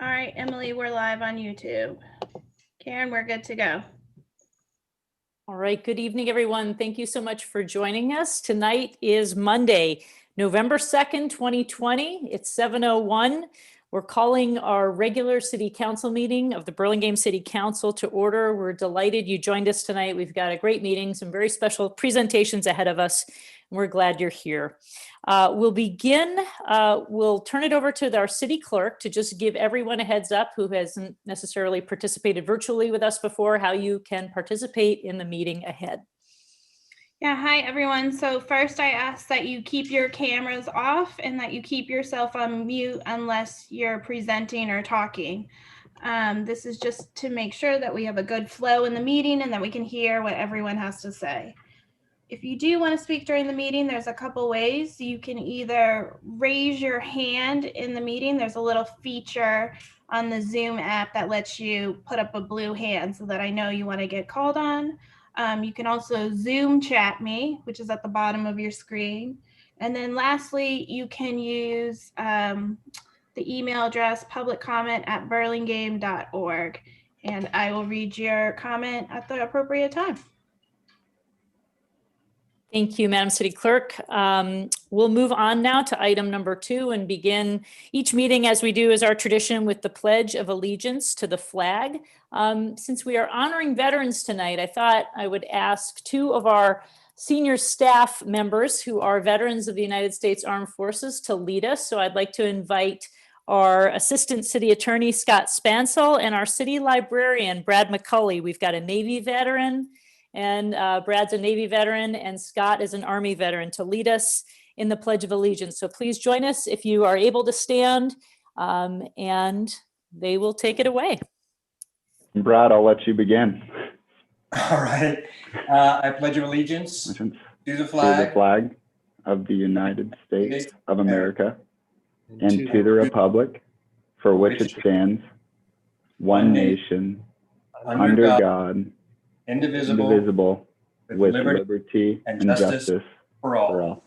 All right, Emily, we're live on YouTube. Karen, we're good to go. All right, good evening, everyone. Thank you so much for joining us. Tonight is Monday, November 2nd, 2020. It's 7:01. We're calling our regular city council meeting of the Burlingame City Council to order. We're delighted you joined us tonight. We've got a great meeting, some very special presentations ahead of us. And we're glad you're here. We'll begin, we'll turn it over to our city clerk to just give everyone a heads up who hasn't necessarily participated virtually with us before, how you can participate in the meeting ahead. Yeah, hi everyone. So first I ask that you keep your cameras off and that you keep yourself on mute unless you're presenting or talking. This is just to make sure that we have a good flow in the meeting and that we can hear what everyone has to say. If you do want to speak during the meeting, there's a couple ways. You can either raise your hand in the meeting. There's a little feature on the Zoom app that lets you put up a blue hand so that I know you want to get called on. You can also Zoom chat me, which is at the bottom of your screen. And then lastly, you can use the email address publiccomment@burlingame.org. And I will read your comment at the appropriate time. Thank you, Madam City Clerk. We'll move on now to item number 2 and begin each meeting, as we do as our tradition, with the Pledge of Allegiance to the flag. Since we are honoring veterans tonight, I thought I would ask 2 of our senior staff members who are veterans of the United States Armed Forces to lead us. So I'd like to invite our Assistant City Attorney, Scott Spansel, and our City Librarian, Brad McCulley. We've got a Navy veteran, and Brad's a Navy veteran, and Scott is an Army veteran, to lead us in the Pledge of Allegiance. So please join us if you are able to stand, and they will take it away. Brad, I'll let you begin. All right. I pledge allegiance to the flag of the United States of America and to the republic for which it stands, one nation, under God, indivisible, with liberty and justice for all.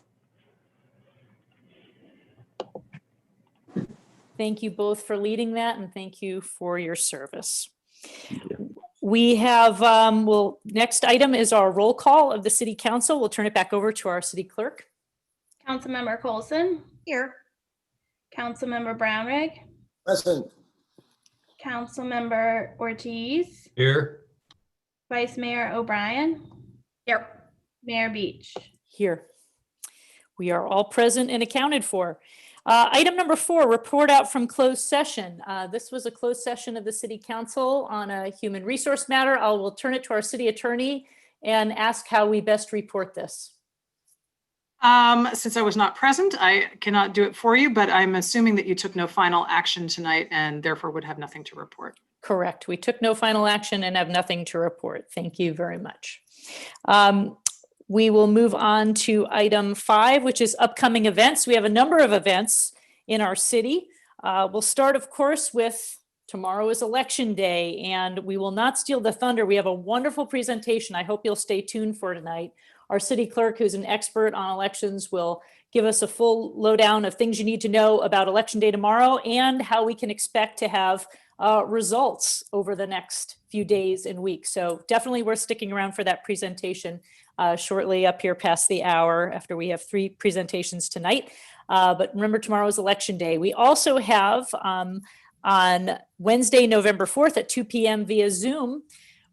Thank you both for leading that, and thank you for your service. We have, next item is our roll call of the City Council. We'll turn it back over to our City Clerk. Councilmember Coulson. Here. Councilmember Brownrigg. Present. Councilmember Ortiz. Here. Vice Mayor O'Brien. Here. Mayor Beach. Here. We are all present and accounted for. Item number 4, report out from closed session. This was a closed session of the City Council on a human resource matter. I will turn it to our City Attorney and ask how we best report this. Since I was not present, I cannot do it for you, but I'm assuming that you took no final action tonight and therefore would have nothing to report. Correct. We took no final action and have nothing to report. Thank you very much. We will move on to item 5, which is upcoming events. We have a number of events in our city. We'll start, of course, with tomorrow is Election Day, and we will not steal the thunder. We have a wonderful presentation I hope you'll stay tuned for tonight. Our city clerk, who's an expert on elections, will give us a full lowdown of things you need to know about Election Day tomorrow and how we can expect to have results over the next few days and weeks. So definitely worth sticking around for that presentation shortly up here past the hour after we have 3 presentations tonight. But remember, tomorrow is Election Day. We also have on Wednesday, November 4th at 2 p.m. via Zoom,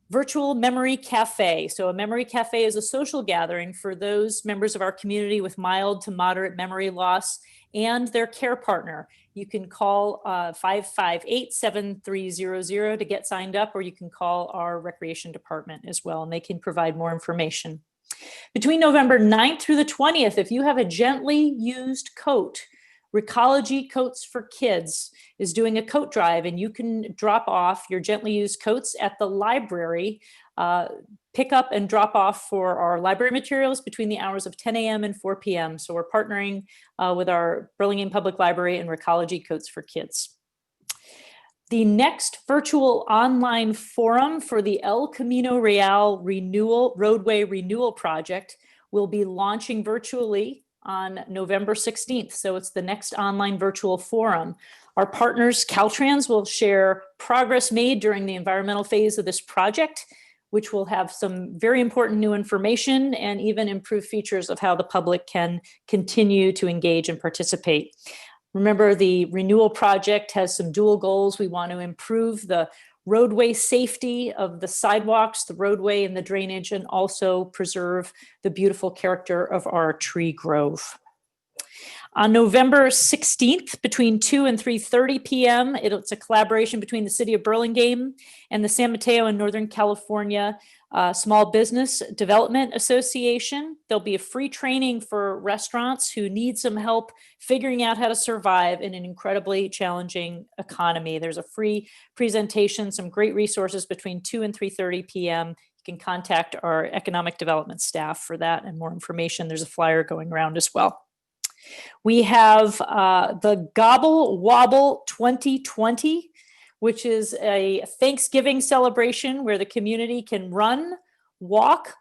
Virtual Memory Cafe. So a memory cafe is a social gathering for those members of our community with mild to moderate memory loss and their care partner. You can call 558-7300 to get signed up, or you can call our recreation department as well, and they can provide more information. Between November 9th through the 20th, if you have a gently used coat, Recology Coats for Kids is doing a coat drive, and you can drop off your gently used coats at the library. Pick up and drop off for our library materials between the hours of 10 a.m. and 4 p.m. So we're partnering with our Burlingame Public Library and Recology Coats for Kids. The next virtual online forum for the El Camino Real roadway renewal project will be launching virtually on November 16th. So it's the next online virtual forum. Our partners, Caltrans, will share progress made during the environmental phase of this project, which will have some very important new information and even improved features of how the public can continue to engage and participate. Remember, the renewal project has some dual goals. We want to improve the roadway safety of the sidewalks, the roadway and the drainage, and also preserve the beautiful character of our tree grove. On November 16th, between 2 and 3:30 p.m., it's a collaboration between the City of Burlingame and the San Mateo and Northern California Small Business Development Association. There'll be a free training for restaurants who need some help figuring out how to survive in an incredibly challenging economy. There's a free presentation, some great resources between 2 and 3:30 p.m. You can contact our economic development staff for that and more information. There's a flyer going around as well. We have the Gobble Wobble 2020, which is a Thanksgiving celebration where the community can run, walk,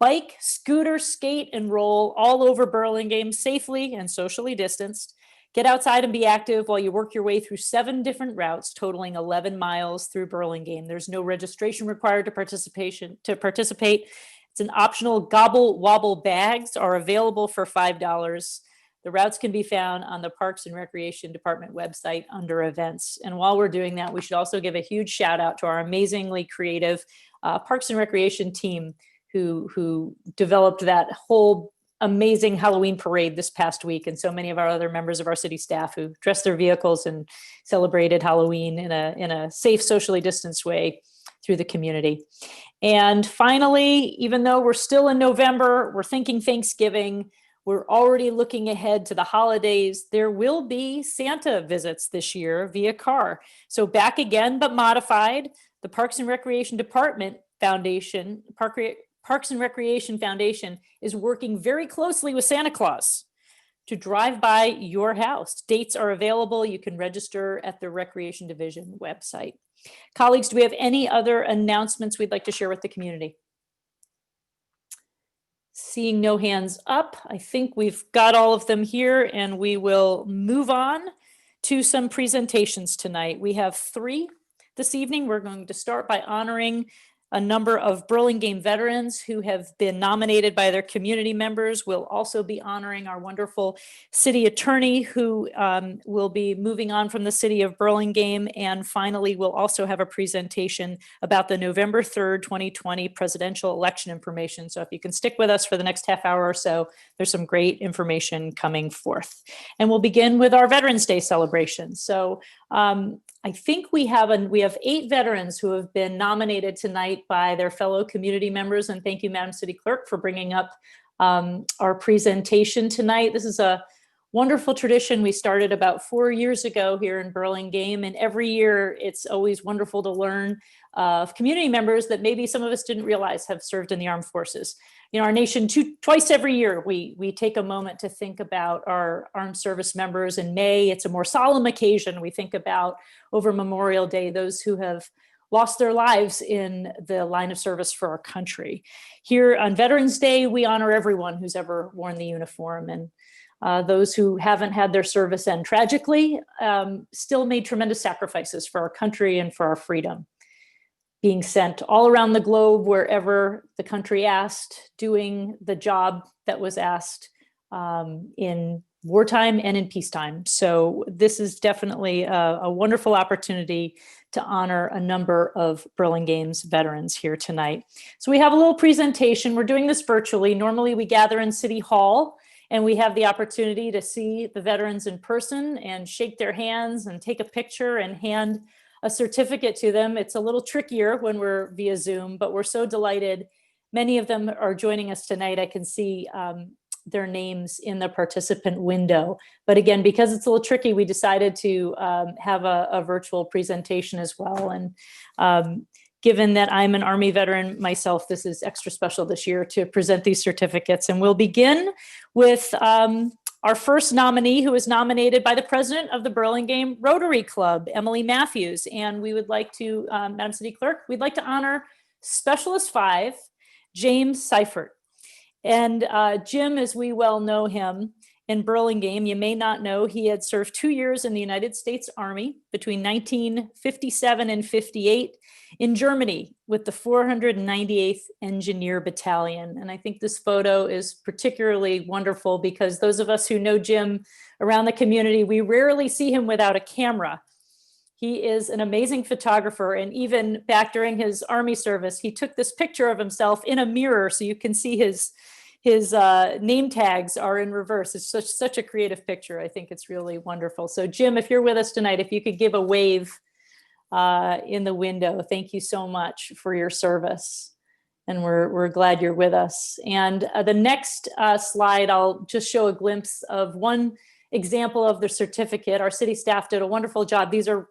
bike, scooter, skate, and roll all over Burlingame safely and socially distanced. Get outside and be active while you work your way through 7 different routes, totaling 11 miles through Burlingame. There's no registration required to participate. It's an optional Gobble Wobble bags are available for $5. The routes can be found on the Parks and Recreation Department website under events. And while we're doing that, we should also give a huge shout out to our amazingly creative Parks and Recreation team who developed that whole amazing Halloween parade this past week. And so many of our other members of our city staff who dressed their vehicles and celebrated Halloween in a safe, socially distanced way through the community. And finally, even though we're still in November, we're thinking Thanksgiving, we're already looking ahead to the holidays. There will be Santa visits this year via car. So back again, but modified. The Parks and Recreation Department Foundation, Parks and Recreation Foundation is working very closely with Santa Claus to drive by your house. Dates are available. You can register at the Recreation Division website. Colleagues, do we have any other announcements we'd like to share with the community? Seeing no hands up, I think we've got all of them here, and we will move on to some presentations tonight. We have 3 this evening. We're going to start by honoring a number of Burlingame veterans who have been nominated by their community members. We'll also be honoring our wonderful city attorney who will be moving on from the city of Burlingame. And finally, we'll also have a presentation about the November 3rd, 2020 presidential election information. So if you can stick with us for the next half hour or so, there's some great information coming forth. And we'll begin with our Veterans Day celebration. So I think we have 8 veterans who have been nominated tonight by their fellow community members. And thank you, Madam City Clerk, for bringing up our presentation tonight. This is a wonderful tradition we started about 4 years ago here in Burlingame. And every year it's always wonderful to learn of community members that maybe some of us didn't realize have served in the armed forces. You know, our nation twice every year, we take a moment to think about our armed service members. In May, it's a more solemn occasion. We think about over Memorial Day, those who have lost their lives in the line of service for our country. Here on Veterans Day, we honor everyone who's ever worn the uniform, and those who haven't had their service end tragically still made tremendous sacrifices for our country and for our freedom. Being sent all around the globe, wherever the country asked, doing the job that was asked in wartime and in peacetime. So this is definitely a wonderful opportunity to honor a number of Burlingame's veterans here tonight. So we have a little presentation. We're doing this virtually. Normally we gather in City Hall and we have the opportunity to see the veterans in person and shake their hands and take a picture and hand a certificate to them. It's a little trickier when we're via Zoom, but we're so delighted. Many of them are joining us tonight. I can see their names in the participant window. But again, because it's a little tricky, we decided to have a virtual presentation as well. And given that I'm an Army veteran myself, this is extra special this year to present these certificates. And we'll begin with our first nominee, who is nominated by the president of the Burlingame Rotary Club, Emily Matthews. And we would like to, Madam City Clerk, we'd like to honor Specialist 5, James Seifert. And Jim, as we well know him, in Burlingame. You may not know he had served 2 years in the United States Army between 1957 and 58 in Germany with the 498th Engineer Battalion. And I think this photo is particularly wonderful because those of us who know Jim around the community, we rarely see him without a camera. He is an amazing photographer, and even back during his Army service, he took this picture of himself in a mirror so you can see his name tags are in reverse. It's such a creative picture. I think it's really wonderful. So Jim, if you're with us tonight, if you could give a wave in the window, thank you so much for your service. And we're glad you're with us. And the next slide, I'll just show a glimpse of one example of the certificate. Our city staff did a wonderful job. These are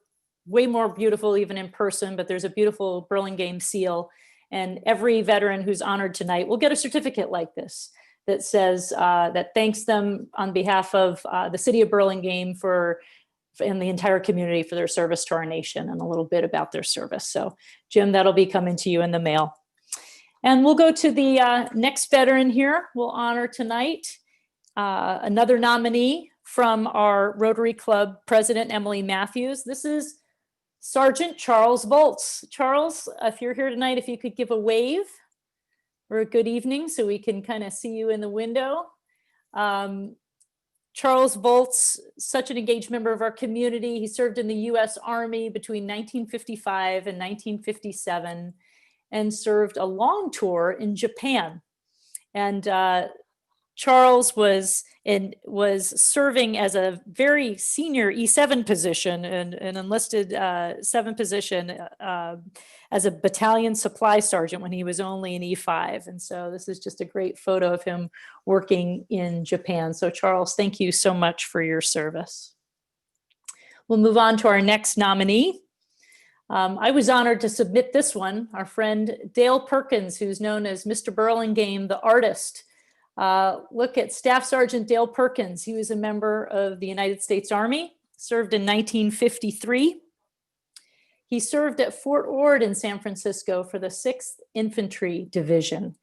way more beautiful even in person, but there's a beautiful Burlingame seal. And every veteran who's honored tonight will get a certificate like this that says, that thanks them on behalf of the city of Burlingame and the entire community for their service to our nation, and a little bit about their service. So Jim, that'll be coming to you in the mail. And we'll go to the next veteran here we'll honor tonight. Another nominee from our Rotary Club President, Emily Matthews. This is Sergeant Charles Volz. Charles, if you're here tonight, if you could give a wave or a good evening so we can kind of see you in the window. Charles Volz, such an engaged member of our community. He served in the U.S. Army between 1955 and 1957 and served a long tour in Japan. And Charles was serving as a very senior E7 position, an enlisted 7 position as a battalion supply sergeant when he was only an E5. And so this is just a great photo of him working in Japan. So Charles, thank you so much for your service. We'll move on to our next nominee. I was honored to submit this one, our friend Dale Perkins, who's known as Mr. Burlingame, the artist. Look at Staff Sergeant Dale Perkins. He was a member of the United States Army, served in 1953. He served at Fort Ord in San Francisco for the 6th Infantry Division.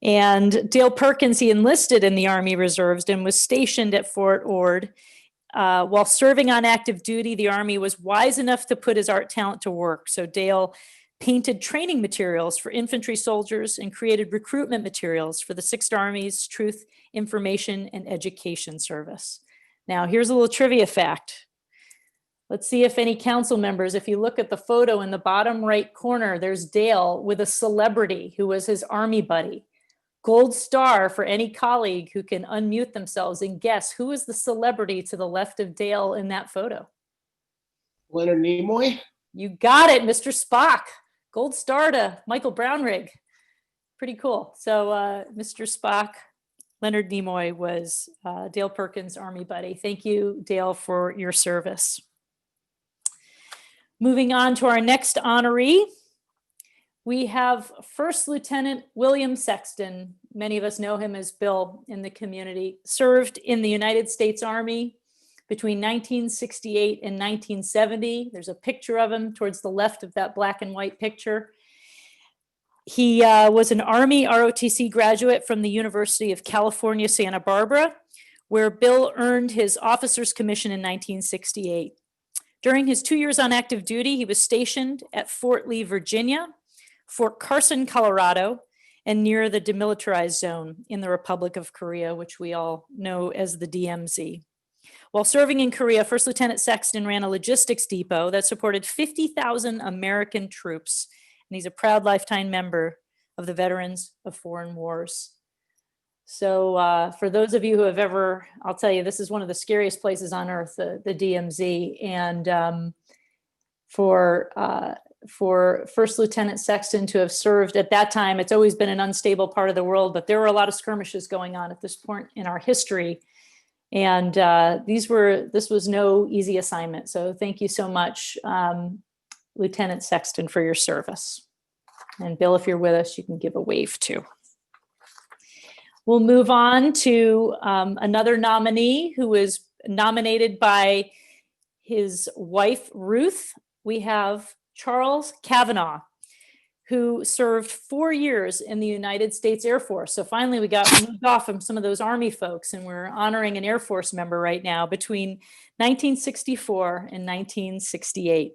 And Dale Perkins, he enlisted in the Army Reserves and was stationed at Fort Ord. While serving on active duty, the Army was wise enough to put his art talent to work. So Dale painted training materials for infantry soldiers and created recruitment materials for the 6th Army's Truth, Information, and Education Service. Now, here's a little trivia fact. Let's see if any council members, if you look at the photo in the bottom right corner, there's Dale with a celebrity who was his Army buddy. Gold star for any colleague who can unmute themselves and guess who is the celebrity to the left of Dale in that photo. Leonard Nimoy? You got it, Mr. Spock. Gold star to Michael Brownrigg. Pretty cool. So Mr. Spock, Leonard Nimoy was Dale Perkins' Army buddy. Thank you, Dale, for your service. Moving on to our next honoree, we have First Lieutenant William Sexton. Many of us know him as Bill in the community. Served in the United States Army between 1968 and 1970. There's a picture of him towards the left of that black and white picture. He was an Army ROTC graduate from the University of California, Santa Barbara, where Bill earned his officer's commission in 1968. During his 2 years on active duty, he was stationed at Fort Lee, Virginia, Fort Carson, Colorado, and near the demilitarized zone in the Republic of Korea, which we all know as the DMZ. While serving in Korea, First Lieutenant Sexton ran a logistics depot that supported 50,000 American troops, and he's a proud lifetime member of the Veterans of Foreign Wars. So for those of you who have ever, I'll tell you, this is one of the scariest places on earth, the DMZ, and for First Lieutenant Sexton to have served at that time, it's always been an unstable part of the world, but there were a lot of skirmishes going on at this point in our history. And this was no easy assignment. So thank you so much, Lieutenant Sexton, for your service. And Bill, if you're with us, you can give a wave too. We'll move on to another nominee who was nominated by his wife, Ruth. We have Charles Kavanagh. who served 4 years in the United States Air Force. So finally we got moved off from some of those Army folks, and we're honoring an Air Force member right now between 1964 and 1968.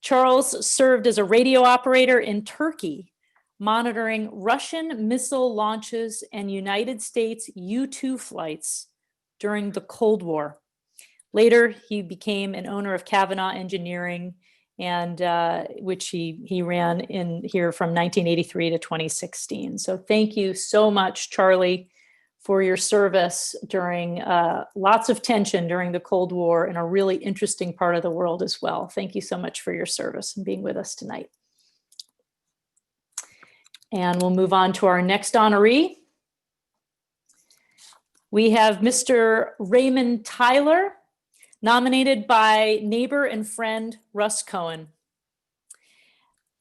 Charles served as a radio operator in Turkey, monitoring Russian missile launches and United States U-2 flights during the Cold War. Later, he became an owner of Kavanagh Engineering, and which he ran in here from 1983 to 2016. So thank you so much, Charlie, for your service during lots of tension during the Cold War in a really interesting part of the world as well. Thank you so much for your service and being with us tonight. And we'll move on to our next honoree. We have Mr. Raymond Tyler, nominated by neighbor and friend Russ Cohen.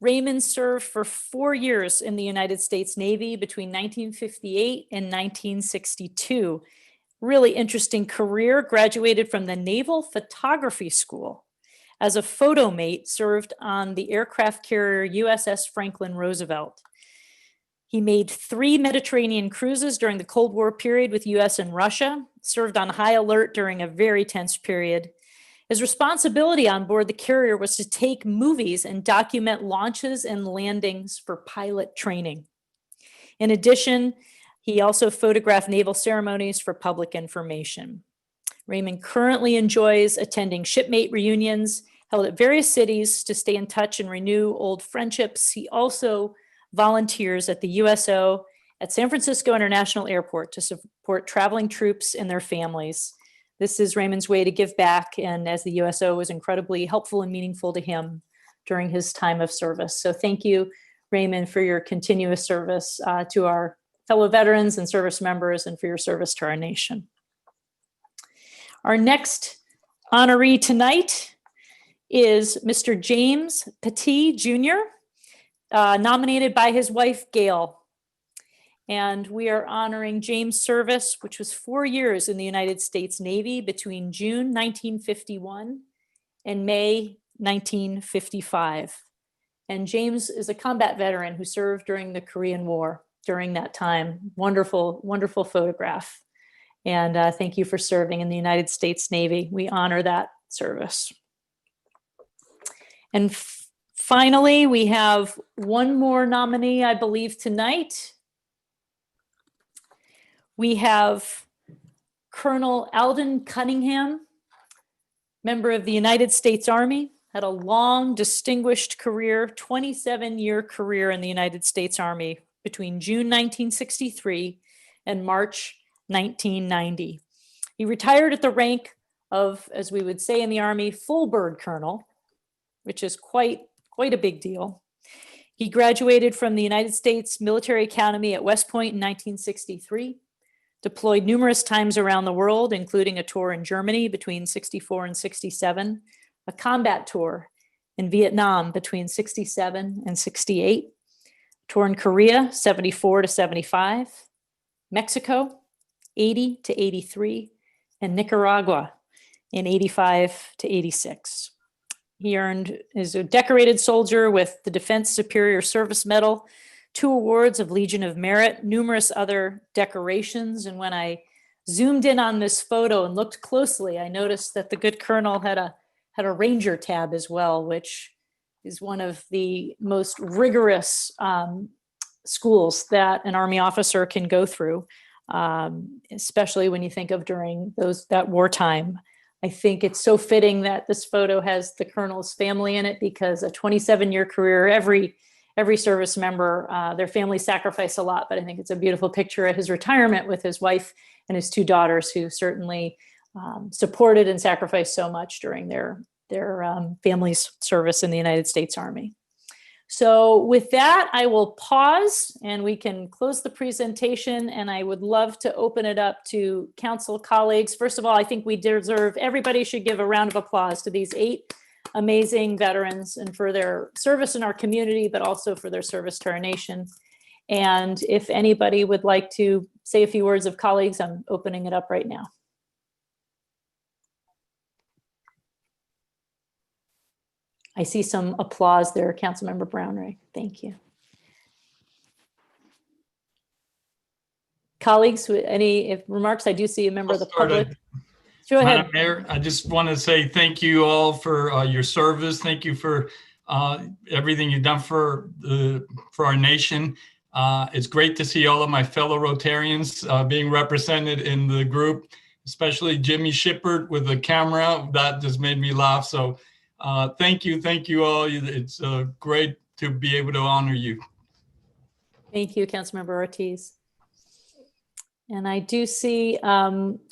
Raymond served for 4 years in the United States Navy between 1958 and 1962. Really interesting career, graduated from the Naval Photography School. As a photo mate, served on the aircraft carrier USS Franklin Roosevelt. He made 3 Mediterranean cruises during the Cold War period with US and Russia, served on high alert during a very tense period. His responsibility on board the carrier was to take movies and document launches and landings for pilot training. In addition, he also photographed naval ceremonies for public information. Raymond currently enjoys attending shipmate reunions held at various cities to stay in touch and renew old friendships. He also volunteers at the USO at San Francisco International Airport to support traveling troops and their families. This is Raymond's way to give back, and as the USO was incredibly helpful and meaningful to him during his time of service. So thank you, Raymond, for your continuous service to our fellow veterans and service members, and for your service to our nation. Our next honoree tonight is Mr. James Pettee, Jr., nominated by his wife, Gail. And we are honoring James' service, which was 4 years in the United States Navy between June 1951 and May 1955. And James is a combat veteran who served during the Korean War during that time. Wonderful, wonderful photograph. And thank you for serving in the United States Navy. We honor that service. And finally, we have one more nominee, I believe, tonight. We have Colonel Alden Cunningham, member of the United States Army, had a long, distinguished career, 27-year career in the United States Army between June 1963 and March 1990. He retired at the rank of, as we would say in the Army, full bird colonel, which is quite a big deal. He graduated from the United States Military Academy at West Point in 1963, deployed numerous times around the world, including a tour in Germany between 64 and 67, a combat tour in Vietnam between 67 and 68, tour in Korea, 74 to 75, Mexico, 80 to 83, and Nicaragua in 85 to 86. He is a decorated soldier with the Defense Superior Service Medal, 2 awards of Legion of Merit, numerous other decorations. And when I zoomed in on this photo and looked closely, I noticed that the good colonel had a Ranger tab as well, which is one of the most rigorous schools that an Army officer can go through, especially when you think of during that wartime. I think it's so fitting that this photo has the colonel's family in it, because a 27-year career, every service member, their family sacrificed a lot, but I think it's a beautiful picture at his retirement with his wife and his 2 daughters, who certainly supported and sacrificed so much during their family's service in the United States Army. So with that, I will pause and we can close the presentation, and I would love to open it up to council colleagues. First of all, I think everybody should give a round of applause to these 8 amazing veterans, and for their service in our community, but also for their service to our nation. And if anybody would like to say a few words of colleagues, I'm opening it up right now. I see some applause there, Councilmember Brownrigg. Thank you. Colleagues, any remarks? I do see a member of the public. Go ahead. Madam Mayor, I just want to say thank you all for your service. Thank you for everything you've done for our nation. It's great to see all of my fellow Rotarians being represented in the group, especially Jimmy Shippert with the camera. That just made me laugh. So thank you all. It's great to be able to honor you. Thank you, Councilmember Ortiz. And I do see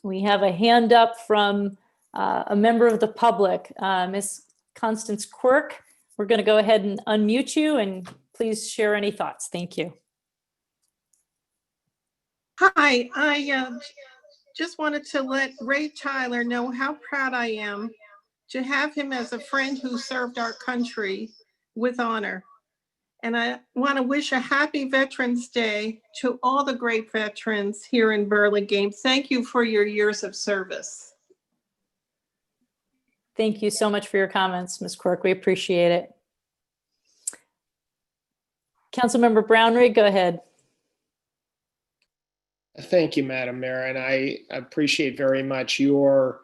we have a hand up from a member of the public, Ms. Constance Quirk. We're going to go ahead and unmute you and please share any thoughts. Thank you. Hi, I just wanted to let Ray Tyler know how proud I am to have him as a friend who served our country with honor. And I want to wish a happy Veterans Day to all the great veterans here in Burlingame. Thank you for your years of service. Thank you so much for your comments, Ms. Quirk. We appreciate it. Councilmember Brownrigg, go ahead. Thank you, Madam Mayor, and I appreciate very much your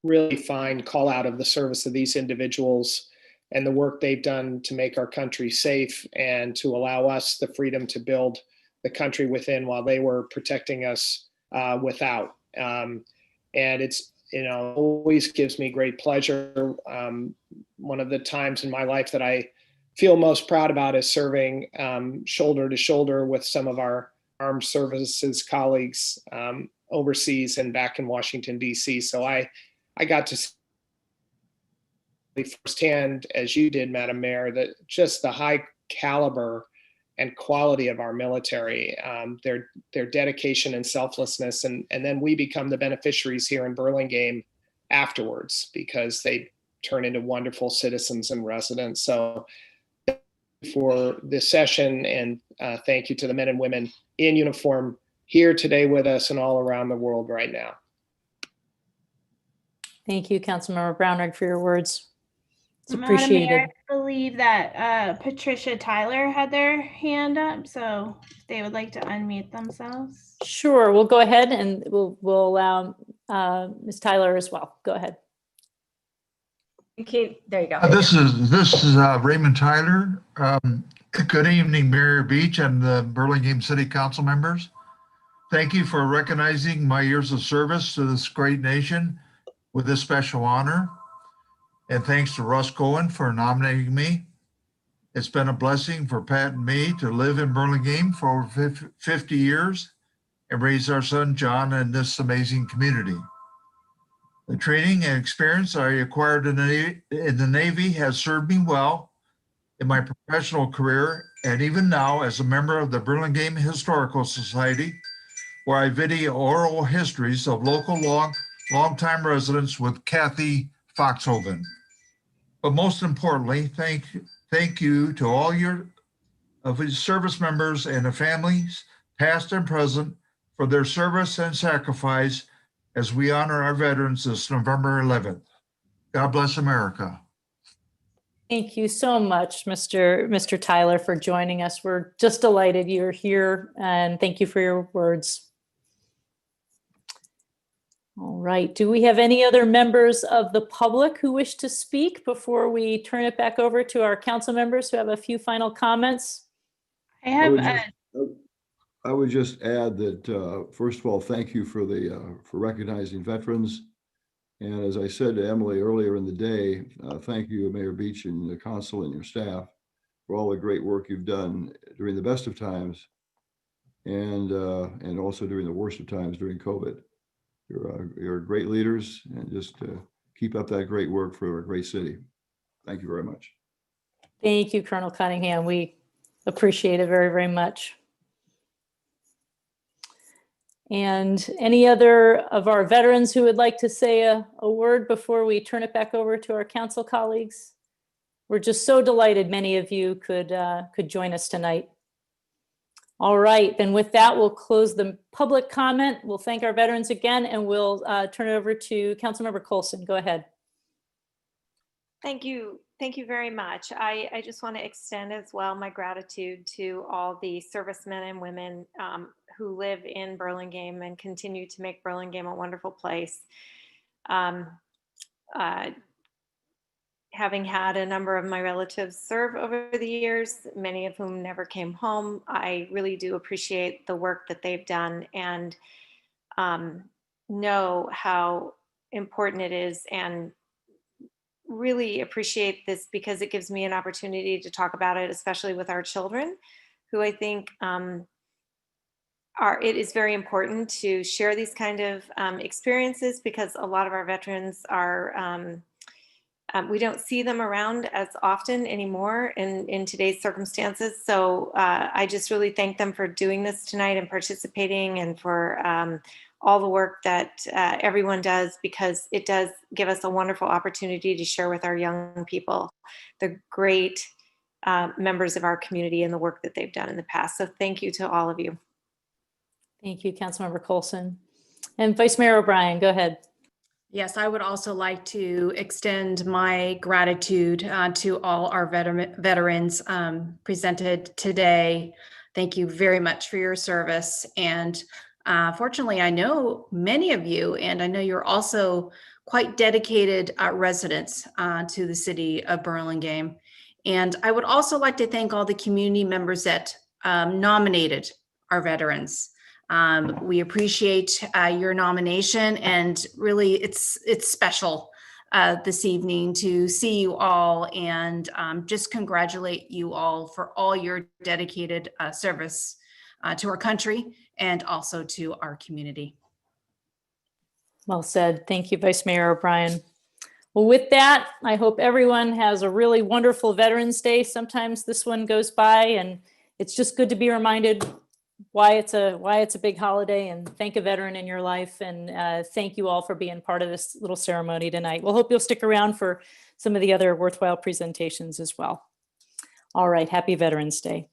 really fine call out of the service of these individuals and the work they've done to make our country safe and to allow us the freedom to build the country within while they were protecting us without. And it's, always gives me great pleasure. One of the times in my life that I feel most proud about is serving shoulder to shoulder with some of our armed services colleagues overseas and back in Washington, D.C. So I got to see firsthand, as you did, Madam Mayor, that just the high caliber and quality of our military, their dedication and selflessness, and then we become the beneficiaries here in Burlingame afterwards because they turn into wonderful citizens and residents. So for this session, and thank you to the men and women in uniform here today with us and all around the world right now. Thank you, Councilmember Brownrigg, for your words. It's Madam Mayor, appreciated. I believe that Patricia Tyler had their hand up, so if they would like to unmute themselves. Sure, we'll go ahead and we'll allow Ms. Tyler as well. Go ahead. Okay, there you go. This is Raymond Tyler. Good evening, Mayor Beach and the Burlingame City Council members. Thank you for recognizing my years of service to this great nation with this special honor. And thanks to Russ Cohen for nominating me. It's been a blessing for Pat and me to live in Burlingame for over 50 years and raise our son John in this amazing community. The training and experience I acquired in the Navy has served me well in my professional career and even now as a member of the Burlingame Historical Society, where I video oral histories of local longtime residents with Kathy Foxhoven. But most importantly, thank you to all of his service members and the families, past and present, for their service and sacrifice as we honor our veterans this November 11th. God bless America. Thank you so much, Mr. Tyler, for joining us. We're just delighted you're here, and thank you for your words. All right. Do we have any other members of the public who wish to speak before we turn it back over to our council members who have a few final comments? I would just add that, first of all, thank you for recognizing veterans. And as I said to Emily earlier in the day, thank you, Mayor Beach and the council and your staff for all the great work you've done during the best of times and also during the worst of times during COVID. You're great leaders, and just keep up that great work for a great city. Thank you very much. Thank you, Colonel Cunningham. We appreciate it very, very much. And any other of our veterans who would like to say a word before we turn it back over to our council colleagues? We're just so delighted many of you could join us tonight. All right, then with that, we'll close the public comment. We'll thank our veterans again, and we'll turn it over to Councilmember Colson. Go ahead. Thank you. Thank you very much. I just want to extend as well my gratitude to all the servicemen and women who live in Burlingame and continue to make Burlingame a wonderful place. Um, having had a number of my relatives serve over the years, many of whom never came home, I really do appreciate the work that they've done and know how important it is, and really appreciate this because it gives me an opportunity to talk about it, especially with our children, who I think it is very important to share these kind of experiences, because a lot of our veterans are, we don't see them around as often anymore in today's circumstances. So I just really thank them for doing this tonight and participating, and for all the work that everyone does, because it does give us a wonderful opportunity to share with our young people the great members of our community and the work that they've done in the past. So thank you to all of you. Thank you, Councilmember Coulson. And Vice Mayor O'Brien, go ahead. Yes, I would also like to extend my gratitude to all our veterans presented today. Thank you very much for your service. And fortunately, I know many of you, and I know you're also quite dedicated residents to the city of Burlingame. And I would also like to thank all the community members that nominated our veterans. We appreciate your nomination, and really it's special this evening to see you all, and just congratulate you all for all your dedicated service to our country and also to our community. Well said. Thank you, Vice Mayor O'Brien. Well, with that, I hope everyone has a really wonderful Veterans Day. Sometimes this one goes by, and it's just good to be reminded why it's a big holiday, and thank a veteran in your life. And thank you all for being part of this little ceremony tonight. We'll hope you'll stick around for some of the other worthwhile presentations as well. All right, happy Veterans Day.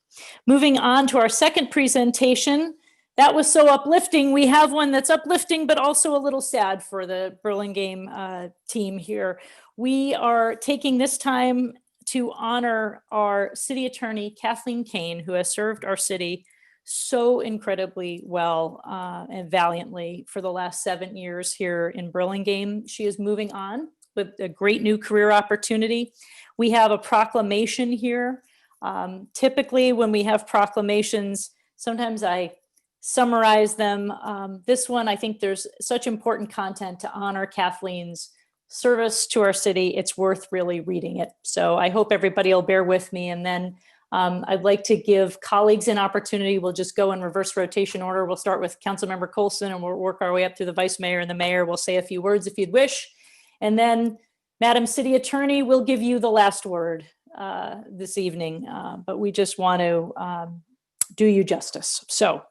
Moving on to our second presentation. That was so uplifting. We have one that's uplifting, but also a little sad for the Burlingame team here. We are taking this time to honor our city attorney, Kathleen Kane, who has served our city so incredibly well and valiantly for the last 7 years here in Burlingame. She is moving on with a great new career opportunity. We have a proclamation here. Typically, when we have proclamations, sometimes I summarize them. This one, I think there's such important content to honor Kathleen's service to our city. It's worth really reading it. So I hope everybody will bear with me. And then I'd like to give colleagues an opportunity. We'll just go in reverse rotation order. We'll start with Councilmember Coulson, and we'll work our way up through the Vice Mayor and the Mayor. We'll say a few words if you'd wish. And then Madam City Attorney will give you the last word this evening, but we just want to do you justice. So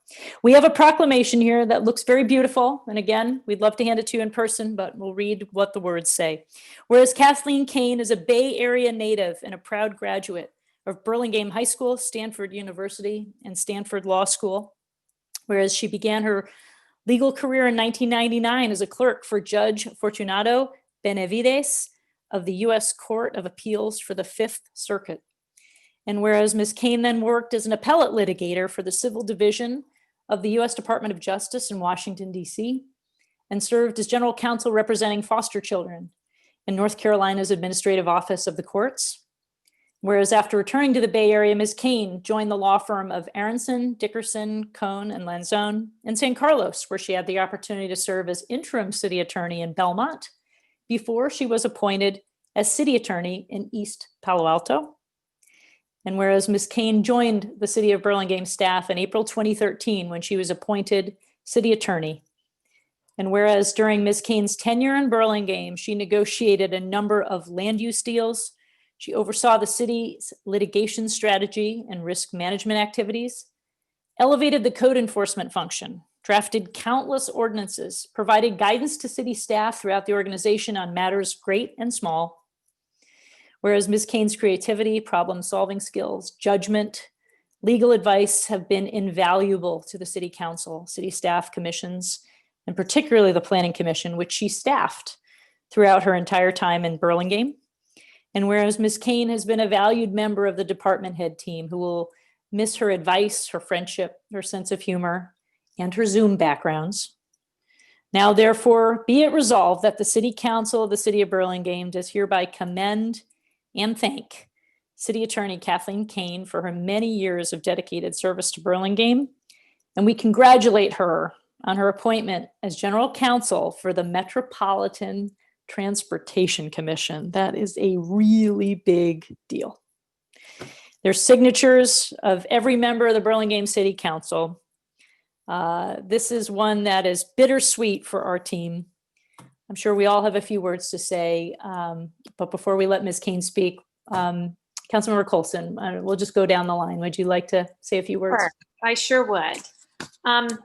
we have a proclamation here that looks very beautiful. And again, we'd love to hand it to you in person, but we'll read what the words say. Whereas Kathleen Kane is a Bay Area native and a proud graduate of Burlingame High School, Stanford University, and Stanford Law School, whereas she began her legal career in 1999 as a clerk for Judge Fortunato Benavides of the U.S. Court of Appeals for the Fifth Circuit. And whereas Ms. Kane then worked as an appellate litigator for the Civil Division of the U.S. Department of Justice in Washington, D.C., and served as general counsel representing foster children in North Carolina's Administrative Office of the Courts. Whereas after returning to the Bay Area, Ms. Kane joined the law firm of Aronson, Dickerson, Cohn, and Lanzone in San Carlos, where she had the opportunity to serve as interim city attorney in Belmont before she was appointed as city attorney in East Palo Alto. And whereas Ms. Kane joined the City of Burlingame staff in April 2013 when she was appointed city attorney. And whereas during Ms. Kane's tenure in Burlingame, she negotiated a number of land use deals. She oversaw the city's litigation strategy and risk management activities, elevated the code enforcement function, drafted countless ordinances, provided guidance to city staff throughout the organization on matters great and small. Whereas Ms. Kane's creativity, problem-solving skills, judgment, legal advice have been invaluable to the city council, city staff, commissions, and particularly the planning commission, which she staffed throughout her entire time in Burlingame. And whereas Ms. Kane has been a valued member of the department head team who will miss her advice, her friendship, her sense of humor, and her Zoom backgrounds. Now, therefore, be it resolved that the City Council of the City of Burlingame does hereby commend and thank City Attorney Kathleen Kane for her many years of dedicated service to Burlingame, and we congratulate her on her appointment as General Counsel for the Metropolitan Transportation Commission. That is a really big deal. There's signatures of every member of the Burlingame City Council. This is one that is bittersweet for our team. I'm sure we all have a few words to say, but before we let Ms. Kane speak, Councilmember Coulson, we'll just go down the line. Would you like to say a few words? Sure, I sure would.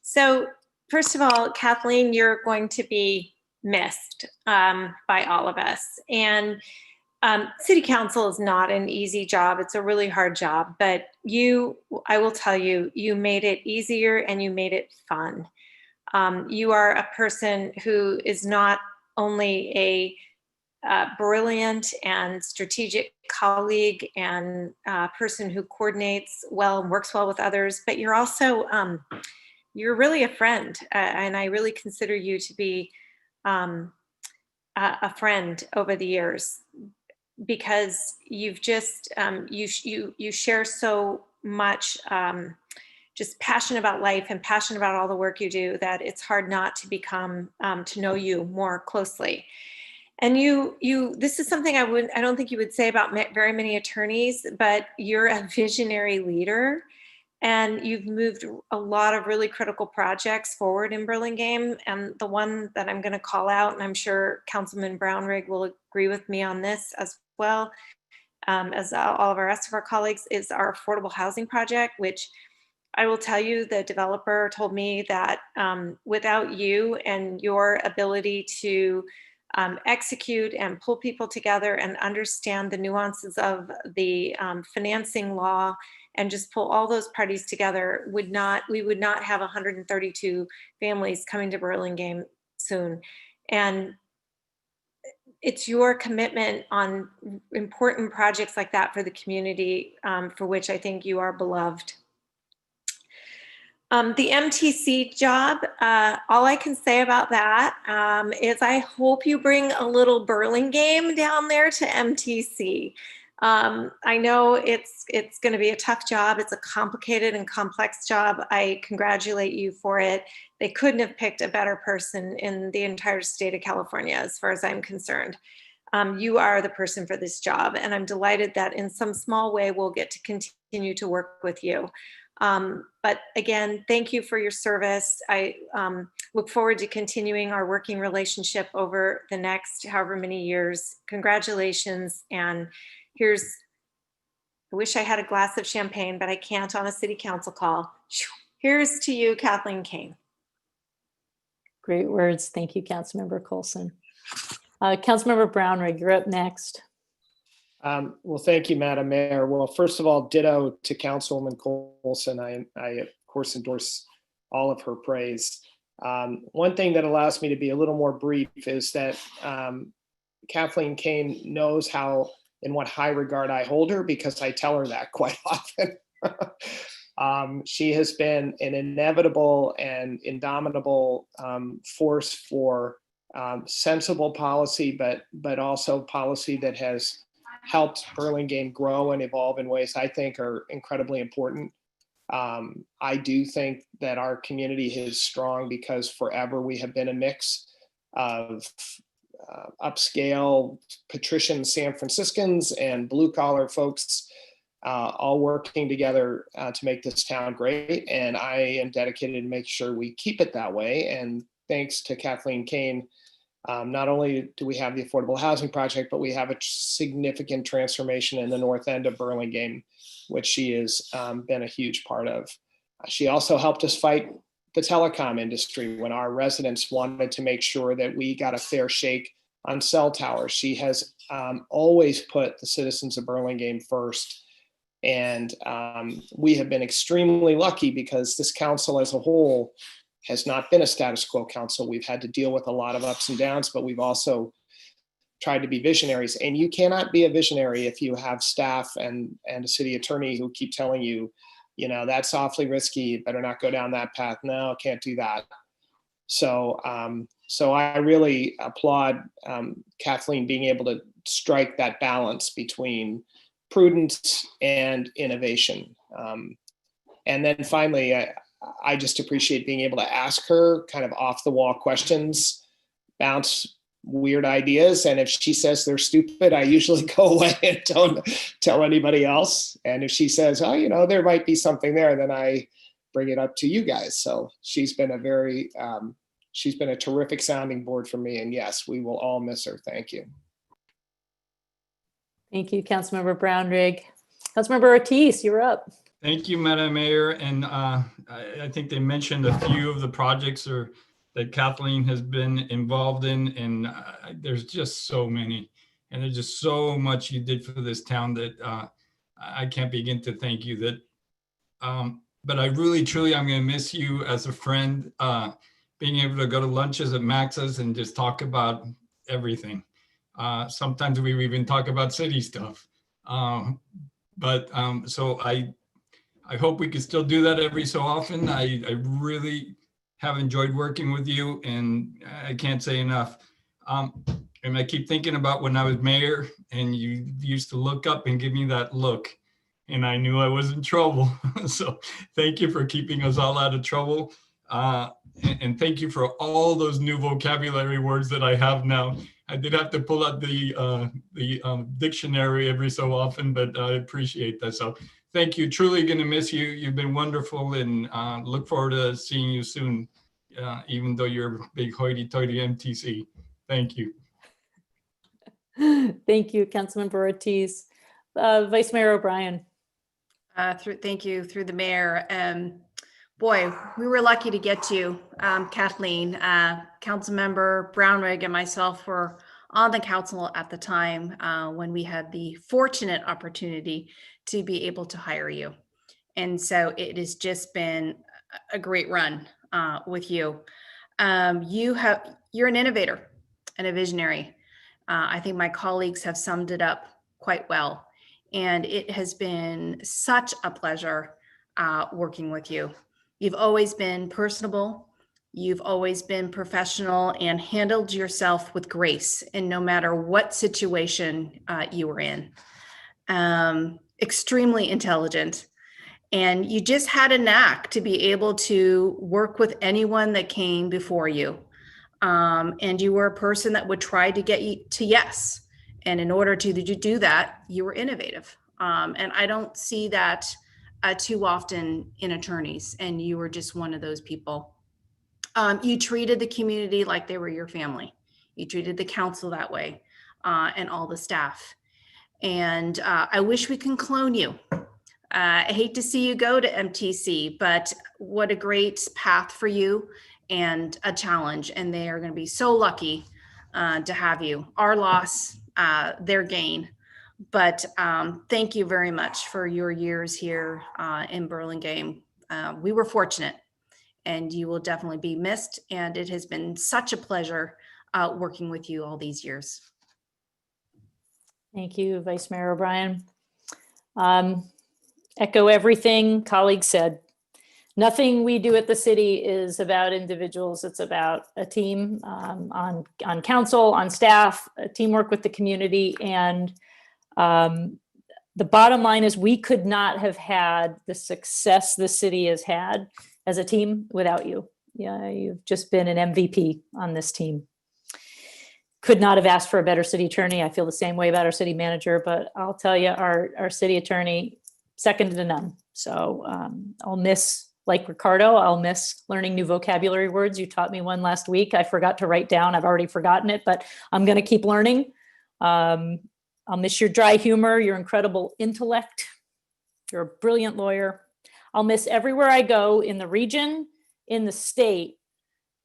So first of all, Kathleen, you're going to be missed by all of us. And City Council is not an easy job. It's a really hard job, but I will tell you, you made it easier and you made it fun. You are a person who is not only a brilliant and strategic colleague and person who coordinates well and works well with others, but you're also, you're really a friend. And I really consider you to be a friend over the years, because you've just, you share so much just passion about life and passion about all the work you do that it's hard not to become, to know you more closely. And this is something I don't think you would say about very many attorneys, but you're a visionary leader and you've moved a lot of really critical projects forward in Burlingame. And the one that I'm going to call out, and I'm sure Councilman Brownrigg will agree with me on this as well, as all of our rest of our colleagues, is our affordable housing project, which I will tell you, the developer told me that without you and your ability to execute and pull people together and understand the nuances of the financing law and just pull all those parties together, we would not have 132 families coming to Burlingame soon. And it's your commitment on important projects like that for the community, for which I think you are beloved. The MTC job, all I can say about that is I hope you bring a little Burlingame down there to MTC. I know it's going to be a tough job. It's a complicated and complex job. I congratulate you for it. They couldn't have picked a better person in the entire state of California, as far as I'm concerned. You are the person for this job, and I'm delighted that in some small way we'll get to continue to work with you. But again, thank you for your service. I look forward to continuing our working relationship over the next however many years. Congratulations. And I wish I had a glass of champagne, but I can't on a city council call. Here's to you, Kathleen Kane. Great words. Thank you, Councilmember Coulson. Councilmember Brownrigg, you're up next. Well, thank you, Madam Mayor. Well, first of all, ditto to Councilwoman Coulson. I of course endorse all of her praise. One thing that allows me to be a little more brief is that Kathleen Kane knows in what high regard I hold her, because I tell her that quite often. She has been an inevitable and indomitable force for sensible policy, but also policy that has helped Burlingame grow and evolve in ways I think are incredibly important. I do think that our community is strong because forever we have been a mix of upscale patrician San Franciscans and blue collar folks all working together to make this town great. And I am dedicated to make sure we keep it that way. And thanks to Kathleen Kane, not only do we have the affordable housing project, but we have a significant transformation in the north end of Burlingame, which she has been a huge part of. She also helped us fight the telecom industry when our residents wanted to make sure that we got a fair shake on cell towers. She has always put the citizens of Burlingame first. And we have been extremely lucky because this council as a whole has not been a status quo council. We've had to deal with a lot of ups and downs, but we've also tried to be visionaries. And you cannot be a visionary if you have staff and a city attorney who keep telling you, you know, that's awfully risky. You better not go down that path. No, can't do that. So, so I really applaud Kathleen being able to strike that balance between prudence and innovation. And then finally, I just appreciate being able to ask her kind of off the wall questions, bounce weird ideas. And if she says they're stupid, I usually go away and don't tell anybody else. And if she says, oh, you know, there might be something there, then I bring it up to you guys. So she's been a terrific sounding board for me. And yes, we will all miss her. Thank you. Thank you, Councilmember Brownrigg. Councilmember Ortiz, you're up. Thank you, Madam Mayor. And I think they mentioned a few of the projects that Kathleen has been involved in, and there's just so many. And there's just so much you did for this town that I can't begin to thank you. But I really, truly, I'm going to miss you as a friend, being able to go to lunches at Max's and just talk about everything. Sometimes we even talk about city stuff. So I hope we can still do that every so often. I really have enjoyed working with you, and I can't say enough. And I keep thinking about when I was mayor and you used to look up and give me that look, and I knew I was in trouble. So thank you for keeping us all out of trouble. And thank you for all those new vocabulary words that I have now. I did have to pull out the dictionary every so often, but I appreciate that. So thank you. Truly going to miss you. You've been wonderful, and look forward to seeing you soon, even though you're a big hoity-toity MTC. Thank you. Thank you, Councilmember Ortiz. Vice Mayor O'Brien. Thank you, through the mayor. Boy, we were lucky to get you, Kathleen. Councilmember Brownrigg and myself were on the council at the time when we had the fortunate opportunity to be able to hire you. And so it has just been a great run with you. You're an innovator and a visionary. I think my colleagues have summed it up quite well. And it has been such a pleasure working with you. You've always been personable. You've always been professional and handled yourself with grace in no matter what situation you were in. Extremely intelligent. And you just had a knack to be able to work with anyone that came before you. And you were a person that would try to get you to yes. And in order to do that, you were innovative. And I don't see that too often in attorneys, and you were just one of those people. You treated the community like they were your family. You treated the council that way, and all the staff. And I wish we can clone you. I hate to see you go to MTC, but what a great path for you and a challenge. And they are going to be so lucky to have you. Our loss, their gain. But thank you very much for your years here in Burlingame. We were fortunate, and you will definitely be missed. And it has been such a pleasure working with you all these years. Thank you, Vice Mayor O'Brien. Echo everything colleagues said. Nothing we do at the city is about individuals. It's about a team on council, on staff, teamwork with the community. And the bottom line is we could not have had the success the city has had as a team without you. Yeah, you've just been an MVP on this team. Could not have asked for a better city attorney. I feel the same way about our city manager, but I'll tell you, our city attorney, second to none. So I'll miss, like Ricardo, I'll miss learning new vocabulary words. You taught me one last week. I forgot to write down. I've already forgotten it, but I'm going to keep learning. I'll miss your dry humor, your incredible intellect. You're a brilliant lawyer. I'll miss everywhere I go in the region, in the state,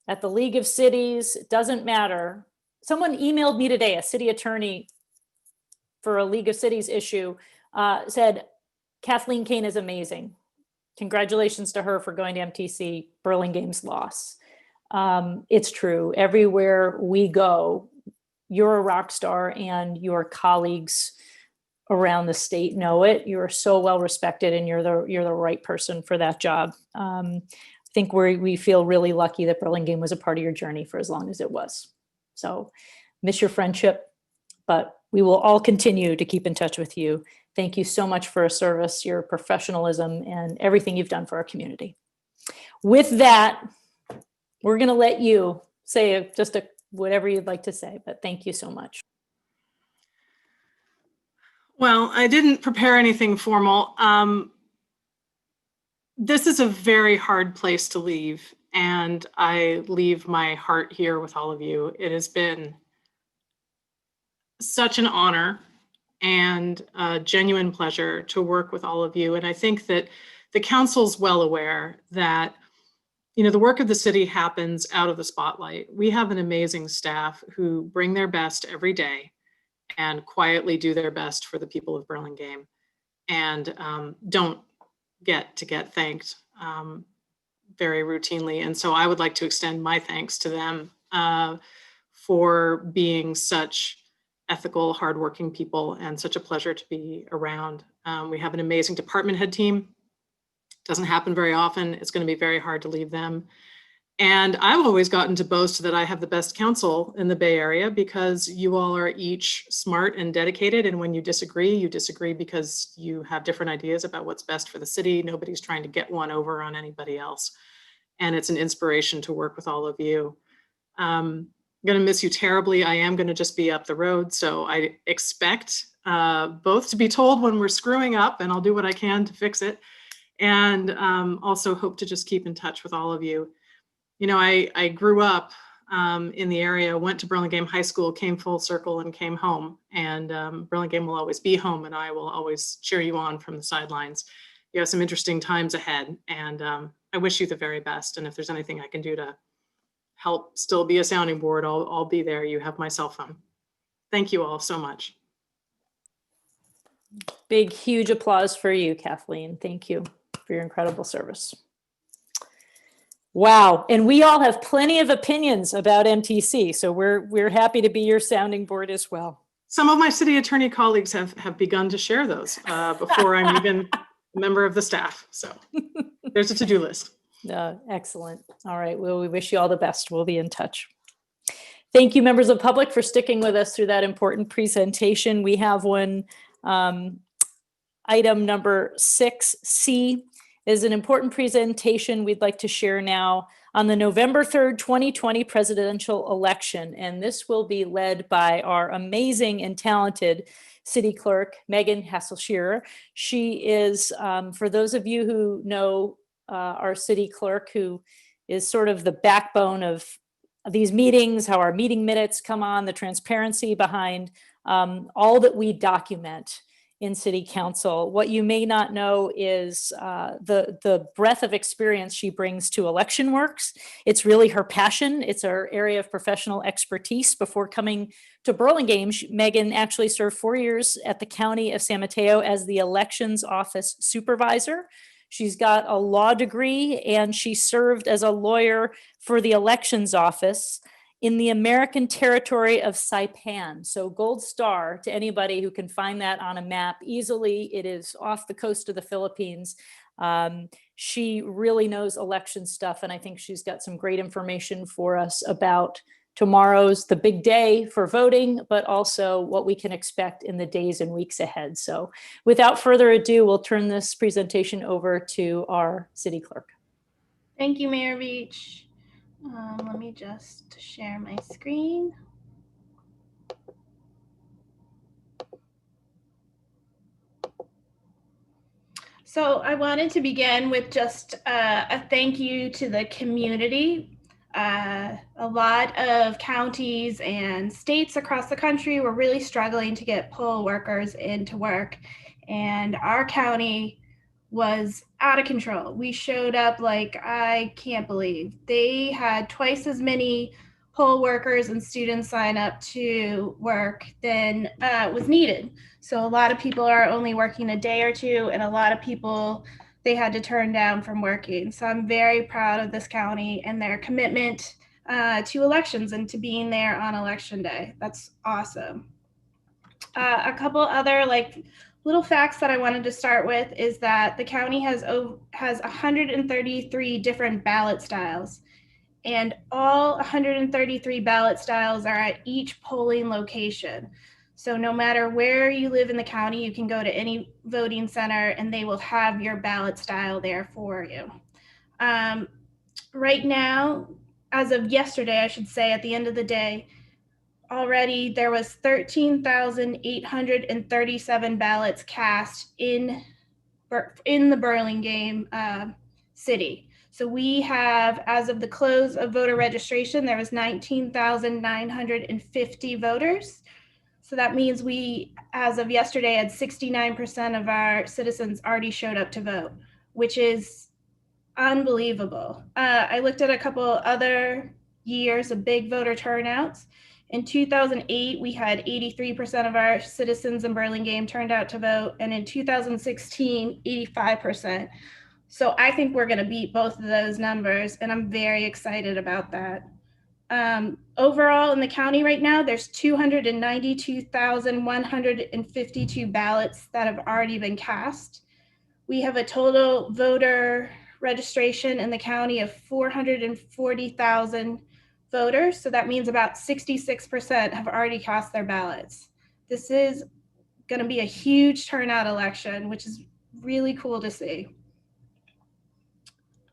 at the League of Cities. It doesn't matter. Someone emailed me today, a city attorney for a League of Cities issue, said, Kathleen Kane is amazing. Congratulations to her for going to MTC, Burlingame's loss. It's true. Everywhere we go, you're a rock star and your colleagues around the state know it. You're so well respected, and you're the right person for that job. I think we feel really lucky that Burlingame was a part of your journey for as long as it was. So miss your friendship, but we will all continue to keep in touch with you. Thank you so much for your service, your professionalism, and everything you've done for our community. With that, we're going to let you say whatever you'd like to say, but thank you so much. Well, I didn't prepare anything formal. This is a very hard place to leave, and I leave my heart here with all of you. It has been such an honor and a genuine pleasure to work with all of you. And I think that the council's well aware that, you know, the work of the city happens out of the spotlight. We have an amazing staff who bring their best every day and quietly do their best for the people of Burlingame, and don't get thanked very routinely. And so I would like to extend my thanks to them for being such ethical, hardworking people, and such a pleasure to be around. We have an amazing department head team. Doesn't happen very often. It's going to be very hard to leave them. And I've always gotten to boast that I have the best council in the Bay Area because you all are each smart and dedicated. And when you disagree because you have different ideas about what's best for the city. Nobody's trying to get one over on anybody else. And it's an inspiration to work with all of you. I'm going to miss you terribly. I am going to just be up the road. So I expect both to be told when we're screwing up, and I'll do what I can to fix it. And also hope to just keep in touch with all of you. You know, I grew up in the area, went to Burlingame High School, came full circle and came home. And Burlingame will always be home, and I will always cheer you on from the sidelines. You have some interesting times ahead, and I wish you the very best. And if there's anything I can do to help still be a sounding board, I'll be there. You have my cell phone. Thank you all so much. Big, huge applause for you, Kathleen. Thank you for your incredible service. Wow. And we all have plenty of opinions about MTC, so we're happy to be your sounding board as well. Some of my city attorney colleagues have begun to share those before I'm even a member of the staff. So there's a to-do list. Excellent. All right. Well, we wish you all the best. We'll be in touch. Thank you, members of the public, for sticking with us through that important presentation. We have one, item number 6C. Is an important presentation we'd like to share now on the November 3rd, 2020 presidential election. And this will be led by our amazing and talented city clerk, Megan Hasselscherer. She is, for those of you who know our city clerk, who is sort of the backbone of these meetings, how our meeting minutes come on, the transparency behind all that we document in city council. What you may not know is the breadth of experience she brings to election works. It's really her passion. It's her area of professional expertise. Before coming to Burlingame, Megan actually served 4 years at the County of San Mateo as the elections office supervisor. She's got a law degree, and she served as a lawyer for the elections office in the American territory of Saipan. So gold star to anybody who can find that on a map easily. It is off the coast of the Philippines. She really knows election stuff, and I think she's got some great information for us about tomorrow's the big day for voting, but also what we can expect in the days and weeks ahead. So without further ado, we'll turn this presentation over to our city clerk. Thank you, Mayor Beach. Let me just share my screen. So I wanted to begin with just a thank you to the community. A lot of counties and states across the country were really struggling to get poll workers into work, and our county was out of control. We showed up like I can't believe. They had twice as many poll workers and students sign up to work than was needed. So a lot of people are only working a day or two, and a lot of people they had to turn down from working. So I'm very proud of this county and their commitment to elections and to being there on election day. That's awesome. A couple other little facts that I wanted to start with is that the county has 133 different ballot styles, and all 133 ballot styles are at each polling location. So no matter where you live in the county, you can go to any voting center and they will have your ballot style there for you. Right now, as of yesterday, I should say, at the end of the day, already there was 13,837 ballots cast in the Burlingame city. So we have, as of the close of voter registration, there was 19,950 voters. So that means we, as of yesterday, had 69% of our citizens already showed up to vote, which is unbelievable. I looked at a couple other years of big voter turnouts. In 2008, we had 83% of our citizens in Burlingame turned out to vote. And in 2016, 85%. So I think we're going to beat both of those numbers. And I'm very excited about that. Overall in the county right now, there's 292,152 ballots that have already been cast. We have a total voter registration in the county of 440,000 voters. So that means about 66% have already cast their ballots. This is going to be a huge turnout election, which is really cool to see.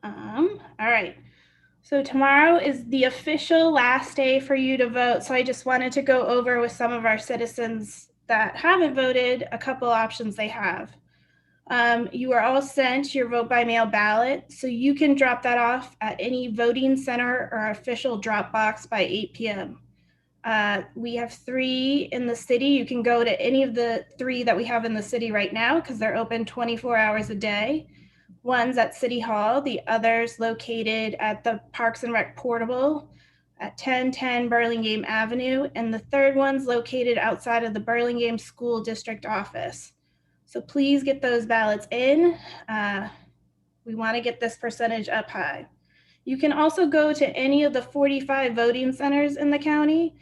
All right. So tomorrow is the official last day for you to vote. So I just wanted to go over with some of our citizens that haven't voted a couple options they have. You are all sent your vote by mail ballot, so you can drop that off at any voting center or official drop box by 8 p.m. We have 3 in the city. You can go to any of the 3 that we have in the city right now because they're open 24 hours a day. One's at City Hall, the other's located at the Parks and Rec Portable at 1010 Burlingame Avenue, and the third one's located outside of the Burlingame School District office. So please get those ballots in. We want to get this percentage up high. You can also go to any of the 45 voting centers in the county.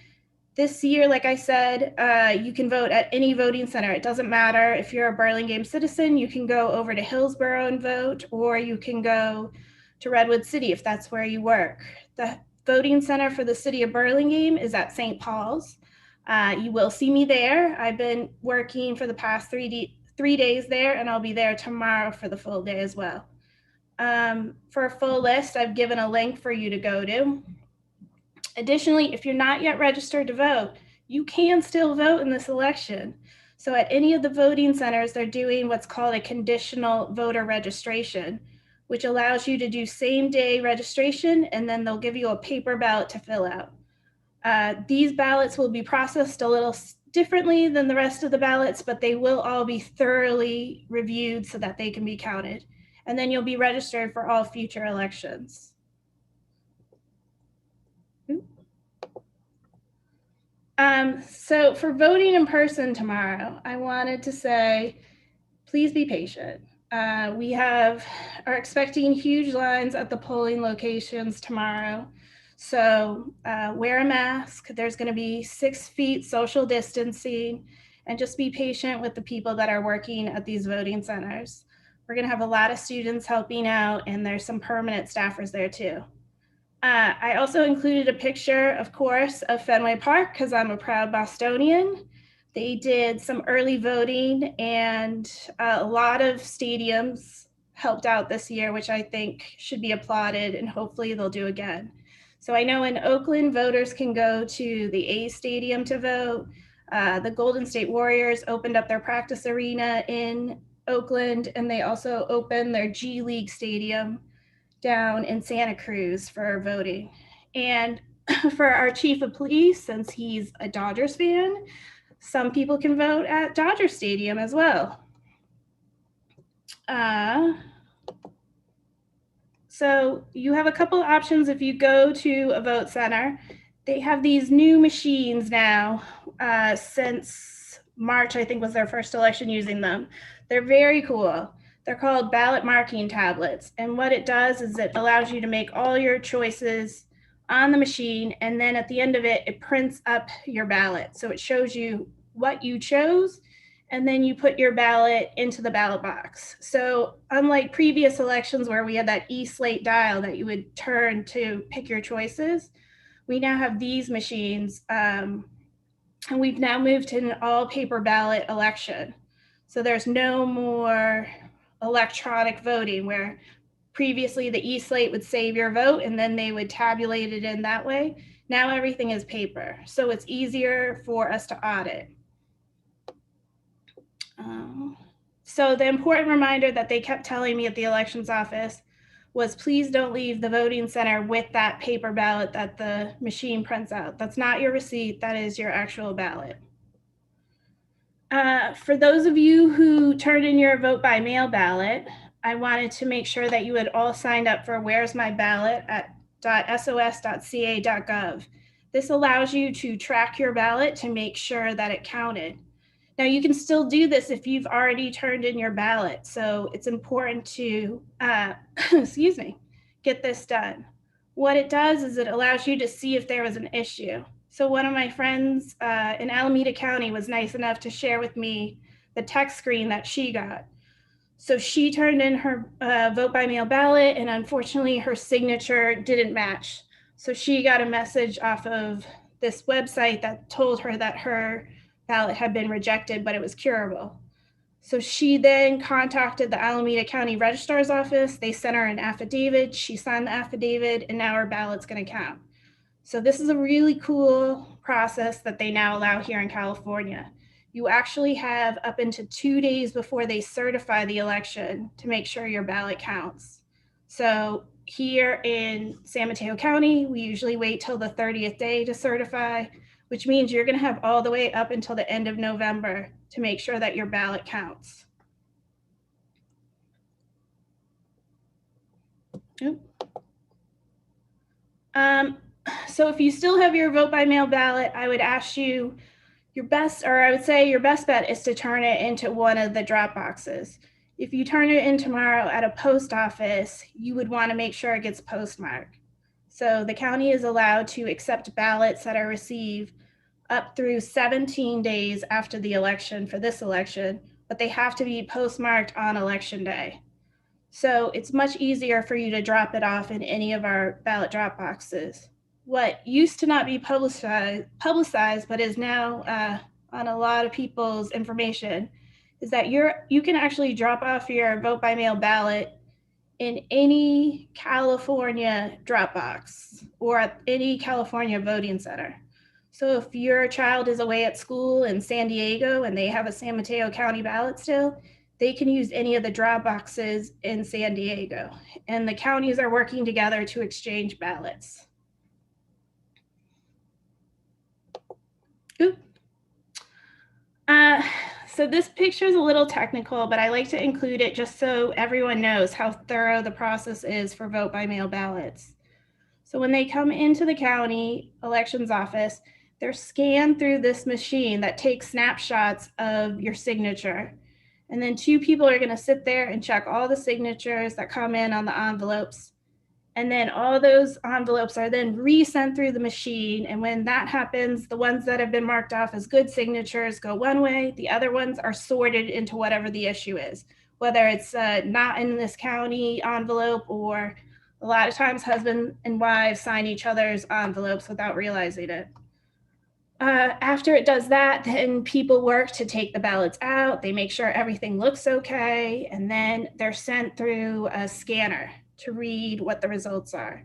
This year, like I said, you can vote at any voting center. It doesn't matter if you're a Burlingame citizen, you can go over to Hillsborough and vote, or you can go to Redwood City if that's where you work. The voting center for the city of Burlingame is at St. Paul's. You will see me there. I've been working for the past 3 days there, and I'll be there tomorrow for the full day as well. For a full list, I've given a link for you to go to. Additionally, if you're not yet registered to vote, you can still vote in this election. So at any of the voting centers, they're doing what's called a conditional voter registration, which allows you to do same day registration, and then they'll give you a paper ballot to fill out. These ballots will be processed a little differently than the rest of the ballots, but they will all be thoroughly reviewed so that they can be counted. And then you'll be registered for all future elections. So for voting in person tomorrow, I wanted to say, please be patient. We are expecting huge lines at the polling locations tomorrow. So wear a mask. There's going to be 6 feet social distancing, and just be patient with the people that are working at these voting centers. We're going to have a lot of students helping out, and there's some permanent staffers there too. I also included a picture, of course, of Fenway Park because I'm a proud Bostonian. They did some early voting, and a lot of stadiums helped out this year, which I think should be applauded, and hopefully they'll do again. So I know in Oakland, voters can go to the A's Stadium to vote. The Golden State Warriors opened up their practice arena in Oakland, and they also opened their G League Stadium down in Santa Cruz for voting. And for our chief of police, since he's a Dodgers fan, some people can vote at Dodger Stadium as well. So you have a couple of options if you go to a vote center. They have these new machines now since March, I think was their first election using them. They're very cool. They're called ballot marking tablets. And what it does is it allows you to make all your choices on the machine, and then at the end of it, it prints up your ballot. So it shows you what you chose, and then you put your ballot into the ballot box. So unlike previous elections where we had that e-slate dial that you would turn to pick your choices, we now have these machines, and we've now moved to an all paper ballot election. So there's no more electronic voting where previously the e-slate would save your vote and then they would tabulate it in that way. Now everything is paper, so it's easier for us to audit. So the important reminder that they kept telling me at the elections office was, please don't leave the voting center with that paper ballot that the machine prints out. That's not your receipt, that is your actual ballot. For those of you who turned in your vote by mail ballot, I wanted to make sure that you had all signed up for Where's My Ballot at .sos.ca.gov. This allows you to track your ballot to make sure that it counted. Now you can still do this if you've already turned in your ballot. So it's important to, excuse me, get this done. What it does is it allows you to see if there was an issue. So one of my friends in Alameda County was nice enough to share with me the text screen that she got. So she turned in her vote by mail ballot, and unfortunately her signature didn't match. So she got a message off of this website that told her that her ballot had been rejected, but it was curable. So she then contacted the Alameda County Registrar's Office. They sent her an affidavit. She signed the affidavit, and now her ballot's going to count. So this is a really cool process that they now allow here in California. You actually have up into 2 days before they certify the election to make sure your ballot counts. So here in San Mateo County, we usually wait till the 30th day to certify, which means you're going to have all the way up until the end of November to make sure that your ballot counts. So if you still have your vote by mail ballot, I would ask you your best bet is to turn it into one of the drop boxes. If you turn it in tomorrow at a post office, you would want to make sure it gets postmarked. So the county is allowed to accept ballots that are received up through 17 days after the election for this election, but they have to be postmarked on election day. So it's much easier for you to drop it off in any of our ballot drop boxes. What used to not be publicized but is now on a lot of people's information is that you can actually drop off your vote by mail ballot in any California drop box or at any California voting center. So if your child is away at school in San Diego and they have a San Mateo County ballot still, they can use any of the drop boxes in San Diego, and the counties are working together to exchange ballots. So this picture is a little technical, but I like to include it just so everyone knows how thorough the process is for vote by mail ballots. So when they come into the county elections office, they're scanned through this machine that takes snapshots of your signature. And then 2 people are going to sit there and check all the signatures that come in on the envelopes. And then all those envelopes are then resent through the machine. And when that happens, the ones that have been marked off as good signatures go one way, the other ones are sorted into whatever the issue is, whether it's not in this county envelope, or a lot of times husband and wives sign each other's envelopes without realizing it. After it does that, then people work to take the ballots out. They make sure everything looks okay, and then they're sent through a scanner to read what the results are.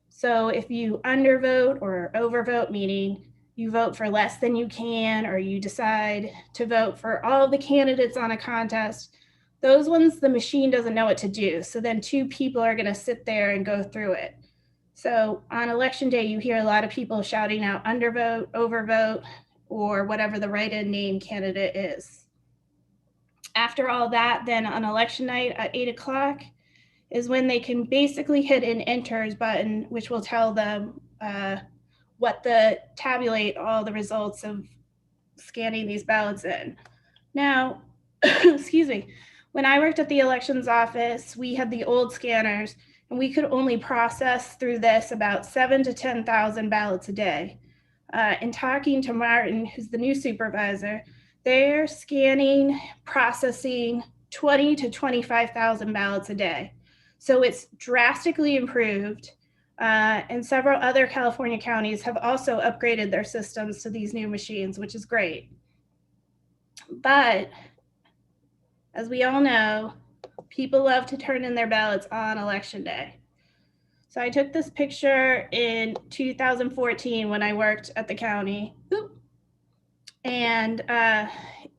So if you undervote or overvote, meaning you vote for less than you can, or you decide to vote for all the candidates on a contest, those ones the machine doesn't know what to do. So then 2 people are going to sit there and go through it. So on election day, you hear a lot of people shouting out undervote, overvote, or whatever the write-in name candidate is. After all that, then on election night at 8 o'clock is when they can basically hit an enters button, which will tell them tabulate all the results of scanning these ballots in. Now, excuse me, when I worked at the elections office, we had the old scanners, and we could only process through this about 7,000 to 10,000 ballots a day. In talking to Martin, who's the new supervisor, they're scanning, processing 20 to 25,000 ballots a day. So it's drastically improved. And several other California counties have also upgraded their systems to these new machines, which is great. But as we all know, people love to turn in their ballots on election day. So I took this picture in 2014 when I worked at the county. And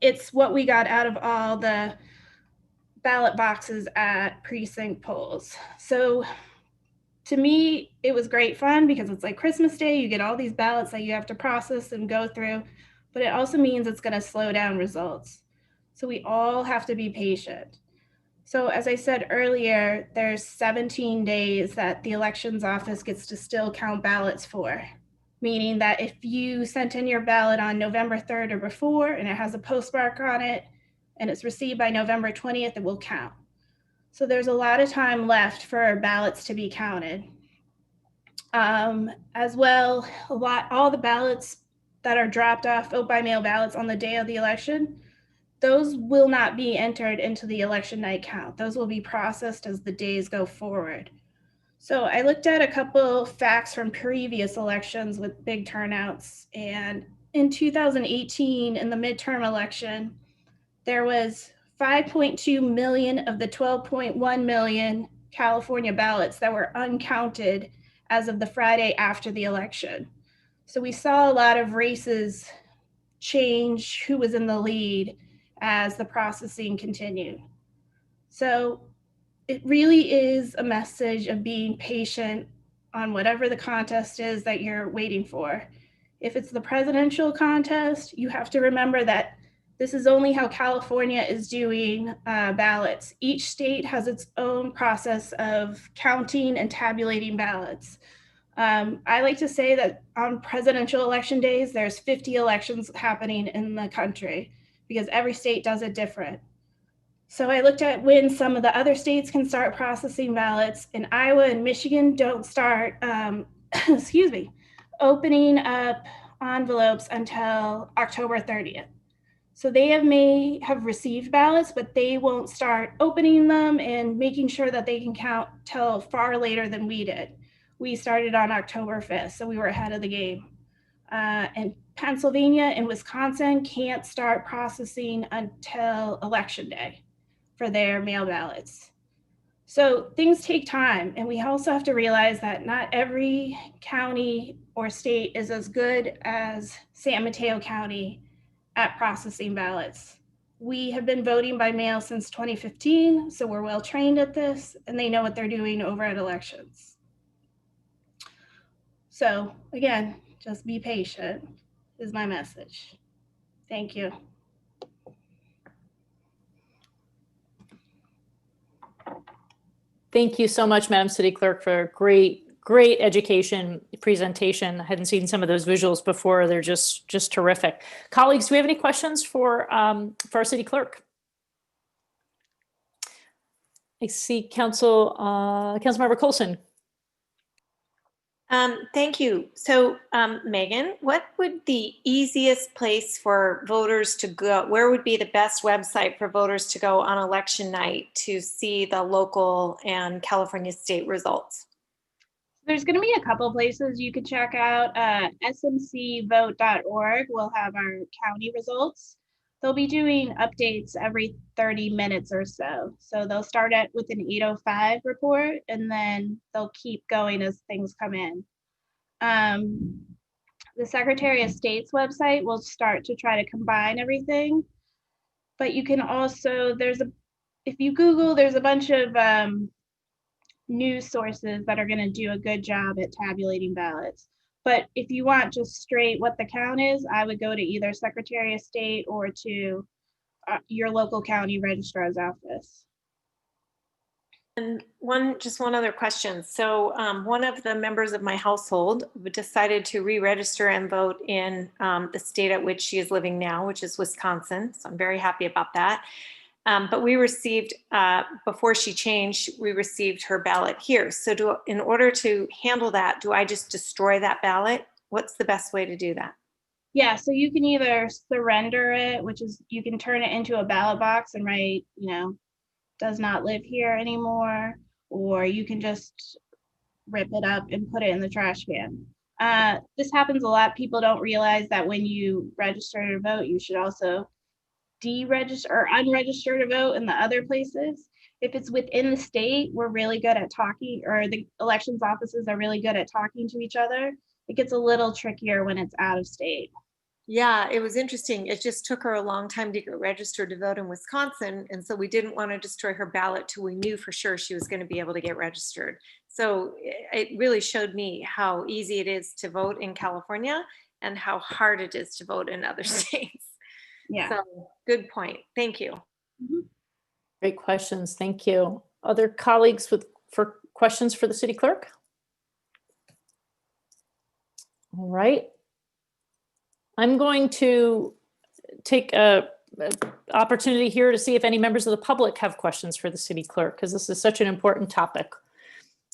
it's what we got out of all the ballot boxes at precinct polls. So to me, it was great fun because it's like Christmas Day. You get all these ballots that you have to process and go through, but it also means it's going to slow down results. So we all have to be patient. So as I said earlier, there's 17 days that the elections office gets to still count ballots for, meaning that if you sent in your ballot on November 3rd or before, and it has a postmark on it, and it's received by November 20th, it will count. So there's a lot of time left for ballots to be counted. As well, all the ballots that are dropped off, vote by mail ballots on the day of the election, those will not be entered into the election night count. Those will be processed as the days go forward. So I looked at a couple facts from previous elections with big turnouts. And in 2018, in the midterm election, there was 5.2 million of the 12.1 million California ballots that were uncounted as of the Friday after the election. So we saw a lot of races change who was in the lead as the processing continued. So it really is a message of being patient on whatever the contest is that you're waiting for. If it's the presidential contest, you have to remember that this is only how California is doing ballots. Each state has its own process of counting and tabulating ballots. I like to say that on presidential election days, there's 50 elections happening in the country because every state does it different. So I looked at when some of the other states can start processing ballots, and Iowa and Michigan don't start, opening up envelopes until October 30th. So they may have received ballots, but they won't start opening them and making sure that they can count till far later than we did. We started on October 5th, so we were ahead of the game. And Pennsylvania and Wisconsin can't start processing until Election Day for their mail ballots. So things take time, and we also have to realize that not every county or state is as good as San Mateo County at processing ballots. We have been voting by mail since 2015, so we're well trained at this, and they know what they're doing over at elections. So again, just be patient is my message. Thank you. Thank you so much, Madam City Clerk, for a great education presentation. I hadn't seen some of those visuals before. They're just terrific. Colleagues, do we have any questions for our City Clerk? I see Councilmember Coulson. Thank you. So, Megan, what would the easiest place for voters to go? Where would be the best website for voters to go on election night to see the local and California state results? There's going to be a couple places you could check out. smcvote.org will have our county results. They'll be doing updates every 30 minutes or so. So they'll start with an 8:05 report, and then they'll keep going as things come in. The Secretary of State's website will start to try to combine everything. But you can also, if you Google, there's a bunch of news sources that are going to do a good job at tabulating ballots. But if you want just straight what the count is, I would go to either Secretary of State or to your local county registrar's office. And just one other question. So one of the members of my household decided to re-register and vote in the state at which she is living now, which is Wisconsin. So I'm very happy about that. But we received, before she changed, we received her ballot here. So in order to handle that, do I just destroy that ballot? What's the best way to do that? Yeah, so you can either surrender it, which is you can turn it into a ballot box and write, does not live here anymore, or you can just rip it up and put it in the trash can. This happens a lot. People don't realize that when you register to vote, you should also deregister or unregister to vote in the other places. If it's within the state, we're really good at talking, or the elections offices are really good at talking to each other. It gets a little trickier when it's out of state. Yeah, it was interesting. It just took her a long time to get registered to vote in Wisconsin. And so we didn't want to destroy her ballot till we knew for sure she was going to be able to get registered. So it really showed me how easy it is to vote in California and how hard it is to vote in other states. Yeah. So good point. Thank you. Great questions. Thank you. Other colleagues for questions for the city clerk? All right. I'm going to take a opportunity here to see if any members of the public have questions for the city clerk, because this is such an important topic.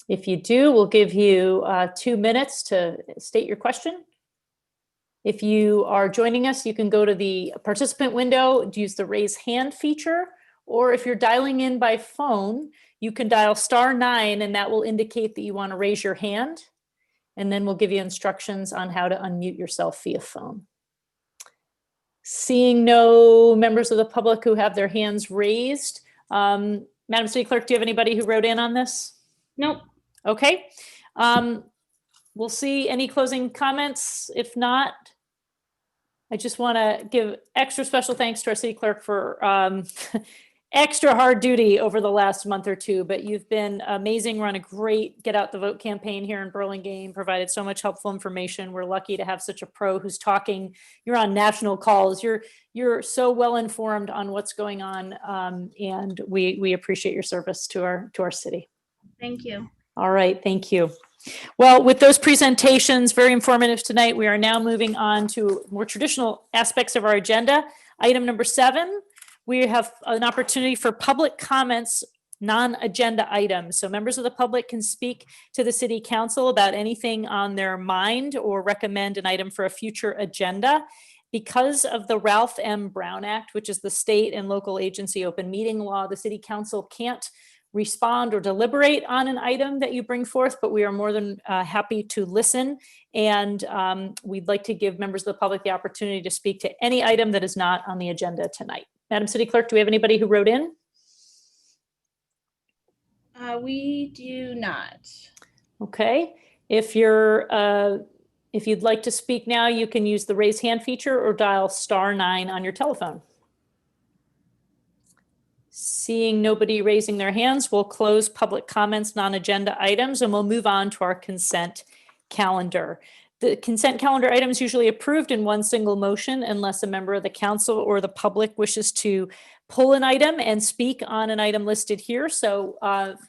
If you do, we'll give you 2 minutes to state your question. If you are joining us, you can go to the participant window, use the raise hand feature, or if you're dialing in by phone, you can dial *9 and that will indicate that you want to raise your hand. And then we'll give you instructions on how to unmute yourself via phone. Seeing no members of the public who have their hands raised, Madam City Clerk, do you have anybody who wrote in on this? Nope. Okay. We'll see any closing comments. If not, I just want to give extra special thanks to our city clerk for extra hard duty over the last month or two, but you've been amazing. Run a great Get Out the Vote campaign here in Burlingame, provided so much helpful information. We're lucky to have such a pro who's talking. You're on national calls. You're so well informed on what's going on, and we appreciate your service to our city. Thank you. All right, thank you. Well, with those presentations, very informative tonight, we are now moving on to more traditional aspects of our agenda. Item number 7, we have an opportunity for public comments, non-agenda items. So members of the public can speak to the city council about anything on their mind or recommend an item for a future agenda. Because of the Ralph M. Brown Act, which is the state and local agency open meeting law, the city council can't respond or deliberate on an item that you bring forth, but we are more than happy to listen. And we'd like to give members of the public the opportunity to speak to any item that is not on the agenda tonight. Madam City Clerk, do we have anybody who wrote in? We do not. Okay. If you'd like to speak now, you can use the raise hand feature or dial *9 on your telephone. Seeing nobody raising their hands, we'll close public comments, non-agenda items, and we'll move on to our consent calendar. The consent calendar items usually approved in one single motion unless a member of the council or the public wishes to pull an item and speak on an item listed here. So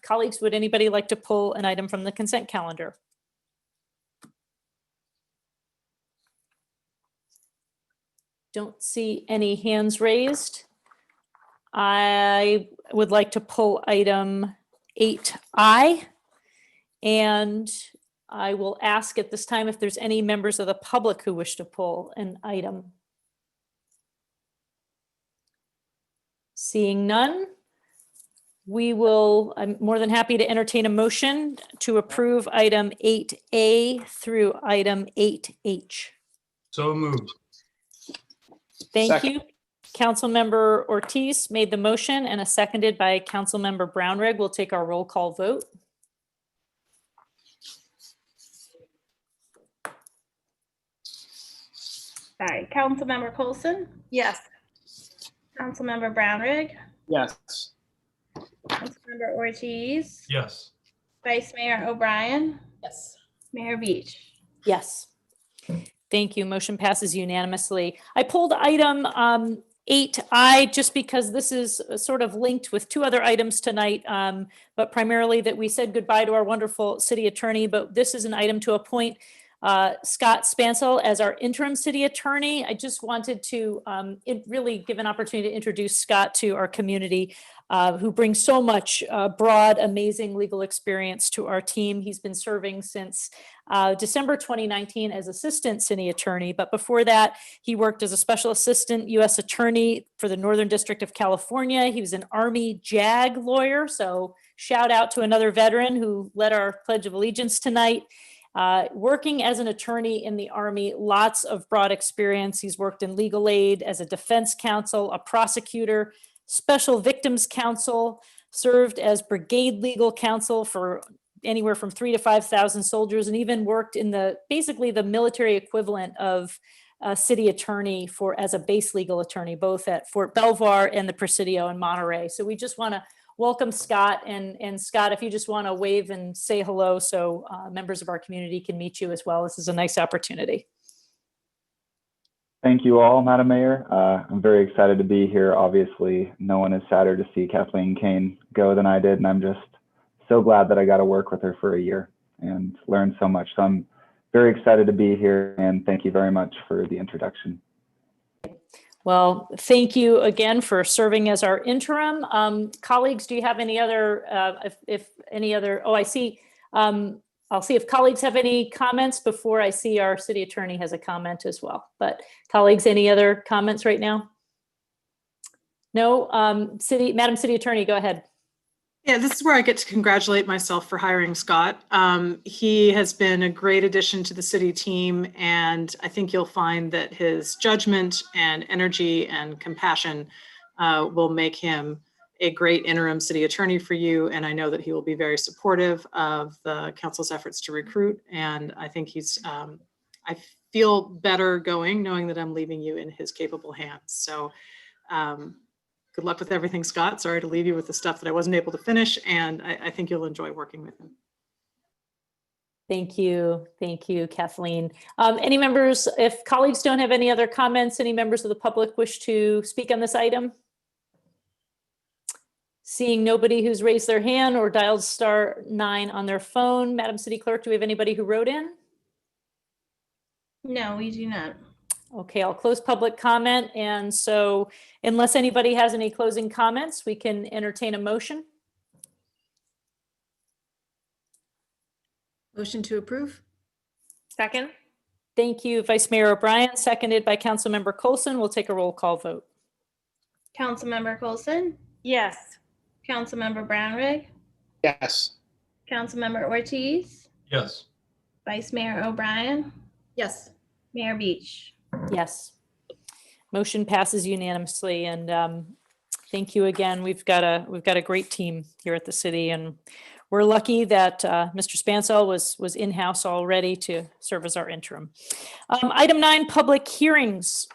colleagues, would anybody like to pull an item from the consent calendar? Don't see any hands raised. I would like to pull item 8I, and I will ask at this time if there's any members of the public who wish to pull an item. Seeing none, I'm more than happy to entertain a motion to approve item 8A through item 8H. So moved. Thank Second. you. Councilmember Ortiz made the motion and seconded by Councilmember Brownrigg. We'll take our roll call vote. Sorry, Councilmember Coulson, Yes. Councilmember Brownrigg, Yes. Councilmember Ortiz, Yes. Vice Mayor O'Brien, Yes. Mayor Beach. Yes. Thank you. Motion passes unanimously. I pulled item 8I just because this is sort of linked with 2 other items tonight, but primarily that we said goodbye to our wonderful city attorney, but this is an item to appoint Scott Spansel as our interim city attorney. I just wanted to really give an opportunity to introduce Scott to our community, who brings so much broad, amazing legal experience to our team. He's been serving since December 2019 as assistant city attorney, but before that, he worked as a special assistant U.S. attorney for the Northern District of California. He was an Army JAG lawyer, so shout out to another veteran who led our Pledge of Allegiance tonight. Working as an attorney in the Army, lots of broad experience. He's worked in legal aid as a defense counsel, a prosecutor, special victims counsel, served as brigade legal counsel for anywhere from 3,000 to 5,000 soldiers, and even worked in basically the military equivalent of a city attorney as a base legal attorney, both at Fort Belvoir and the Presidio in Monterey. So we just want to welcome Scott, and Scott, if you just want to wave and say hello so members of our community can meet you as well. This is a nice opportunity. Thank you all, Madam Mayor. I'm very excited to be here. Obviously, no one is sadder to see Kathleen Kane go than I did, and I'm just so glad that I got to work with her for a year and learn so much. So I'm very excited to be here, and thank you very much for the introduction. Well, thank you again for serving as our interim. Colleagues, do you have any other, I see, I'll see if colleagues have any comments before I see our city attorney has a comment as well. But colleagues, any other comments right now? No, Madam City Attorney, go ahead. Yeah, this is where I get to congratulate myself for hiring Scott. He has been a great addition to the city team, and I think you'll find that his judgment and energy and compassion will make him a great interim city attorney for you. And I know that he will be very supportive of the council's efforts to recruit. And I think I feel better going, knowing that I'm leaving you in his capable hands. So good luck with everything, Scott. Sorry to leave you with the stuff that I wasn't able to finish, and I think you'll enjoy working with him. Thank you, Kathleen. Any members, if colleagues don't have any other comments, any members of the public wish to speak on this item? Seeing nobody who's raised their hand or dialed *9 on their phone, Madam City Clerk, do we have anybody who wrote in? No, we do not. Okay, I'll close public comment. And so unless anybody has any closing comments, we can entertain a motion. Motion to approve. Second. Thank you, Vice Mayor O'Brien, seconded by Councilmember Coulson. We'll take a roll call vote. Councilmember Coulson? Yes. Councilmember Brownrigg? Yes. Councilmember Ortiz? Yes. Vice Mayor O'Brien? Yes. Mayor Beach? Yes. Motion passes unanimously, and thank you again. We've got a great team here at the city, and we're lucky that Mr. Spansel was in-house already to serve as our interim. Item 9, public hearings.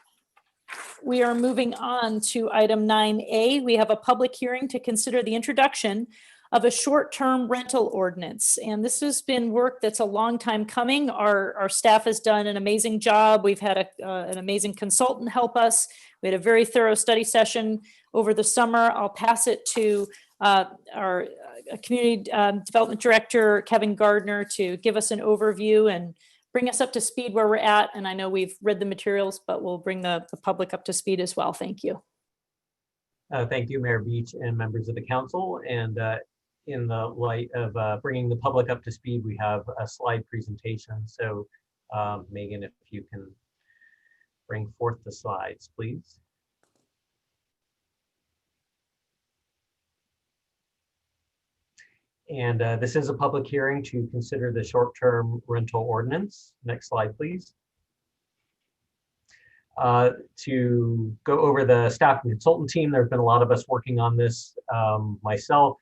We are moving on to item 9A. We have a public hearing to consider the introduction of a short-term rental ordinance. And this has been work that's a long time coming. Our staff has done an amazing job. We've had an amazing consultant help us. We had a very thorough study session over the summer. I'll pass it to our Community Development Director, Kevin Gardner, to give us an overview and bring us up to speed where we're at. And I know we've read the materials, but we'll bring the public up to speed as well. Thank you. Thank you, Mayor Beach and members of the council. And in the light of bringing the public up to speed, we have a slide presentation. So Megan, if you can bring forth the slides, please. And this is a public hearing to consider the short-term rental ordinance. Next slide, please. To go over the staff and consultant team, there's been a lot of us working on this. Myself,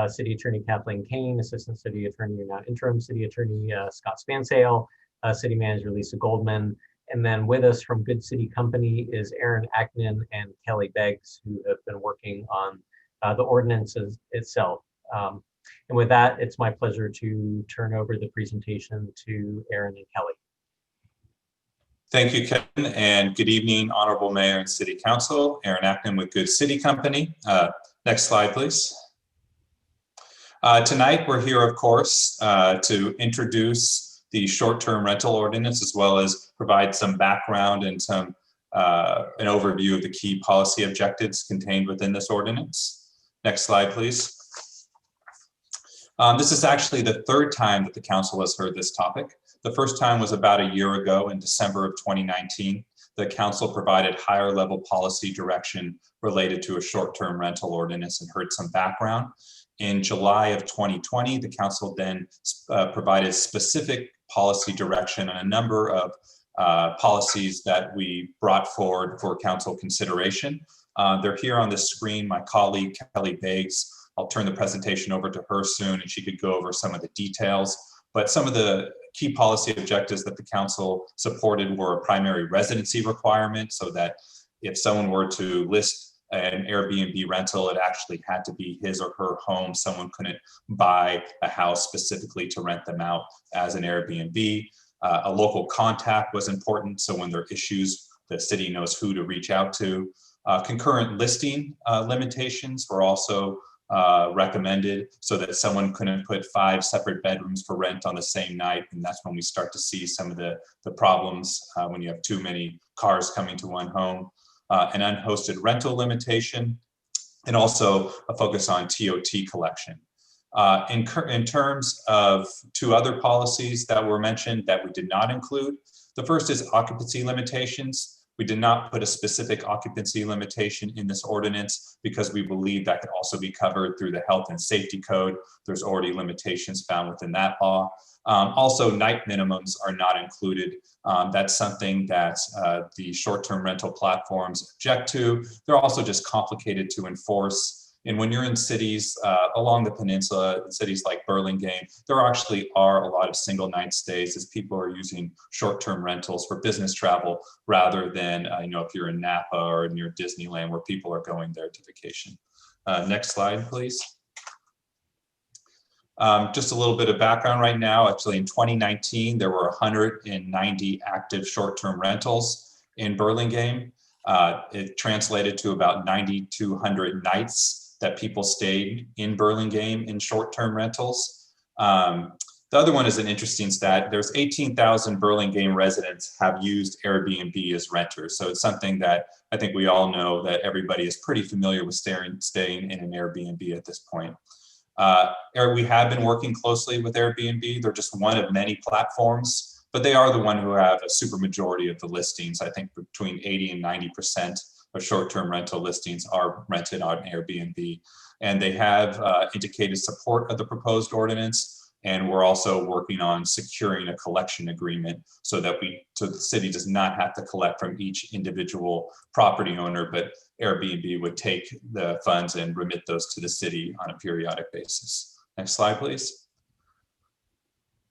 City Attorney Kathleen Kane, Assistant City Attorney, now Interim City Attorney Scott Spansel, City Manager Lisa Goldman, and then with us from Good City Company is Aaron Ackman and Kelly Beggs, who have been working on the ordinances itself. And with that, it's my pleasure to turn over the presentation to Aaron and Kelly. Thank you, Kevin, and good evening, Honorable Mayor and City Council. Aaron Ackman with Good City Company. Next slide, please. Tonight, we're here, of course, to introduce the short-term rental ordinance, as well as provide some background and some an overview of the key policy objectives contained within this ordinance. Next slide, please. This is actually the third time that the council has heard this topic. The first time was about a year ago in December of 2019. The council provided higher level policy direction related to a short-term rental ordinance and heard some background. In July of 2020, the council then provided specific policy direction on a number of policies that we brought forward for council consideration. They're here on the screen. My colleague, Kelly Beggs, I'll turn the presentation over to her soon and she could go over some of the details. But some of the key policy objectives that the council supported were a primary residency requirement, so that if someone were to list an Airbnb rental, it actually had to be his or her home. Someone couldn't buy a house specifically to rent them out as an Airbnb. A local contact was important, so when there are issues, the city knows who to reach out to. Concurrent listing limitations were also recommended, so that someone couldn't put 5 separate bedrooms for rent on the same night, and that's when we start to see some of the problems when you have too many cars coming to one home. An unhosted rental limitation, and also a focus on TOT collection. In terms of 2 other policies that were mentioned that we did not include, the first is occupancy limitations. We did not put a specific occupancy limitation in this ordinance because we believe that could also be covered through the health and safety code. There's already limitations found within that law. Also, night minimums are not included. That's something that the short-term rental platforms object to. They're also just complicated to enforce. And when you're in cities along the peninsula, cities like Burlingame, there actually are a lot of single night stays as people are using short-term rentals for business travel rather than, if you're in Napa or near Disneyland where people are going there to vacation. Next slide, please. Just a little bit of background right now. Actually, in 2019, there were 190 active short-term rentals in Burlingame. It translated to about 9,200 nights that people stayed in Burlingame in short-term rentals. The other one is an interesting stat. There's 18,000 Burlingame residents have used Airbnb as renters. So it's something that I think we all know that everybody is pretty familiar with staying in an Airbnb at this point. We have been working closely with Airbnb. They're just one of many platforms, but they are the one who have a super majority of the listings. I think between 80 and 90% of short-term rental listings are rented on Airbnb. And they have indicated support of the proposed ordinance. And we're also working on securing a collection agreement so that the city does not have to collect from each individual property owner, but Airbnb would take the funds and remit those to the city on a periodic basis. Next slide, please.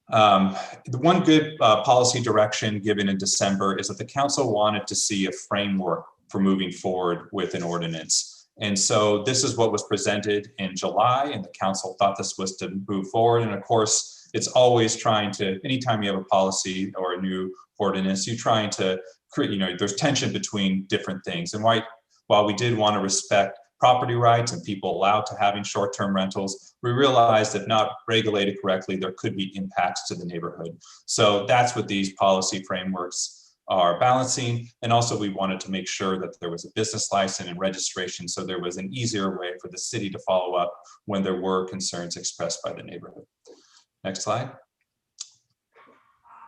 The one good policy direction given in December is that the council wanted to see a framework for moving forward with an ordinance. And so this is what was presented in July, and the council thought this was to move forward. And of course, it's always trying to, anytime you have a policy or a new ordinance, you're trying to create, there's tension between different things. And while we did want to respect property rights and people allowed to having short-term rentals, we realized if not regulated correctly, there could be impacts to the neighborhood. So that's what these policy frameworks are balancing. And also we wanted to make sure that there was a business license and registration, so there was an easier way for the city to follow up when there were concerns expressed by the neighborhood. Next slide.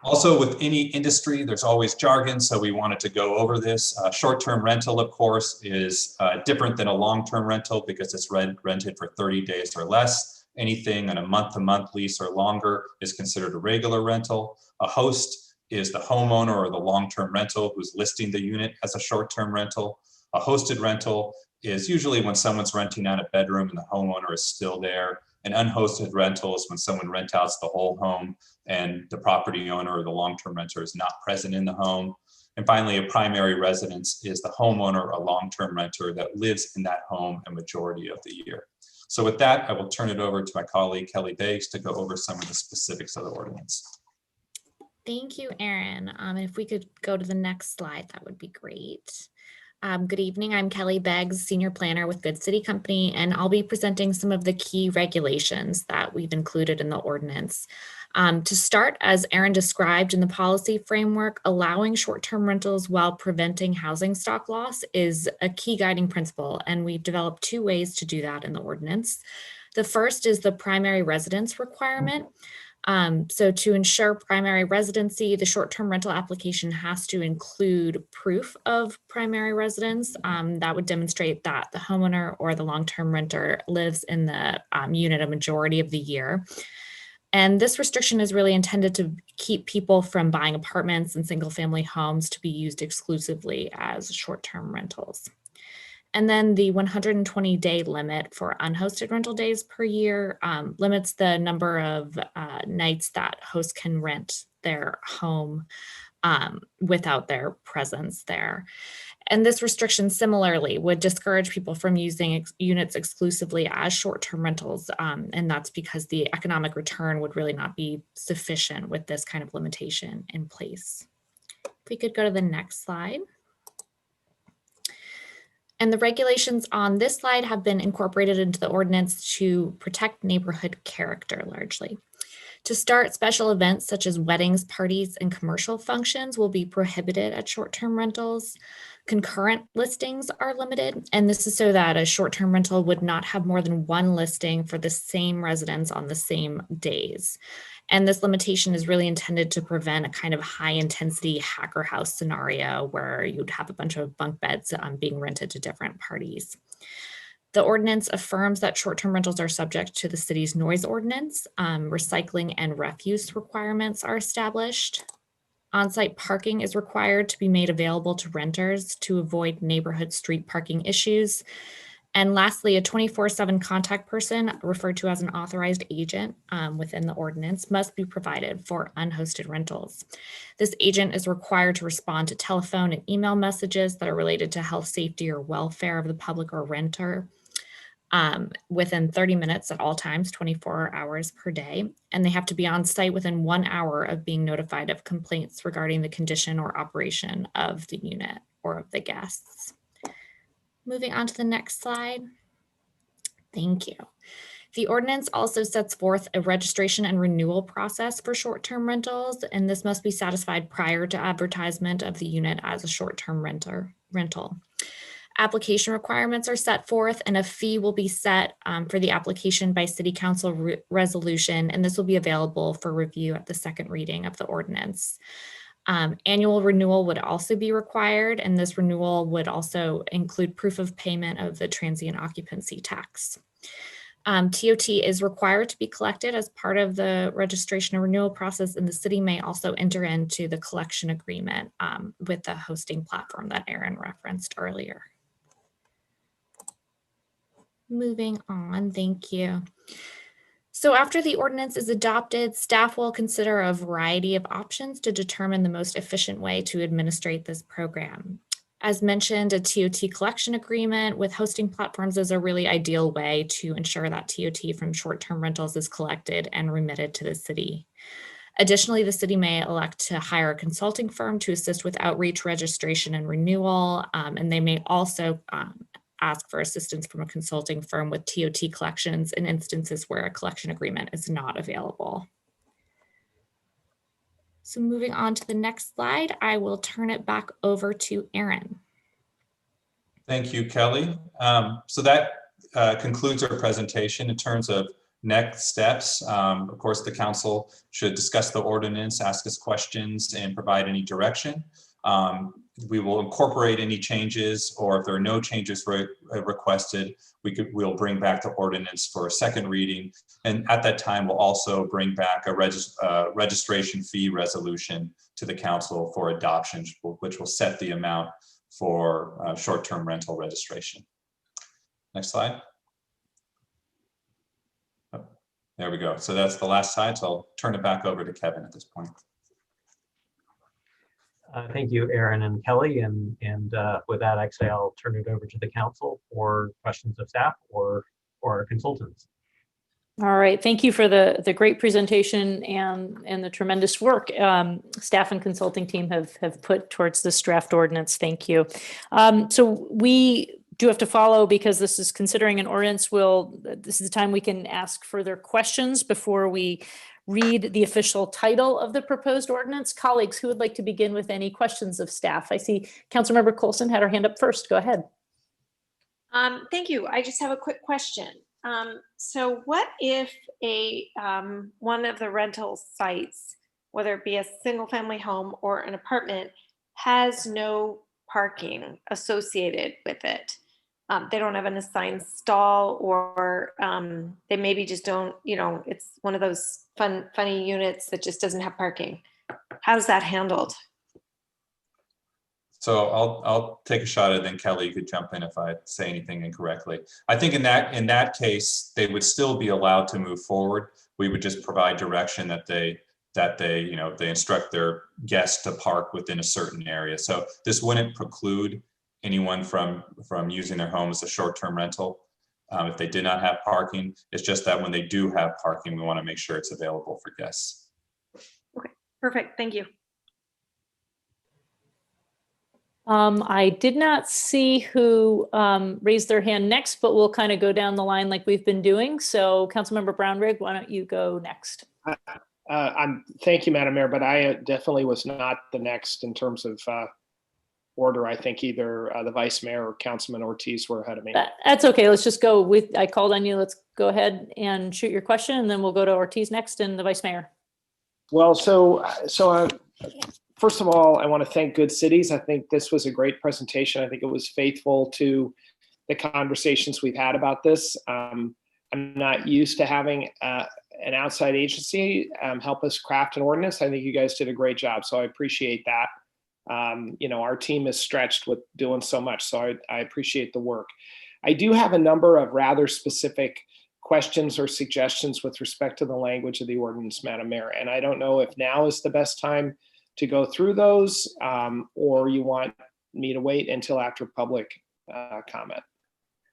Also, with any industry, there's always jargon, so we wanted to go over this. Short-term rental, of course, is different than a long-term rental because it's rented for 30 days or less. Anything on a month-to-month lease or longer is considered a regular rental. A host is the homeowner or the long-term rental who's listing the unit as a short-term rental. A hosted rental is usually when someone's renting out a bedroom and the homeowner is still there. An unhosted rental is when someone rents out the whole home and the property owner or the long-term renter is not present in the home. And finally, a primary residence is the homeowner or long-term renter that lives in that home a majority of the year. So with that, I will turn it over to my colleague, Kelly Beggs, to go over some of the specifics of the ordinance. Thank you, Aaron. And if we could go to the next slide, that would be great. Good evening. I'm Kelly Beggs, Senior Planner with Good City Company, and I'll be presenting some of the key regulations that we've included in the ordinance. To start, as Aaron described in the policy framework, allowing short-term rentals while preventing housing stock loss is a key guiding principle, and we've developed 2 ways to do that in the ordinance. The first is the primary residence requirement. So to ensure primary residency, the short-term rental application has to include proof of primary residence that would demonstrate that the homeowner or the long-term renter lives in the unit a majority of the year. And this restriction is really intended to keep people from buying apartments and single-family homes to be used exclusively as short-term rentals. And then the 120-day limit for unhosted rental days per year limits the number of nights that hosts can rent their home without their presence there. And this restriction similarly would discourage people from using units exclusively as short-term rentals. And that's because the economic return would really not be sufficient with this kind of limitation in place. If we could go to the next slide. And the regulations on this slide have been incorporated into the ordinance to protect neighborhood character largely. To start, special events such as weddings, parties, and commercial functions will be prohibited at short-term rentals. Concurrent listings are limited, and this is so that a short-term rental would not have more than 1 listing for the same residence on the same days. And this limitation is really intended to prevent a kind of high-intensity hacker house scenario where you'd have a bunch of bunk beds being rented to different parties. The ordinance affirms that short-term rentals are subject to the city's noise ordinance. Recycling and refuse requirements are established. On-site parking is required to be made available to renters to avoid neighborhood street parking issues. And lastly, a 24/7 contact person, referred to as an authorized agent within the ordinance, must be provided for unhosted rentals. This agent is required to respond to telephone and email messages that are related to health, safety, or welfare of the public or renter within 30 minutes at all times, 24 hours per day. And they have to be on site within 1 hour of being notified of complaints regarding the condition or operation of the unit or of the guests. Moving on to the next slide. Thank you. The ordinance also sets forth a registration and renewal process for short-term rentals, and this must be satisfied prior to advertisement of the unit as a short-term rental. Application requirements are set forth, and a fee will be set for the application by City Council resolution, and this will be available for review at the second reading of the ordinance. Annual renewal would also be required, and this renewal would also include proof of payment of the transient occupancy tax. TOT is required to be collected as part of the registration and renewal process, and the city may also enter into the collection agreement with the hosting platform that Aaron referenced earlier. Moving on, thank you. So after the ordinance is adopted, staff will consider a variety of options to determine the most efficient way to administrate this program. As mentioned, a TOT collection agreement with hosting platforms is a really ideal way to ensure that TOT from short-term rentals is collected and remitted to the city. Additionally, the city may elect to hire a consulting firm to assist with outreach, registration, and renewal, and they may also ask for assistance from a consulting firm with TOT collections in instances where a collection agreement is not available. So moving on to the next slide, I will turn it back over to Aaron. Thank you, Kelly. So that concludes our presentation. In terms of next steps, of course, the council should discuss the ordinance, ask us questions, and provide any direction. We will incorporate any changes, or if there are no changes requested, we'll bring back the ordinance for a second reading. And at that time, we'll also bring back a registration fee resolution to the council for adoption, which will set the amount for short-term rental registration. Next slide. Oh, there we go. So that's the last slide. So I'll turn it back over to Kevin at this point. Thank you, Aaron and Kelly. And with that, actually, I'll turn it over to the council for questions of staff or our consultants. All right, thank you for the great presentation and the tremendous work staff and consulting team have put towards this draft ordinance. Thank you. So we do have to follow, because this is considering an ordinance. This is the time we can ask further questions before we read the official title of the proposed ordinance. Colleagues, who would like to begin with any questions of staff? I see Councilmember Coulson had her hand up first. Go ahead. Thank you. I just have a quick question. So what if one of the rental sites, whether it be a single family home or an apartment, has no parking associated with it? They don't have an assigned stall, or they maybe just don't, it's one of those funny units that just doesn't have parking. How's that handled? So I'll take a shot at it, then Kelly, you could jump in if I say anything incorrectly. I think in that case, they would still be allowed to move forward. We would just provide direction that they instruct their guests to park within a certain area. So this wouldn't preclude anyone from using their home as a short-term rental if they did not have parking. It's just that when they do have parking, we want to make sure it's available for guests. Okay, perfect. Thank you. I did not see who raised their hand next, but we'll kind of go down the line like we've been doing. So Councilmember Brownrigg, why don't you go next? Thank you, Madam Mayor, but I definitely was not the next in terms of order. I think either the Vice Mayor or Councilman Ortiz were ahead of me. That's okay. Let's just go with, I called on you. Let's go ahead and shoot your question, and then we'll go to Ortiz next and the Vice Mayor. Well, first of all, I want to thank Good Cities. I think this was a great presentation. I think it was faithful to the conversations we've had about this. I'm not used to having an outside agency help us craft an ordinance. I think you guys did a great job, so I appreciate that. Our team is stretched with doing so much, so I appreciate the work. I do have a number of rather specific questions or suggestions with respect to the language of the ordinance, Madam Mayor, and I don't know if now is the best time to go through those, or you want me to wait until after public comment.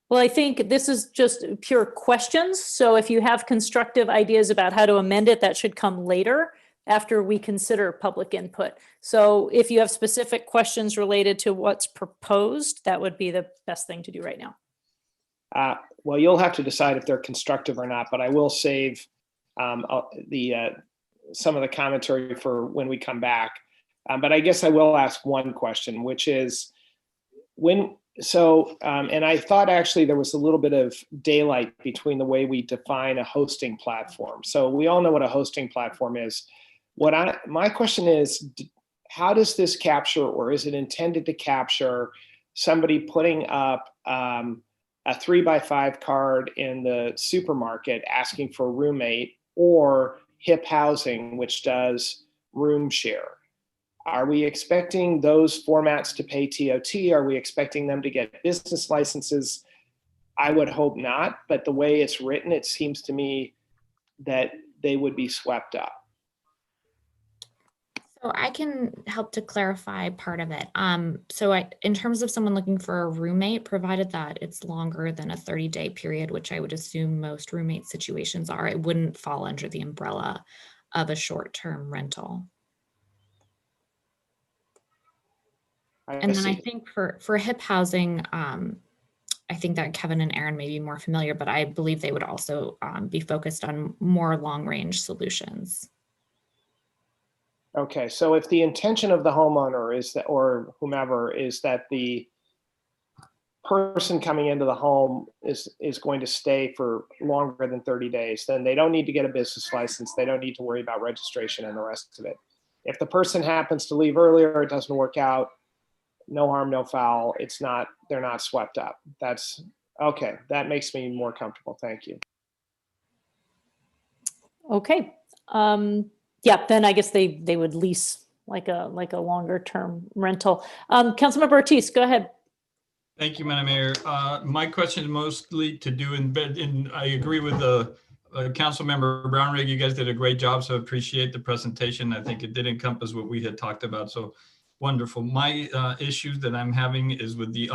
Well, I think this is just pure questions. So if you have constructive ideas about how to amend it, that should come later after we consider public input. So if you have specific questions related to what's proposed, that would be the best thing to do right now. Well, you'll have to decide if they're constructive or not, but I will save some of the commentary for when we come back. But I guess I will ask one question, which is and I thought actually there was a little bit of daylight between the way we define a hosting platform. So we all know what a hosting platform is. My question is, how does this capture, or is it intended to capture, somebody putting up a 3x5 card in the supermarket asking for a roommate, or HIP Housing, which does room share? Are we expecting those formats to pay TOT? Are we expecting them to get business licenses? I would hope not, but the way it's written, it seems to me that they would be swept up. So I can help to clarify part of it. In terms of someone looking for a roommate, provided that it's longer than a 30-day period, which I would assume most roommate situations are, it wouldn't fall under the umbrella of a short-term rental. And then I think for HIP Housing, I think that Kevin and Aaron may be more familiar, but I believe they would also be focused on more long-range solutions. Okay, so if the intention of the homeowner is that, or whomever, is that the person coming into the home is going to stay for longer than 30 days, then they don't need to get a business license. They don't need to worry about registration and the rest of it. If the person happens to leave earlier, it doesn't work out, no harm, no foul. They're not swept up. That's okay. That makes me more comfortable. Thank you. Okay. Yeah, then I guess they would lease like a longer term rental. Councilmember Ortiz, go ahead. Thank you, Madam Mayor. My question is mostly to do in I agree with the Councilmember Brownrigg. You guys did a great job, so I appreciate the presentation. I think it did encompass what we had talked about. So wonderful. My issues that I'm having is with the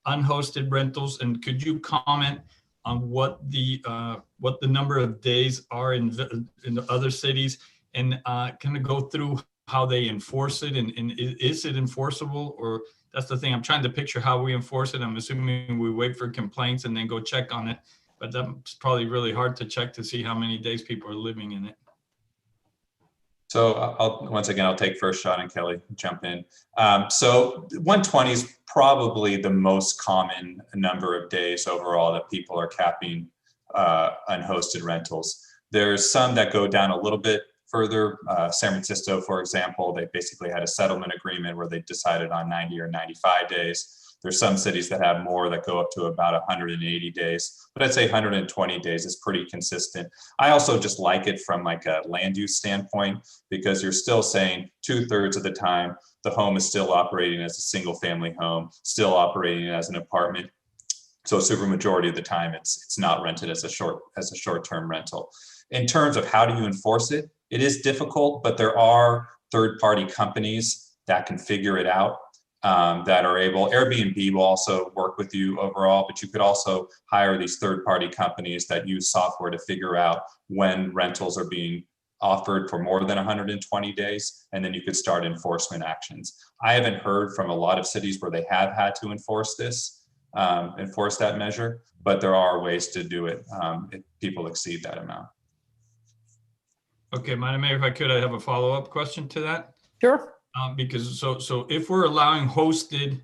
unhosted rentals, and could you comment on what the number of days are in the other cities, and kind of go through how they enforce it, and is it enforceable? Or that's the thing, I'm trying to picture how we enforce it. I'm assuming we wait for complaints and then go check on it, but that's probably really hard to check to see how many days people are living in it. So once again, I'll take first shot and Kelly jump in. So 120 is probably the most common number of days overall that people are capping unhosted rentals. There's some that go down a little bit further. San Francisco, for example, they basically had a settlement agreement where they decided on 90 or 95 days. There's some cities that have more that go up to about 180 days, but I'd say 120 days is pretty consistent. I also just like it from like a land use standpoint, because you're still saying 2/3 of the time, the home is still operating as a single family home, still operating as an apartment. So a super majority of the time it's not rented as a short-term rental. In terms of how do you enforce it, it is difficult, but there are third-party companies that can figure it out. That are able, Airbnb will also work with you overall, but you could also hire these third-party companies that use software to figure out when rentals are being offered for more than 120 days, and then you could start enforcement actions. I haven't heard from a lot of cities where they have had to enforce that measure, but there are ways to do it if people exceed that amount. Okay, Madam Mayor, if I could, I have a follow-up question to that. Sure. Because so if we're allowing hosted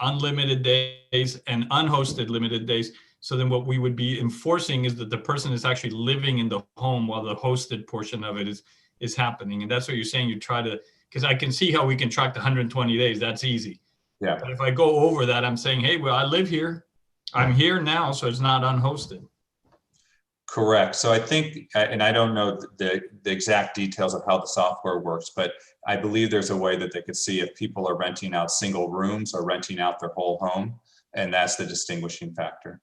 unlimited days and unhosted limited days, so then what we would be enforcing is that the person is actually living in the home while the hosted portion of it is happening. And that's what you're saying. You try to, because I can see how we can track the 120 days. That's easy. Yeah. But if I go over that, I'm saying, hey, well, I live here. I'm here now, so it's not unhosted. Correct. So I think, and I don't know the exact details of how the software works, but I believe there's a way that they could see if people are renting out single rooms or renting out their whole home. And that's the distinguishing factor.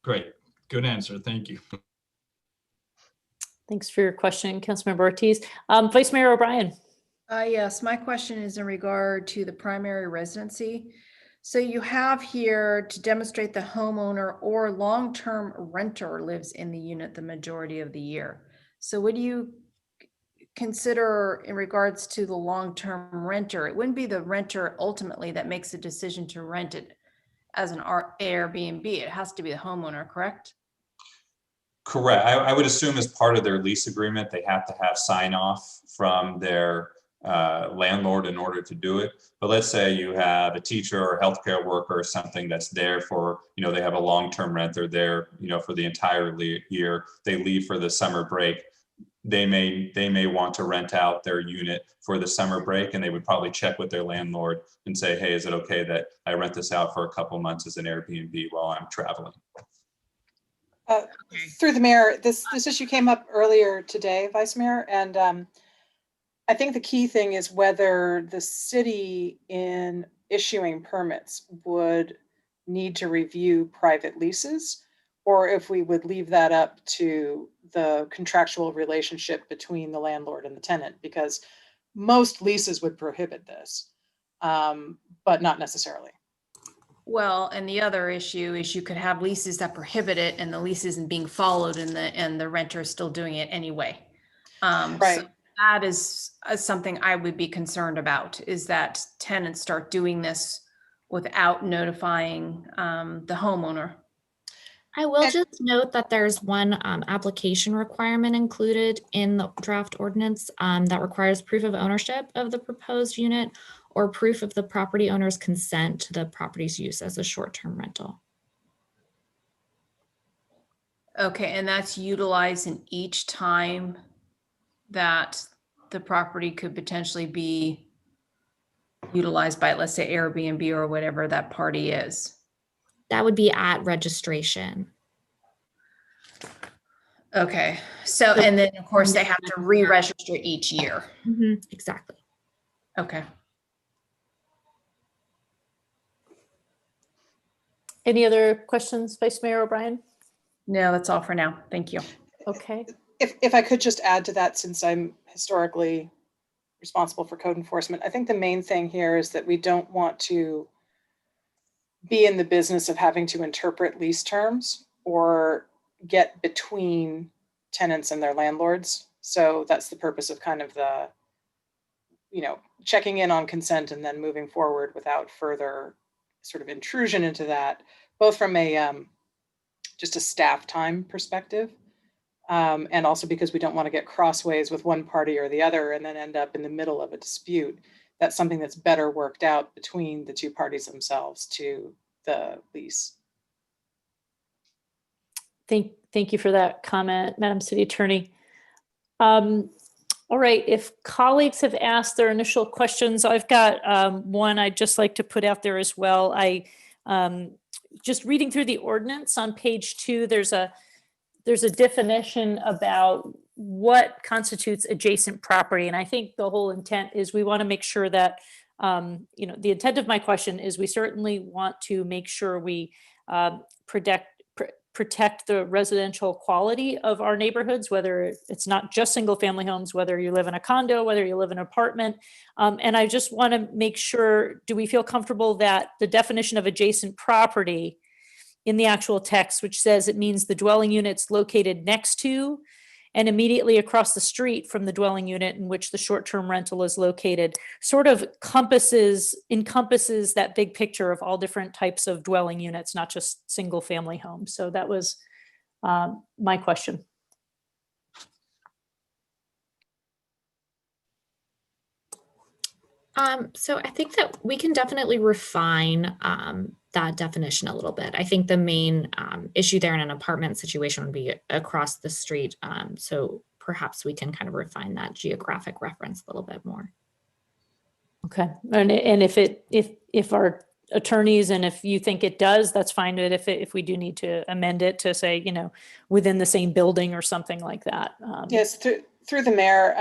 Great. Good answer. Thank you. Thanks for your question, Councilmember Ortiz. Vice Mayor O'Brien. Yes, my question is in regard to the primary residency. So you have here to demonstrate the homeowner or long-term renter lives in the unit the majority of the year. So what do you consider in regards to the long-term renter? It wouldn't be the renter ultimately that makes the decision to rent it as an Airbnb. It has to be the homeowner, correct? Correct. I would assume as part of their lease agreement, they have to have sign off from their landlord in order to do it. But let's say you have a teacher or a healthcare worker or something that's there for, they have a long-term renter there, for the entire year. They leave for the summer break. They may want to rent out their unit for the summer break, and they would probably check with their landlord and say, hey, is it okay that I rent this out for a couple months as an Airbnb while I'm traveling? Through the mayor, this issue came up earlier today, Vice Mayor, and I think the key thing is whether the city in issuing permits would need to review private leases, or if we would leave that up to the contractual relationship between the landlord and the tenant, because most leases would prohibit this, but not necessarily. Well, and the other issue is you could have leases that prohibit it and the lease isn't being followed and the renter is still doing it anyway. Right. So that is something I would be concerned about, is that tenants start doing this without notifying the homeowner. I will just note that there's one application requirement included in the draft ordinance that requires proof of ownership of the proposed unit or proof of the property owner's consent to the property's use as a short-term rental. Okay, and that's utilized in each time that the property could potentially be utilized by, let's say, Airbnb or whatever that party is. That would be at registration. Okay, so, and then of course they have to re-register each year. Exactly. Okay. Any other questions, Vice Mayor O'Brien? No, that's all for now. Thank you. Okay. If I could just add to that, since I'm historically responsible for code enforcement, I think the main thing here is that we don't want to be in the business of having to interpret lease terms or get between tenants and their landlords. So that's the purpose of kind of the, checking in on consent and then moving forward without further sort of intrusion into that, both from a just a staff time perspective, And also because we don't want to get crossways with one party or the other and then end up in the middle of a dispute. That's something that's better worked out between the two parties themselves to the lease. Thank you for that comment, Madam City Attorney. All right, if colleagues have asked their initial questions, I've got one I'd just like to put out there as well. Just reading through the ordinance on page 2, there's a definition about what constitutes adjacent property. And I think the whole intent is we want to make sure that, the intent of my question is we certainly want to make sure we protect the residential quality of our neighborhoods, whether it's not just single family homes, whether you live in a condo, whether you live in an apartment. And I just want to make sure, do we feel comfortable that the definition of adjacent property in the actual text, which says it means the dwelling units located next to and immediately across the street from the dwelling unit in which the short-term rental is located, sort of encompasses that big picture of all different types of dwelling units, not just single family homes. So that was my question. So I think that we can definitely refine that definition a little bit. I think the main issue there in an apartment situation would be across the street. So perhaps we can kind of refine that geographic reference a little bit more. Okay, and if our attorneys and if you think it does, that's fine. But if we do need to amend it to say, within the same building or something like that. Yes, through the mayor,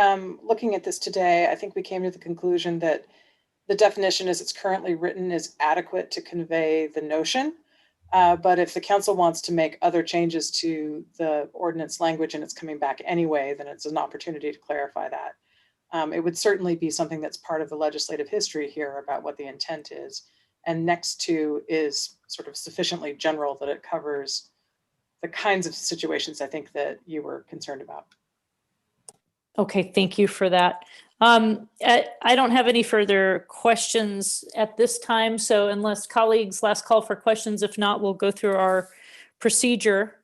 looking at this today, I think we came to the conclusion that the definition as it's currently written is adequate to convey the notion. But if the council wants to make other changes to the ordinance language and it's coming back anyway, then it's an opportunity to clarify that. It would certainly be something that's part of the legislative history here about what the intent is. And next to is sort of sufficiently general that it covers the kinds of situations I think that you were concerned about. Okay, thank you for that. I don't have any further questions at this time. So unless colleagues, last call for questions. If not, we'll go through our procedure.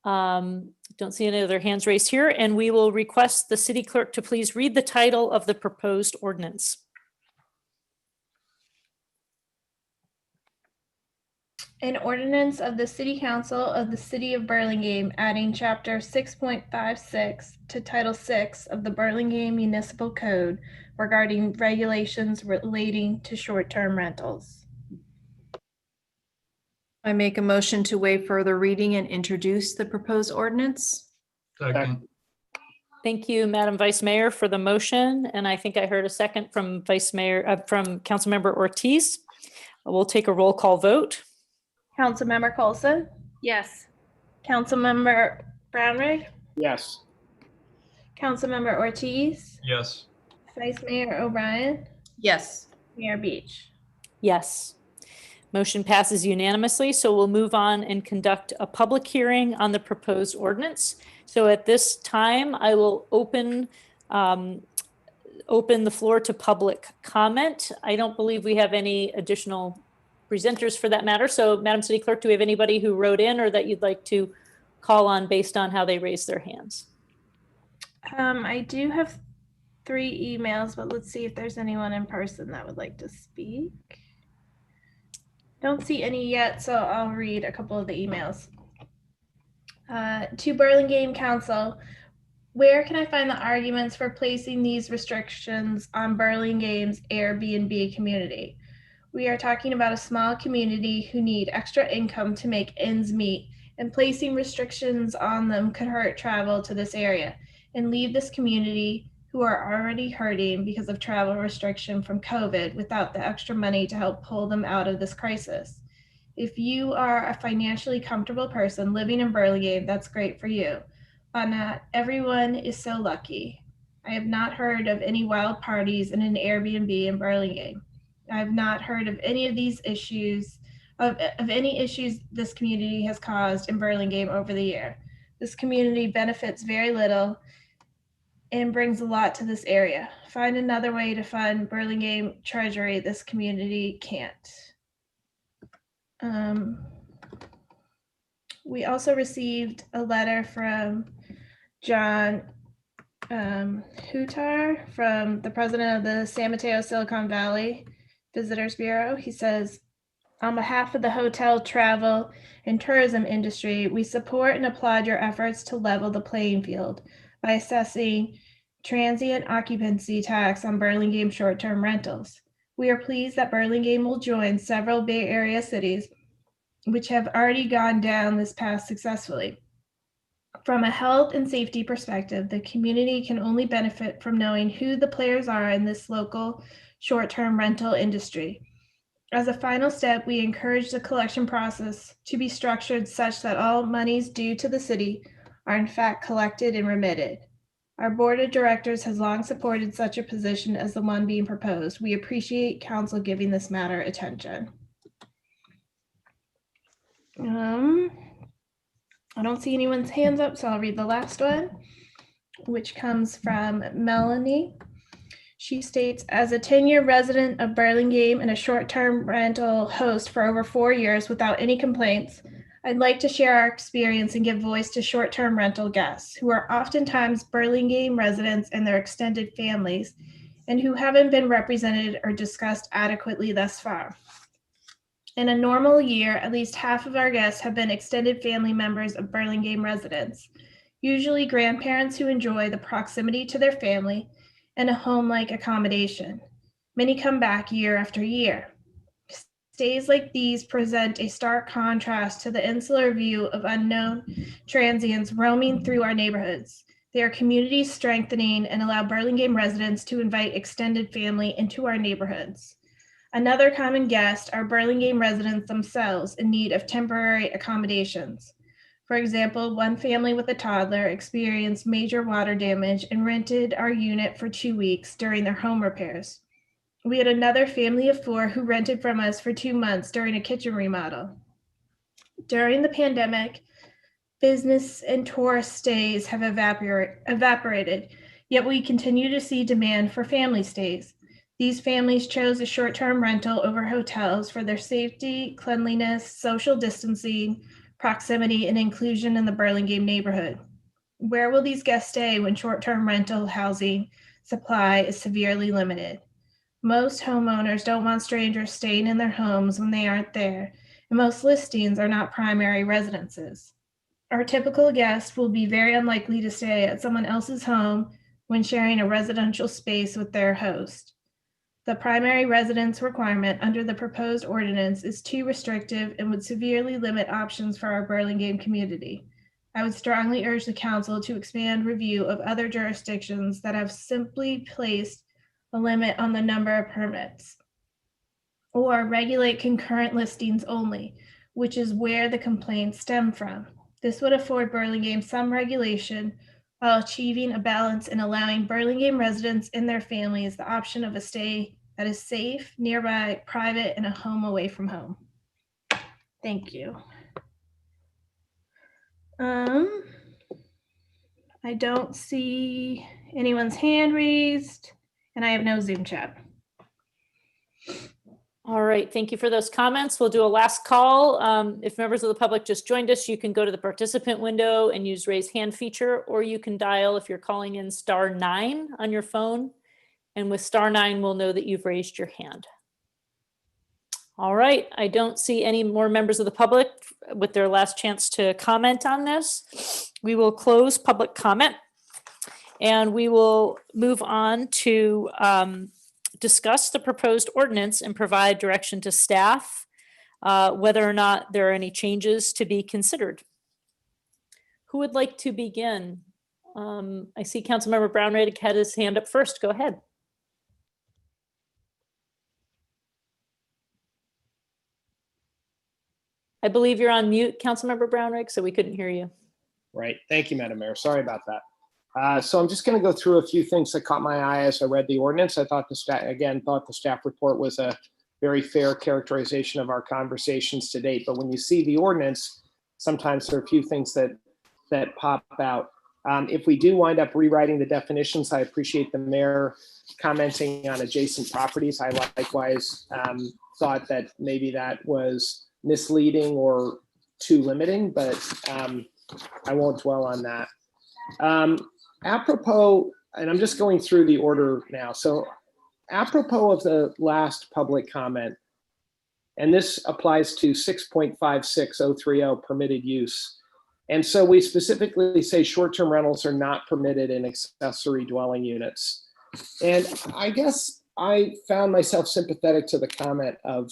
Don't see any other hands raised here, and we will request the city clerk to please read the title of the proposed ordinance. An ordinance of the City Council of the City of Burlingame adding Chapter 6.56 to Title 6 of the Burlingame Municipal Code regarding regulations relating to short-term rentals. I make a motion to waive further reading and introduce the proposed ordinance. Second. Thank you, Madam Vice Mayor, for the motion. And I think I heard a second from from Councilmember Ortiz. We'll take a roll call vote. Councilmember Coulson? Yes. Councilmember Brownrigg? Yes. Councilmember Ortiz? Yes. Vice Mayor O'Brien? Yes. Mayor Beach? Yes. Motion passes unanimously, so we'll move on and conduct a public hearing on the proposed ordinance. So at this time, I will open the floor to public comment. I don't believe we have any additional presenters for that matter. So Madam City Clerk, do we have anybody who wrote in or that you'd like to call on based on how they raised their hands? I do have 3 emails, but let's see if there's anyone in person that would like to speak. Don't see any yet, so I'll read a couple of the emails. To Burlingame Council, where can I find the arguments for placing these restrictions on Burlingame's Airbnb community? We are talking about a small community who need extra income to make ends meet, and placing restrictions on them could hurt travel to this area and leave this community who are already hurting because of travel restriction from COVID without the extra money to help pull them out of this crisis. If you are a financially comfortable person living in Burlingame, that's great for you, but not everyone is so lucky. I have not heard of any wild parties in an Airbnb in Burlingame. I have not heard of any of these issues, of any issues this community has caused in Burlingame over the year. This community benefits very little and brings a lot to this area. Find another way to fund Burlingame Treasury. This community can't. We also received a letter from John Hutar, from the president of the San Mateo Silicon Valley Visitors Bureau. He says, on behalf of the hotel, travel, and tourism industry, we support and applaud your efforts to level the playing field by assessing transient occupancy tax on Burlingame short-term rentals. We are pleased that Burlingame will join several Bay Area cities which have already gone down this path successfully. From a health and safety perspective, the community can only benefit from knowing who the players are in this local short-term rental industry. As a final step, we encourage the collection process to be structured such that all monies due to the city are in fact collected and remitted. Our board of directors has long supported such a position as the one being proposed. We appreciate council giving this matter attention. I don't see anyone's hands up, so I'll read the last one, which comes from Melanie. She states, as a 10-year resident of Burlingame and a short-term rental host for over 4 years without any complaints, I'd like to share our experience and give voice to short-term rental guests who are oftentimes Burlingame residents and their extended families and who haven't been represented or discussed adequately thus far. In a normal year, at least half of our guests have been extended family members of Burlingame residents, usually grandparents who enjoy the proximity to their family and a home-like accommodation. Many come back year after year. Stays like these present a stark contrast to the insular view of unknown transients roaming through our neighborhoods. They are community strengthening and allow Burlingame residents to invite extended family into our neighborhoods. Another common guest are Burlingame residents themselves in need of temporary accommodations. For example, one family with a toddler experienced major water damage and rented our unit for 2 weeks during their home repairs. We had another family of 4 who rented from us for 2 months during a kitchen remodel. During the pandemic, business and tourist stays have evaporated, yet we continue to see demand for family stays. These families chose a short-term rental over hotels for their safety, cleanliness, social distancing, proximity, and inclusion in the Burlingame neighborhood. Where will these guests stay when short-term rental housing supply is severely limited? Most homeowners don't want strangers staying in their homes when they aren't there, and most listings are not primary residences. Our typical guest will be very unlikely to stay at someone else's home when sharing a residential space with their host. The primary residence requirement under the proposed ordinance is too restrictive and would severely limit options for our Burlingame community. I would strongly urge the council to expand review of other jurisdictions that have simply placed a limit on the number of permits, or regulate concurrent listings only, which is where the complaints stem from. This would afford Burlingame some regulation while achieving a balance in allowing Burlingame residents and their families the option of a stay that is safe, nearby, private, and a home away from home. Thank you. I don't see anyone's hand raised, and I have no Zoom chat. All right, thank you for those comments. We'll do a last call. If members of the public just joined us, you can go to the participant window and use raise hand feature, or you can dial, if you're calling in, *9 on your phone. And with *9, we'll know that you've raised your hand. All right, I don't see any more members of the public with their last chance to comment on this. We will close public comment and we will move on to discuss the proposed ordinance and provide direction to staff whether or not there are any changes to be considered. Who would like to begin? I see Councilmember Brownrigg had his hand up first. Go ahead. I believe you're on mute, Councilmember Brownrigg, so we couldn't hear you. Right. Thank you, Madam Mayor. Sorry about that. So I'm just going to go through a few things that caught my eye as I read the ordinance. I thought the staff report was a very fair characterization of our conversations to date. But when you see the ordinance, sometimes there are a few things that pop out. If we do wind up rewriting the definitions, I appreciate the mayor commenting on adjacent properties. I likewise thought that maybe that was misleading or too limiting, but I won't dwell on that. Apropos, and I'm just going through the order now. So apropos of the last public comment, and this applies to 6.56030 permitted use. And so we specifically say short-term rentals are not permitted in accessory dwelling units. And I guess I found myself sympathetic to the comment of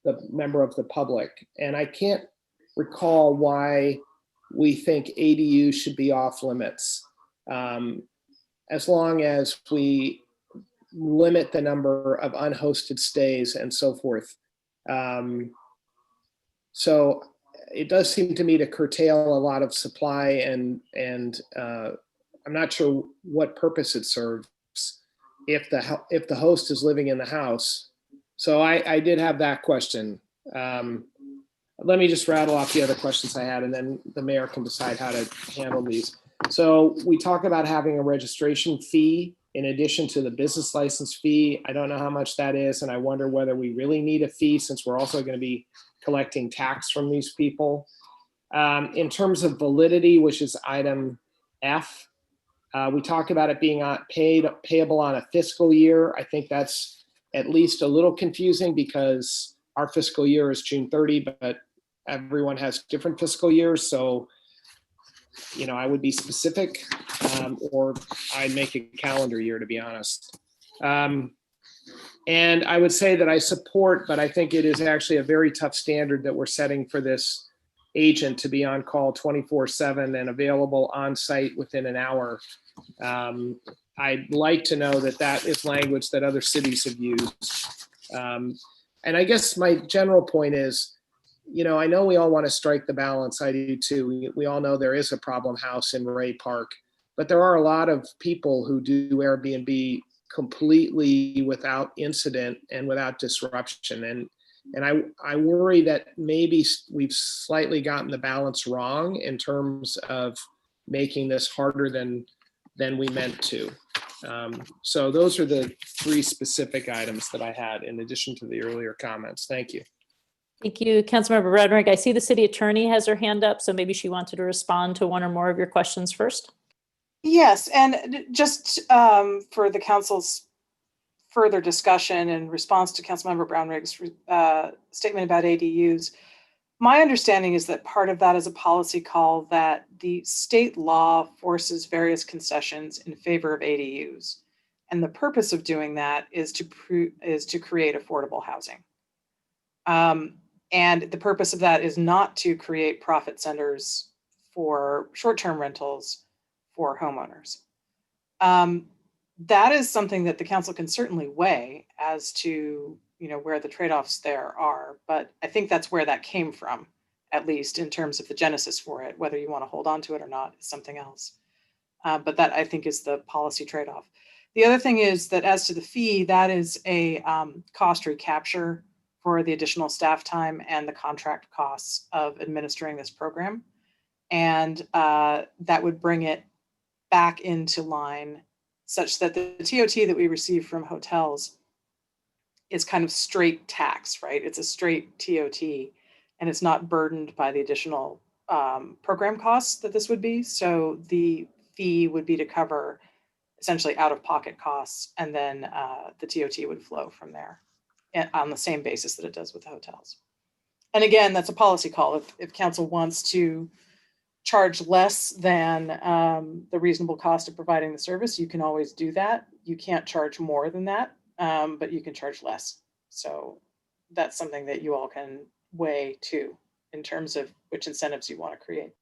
the member of the public. And I can't recall why we think ADU should be off limits, as long as we limit the number of unhosted stays and so forth. So it does seem to me to curtail a lot of supply, and I'm not sure what purpose it serves if the host is living in the house. So I did have that question. Let me just rattle off the other questions I had, and then the mayor can decide how to handle these. So we talk about having a registration fee in addition to the business license fee. I don't know how much that is, and I wonder whether we really need a fee since we're also going to be collecting tax from these people. In terms of validity, which is item F, we talk about it being payable on a fiscal year. I think that's at least a little confusing because our fiscal year is June 30, but everyone has different fiscal years. So, you know, I would be specific, or I'd make a calendar year, to be honest. And I would say that I support, but I think it is actually a very tough standard that we're setting for this agent to be on call 24/7 and available on site within an hour. I'd like to know that that is language that other cities have used. And I guess my general point is, you know, I know we all want to strike the balance. I do too. We all know there is a problem house in Ray Park, but there are a lot of people who do Airbnb completely without incident and without disruption. And I worry that maybe we've slightly gotten the balance wrong in terms of making this harder than we meant to. So those are the three specific items that I had in addition to the earlier comments. Thank you. Thank you, Councilmember Rederick. I see the city attorney has her hand up, so maybe she wanted to respond to one or more of your questions first. Yes, and just for the council's further discussion in response to Councilmember Brownrigg's statement about ADUs, my understanding is that part of that is a policy call that the state law forces various concessions in favor of ADUs. And the purpose of doing that is to create affordable housing. And the purpose of that is not to create profit centers for short-term rentals for homeowners. That is something that the council can certainly weigh as to, you know, where the trade-offs there are. But I think that's where that came from, at least in terms of the genesis for it. Whether you want to hold on to it or not is something else. But that, I think, is the policy trade-off. The other thing is that as to the fee, that is a cost recapture for the additional staff time and the contract costs of administering this program. And that would bring it back into line such that the TOT that we receive from hotels is kind of straight tax, right? It's a straight TOT, and it's not burdened by the additional program costs that this would be. So the fee would be to cover essentially out-of-pocket costs, and then the TOT would flow from there on the same basis that it does with the hotels. And again, that's a policy call. If council wants to charge less than the reasonable cost of providing the service, you can always do that. You can't charge more than that, but you can charge less. So that's something that you all can weigh too, in terms of which incentives you want to create.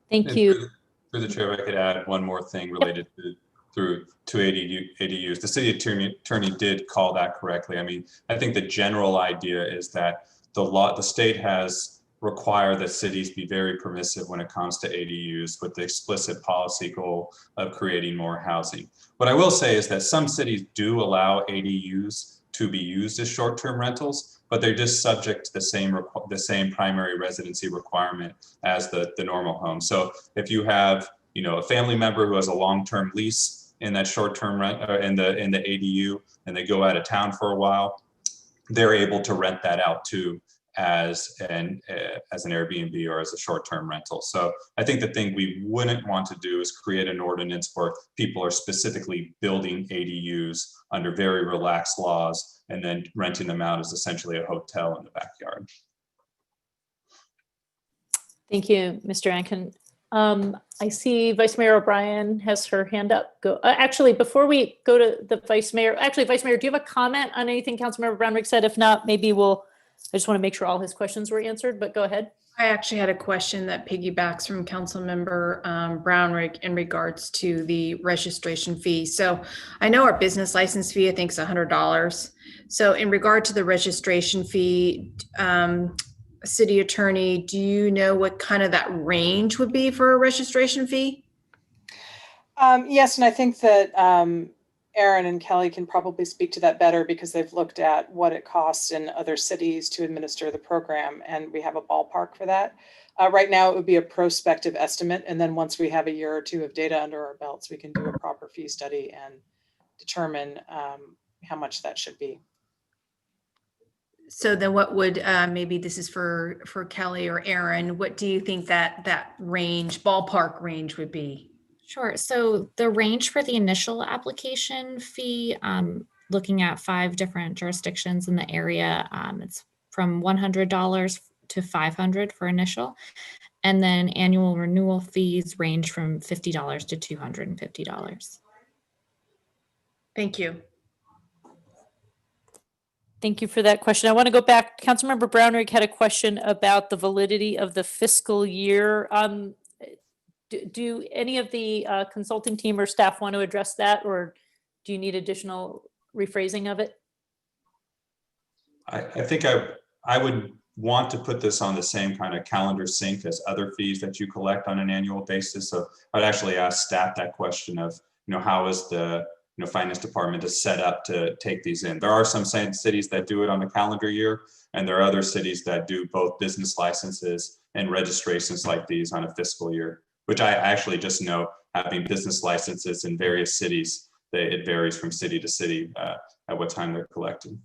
Thank you. Through the chair, if I could add one more thing related to ADUs. The city attorney did call that correctly. I mean, I think the general idea is that the state has required that cities be very permissive when it comes to ADUs with the explicit policy goal of creating more housing. What I will say is that some cities do allow ADUs to be used as short-term rentals, but they're just subject to the same primary residency requirement as the normal home. So if you have, you know, a family member who has a long-term lease in that short-term rent in the ADU, and they go out of town for a while, they're able to rent that out too as an Airbnb or as a short-term rental. So I think the thing we wouldn't want to do is create an ordinance where people are specifically building ADUs under very relaxed laws and then renting them out as essentially a hotel in the backyard. Thank you, Mr. Ankin. I see Vice Mayor O'Brien has her hand up. Actually, before we go to the Vice Mayor, Vice Mayor, do you have a comment on anything Councilmember Brownrigg said? If not, maybe I just want to make sure all his questions were answered, but go ahead. I actually had a question that piggybacks from Councilmember Brownrigg in regards to the registration fee. So I know our business license fee, I think, is $100. So in regard to the registration fee, City Attorney, do you know what kind of that range would be for a registration fee? Yes, and I think that Aaron and Kelly can probably speak to that better because they've looked at what it costs in other cities to administer the program, and we have a ballpark for that. Right now, it would be a prospective estimate, and then once we have a year or two of data under our belts, we can do a proper fee study and determine how much that should be. So then what would, maybe this is for Kelly or Aaron, what do you think that range, ballpark range would be? Sure. So the range for the initial application fee, looking at 5 different jurisdictions in the area, it's from $100 to $500 for initial. And then annual renewal fees range from $50 to $250. Thank you. Thank you for that question. I want to go back. Councilmember Brownrigg had a question about the validity of the fiscal year. Do any of the consulting team or staff want to address that, or do you need additional rephrasing of it? I think I would want to put this on the same kind of calendar sync as other fees that you collect on an annual basis. So I'd actually ask staff that question of, how is the finance department is set up to take these in. There are some cities that do it on a calendar year, and there are other cities that do both business licenses and registrations like these on a fiscal year, which I actually just know, having business licenses in various cities, it varies from city to city at what time they're collected.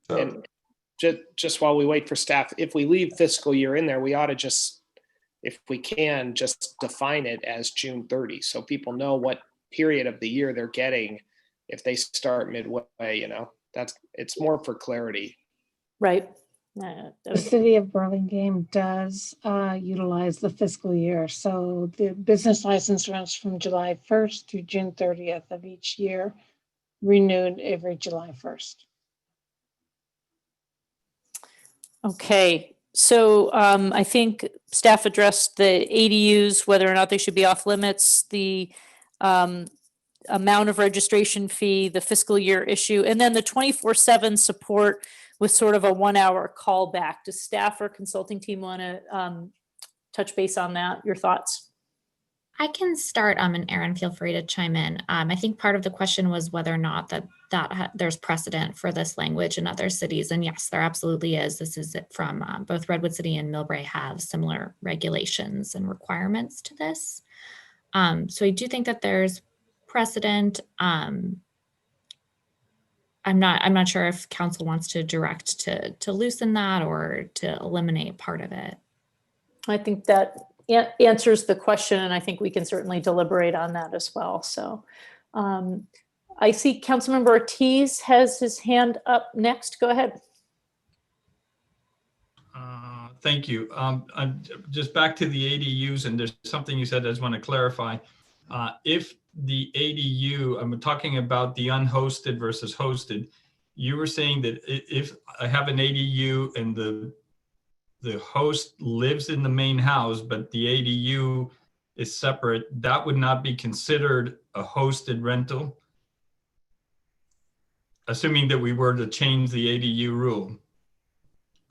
So, and just while we wait for staff, if we leave fiscal year in there, we ought to just, if we can, just define it as June 30, so people know what period of the year they're getting if they start midway. It's more for clarity. Right. The city of Burlingame does utilize the fiscal year. So the business license runs from July 1st to June 30th of each year, renewed every July 1st. Okay. So I think staff addressed the ADUs, whether or not they should be off limits, the amount of registration fee, the fiscal year issue, and then the 24/7 support with sort of a 1-hour callback. Does staff or consulting team want to touch base on that? Your thoughts? I can start, and Aaron, feel free to chime in. I think part of the question was whether or not there's precedent for this language in other cities. And yes, there absolutely is. This is from both Redwood City and Millbrae have similar regulations and requirements to this. So I do think that there's precedent. I'm not sure if council wants to direct to loosen that or to eliminate part of it. I think that answers the question, and I think we can certainly deliberate on that as well. So I see Councilmember Ortiz has his hand up next. Go ahead. Thank you. Just back to the ADUs, and there's something you said I just want to clarify. If the ADU, I'm talking about the unhosted versus hosted, you were saying that if I have an ADU and the host lives in the main house, but the ADU is separate, that would not be considered a hosted rental, assuming that we were to change the ADU rule.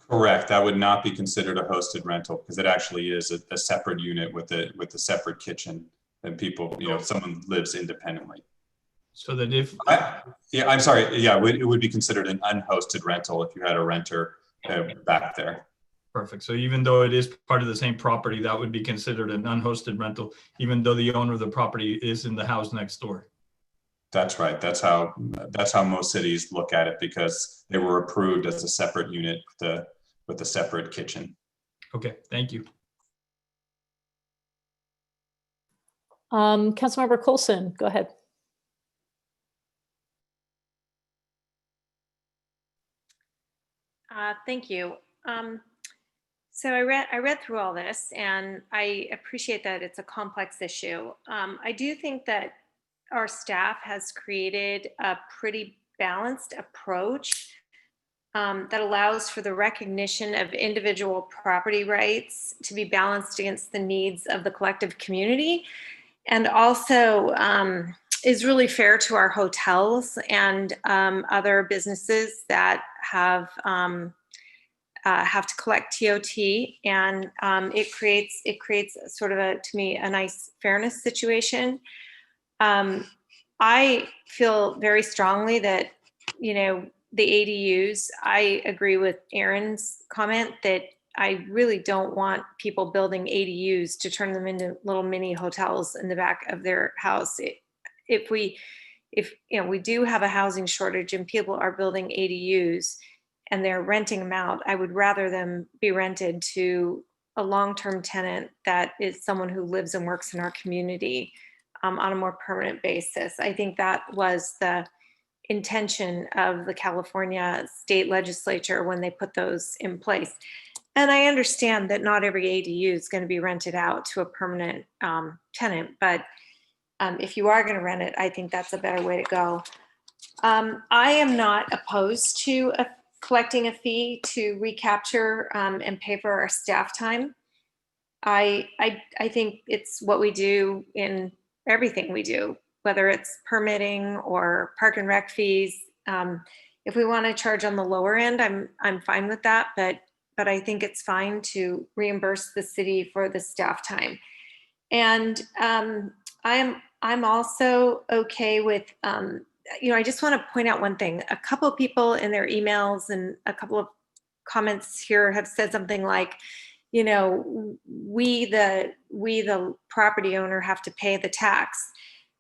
Correct. That would not be considered a hosted rental because it actually is a separate unit with a separate kitchen, and people, someone lives independently. So that if I'm sorry, it would be considered an unhosted rental if you had a renter back there. Perfect. So even though it is part of the same property, that would be considered an unhosted rental, even though the owner of the property is in the house next door. That's right. That's how most cities look at it, because they were approved as a separate unit with a separate kitchen. Okay, thank you. Councilmember Coulson, go ahead. Thank you. So I read through all this, and I appreciate that it's a complex issue. I do think that our staff has created a pretty balanced approach that allows for the recognition of individual property rights to be balanced against the needs of the collective community, and also is really fair to our hotels and other businesses that have to collect TOT, and it creates sort of to me a nice fairness situation. I feel very strongly that, you know, the ADUs, I agree with Aaron's comment that I really don't want people building ADUs to turn them into little mini hotels in the back of their house. If you know, we do have a housing shortage and people are building ADUs and they're renting them out, I would rather them be rented to a long-term tenant that is someone who lives and works in our community on a more permanent basis. I think that was the intention of the California state legislature when they put those in place. And I understand that not every ADU is going to be rented out to a permanent tenant, but if you are going to rent it, I think that's a better way to go. I am not opposed to collecting a fee to recapture and pay for our staff time. I think it's what we do in everything we do, whether it's permitting or park and rec fees. If we want to charge on the lower end, I'm fine with that, but I think it's fine to reimburse the city for the staff time. And I'm also okay with, you know, I just want to point out one thing. A couple of people in their emails and a couple of comments here have said something like, you know, we the property owner have to pay the tax.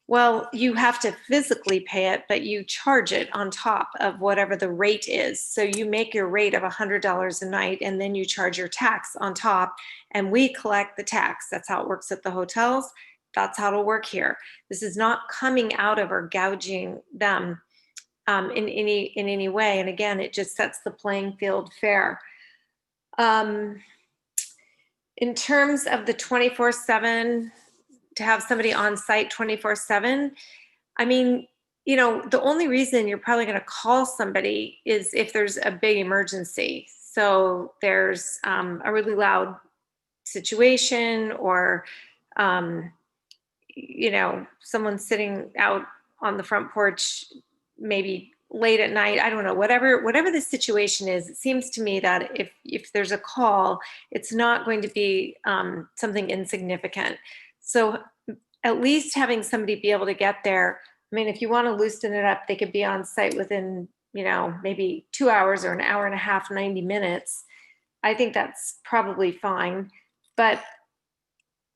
Well, you have to physically pay it, but you charge it on top of whatever the rate is. So you make your rate of $100 a night, and then you charge your tax on top, and we collect the tax. That's how it works at the hotels. That's how it'll work here. This is not coming out of or gouging them in any way. And again, it just sets the playing field fair. In terms of the 24/7, to have somebody on site 24/7, I mean, you know, the only reason you're probably going to call somebody is if there's a big emergency. So there's a really loud situation, or you know, someone sitting out on the front porch, maybe late at night. I don't know, whatever the situation is, it seems to me that if there's a call, it's not going to be something insignificant. So at least having somebody be able to get there. I mean, if you want to loosen it up, they could be on site within, you know, maybe 2 hours or an hour and a half, 90 minutes. I think that's probably fine. But,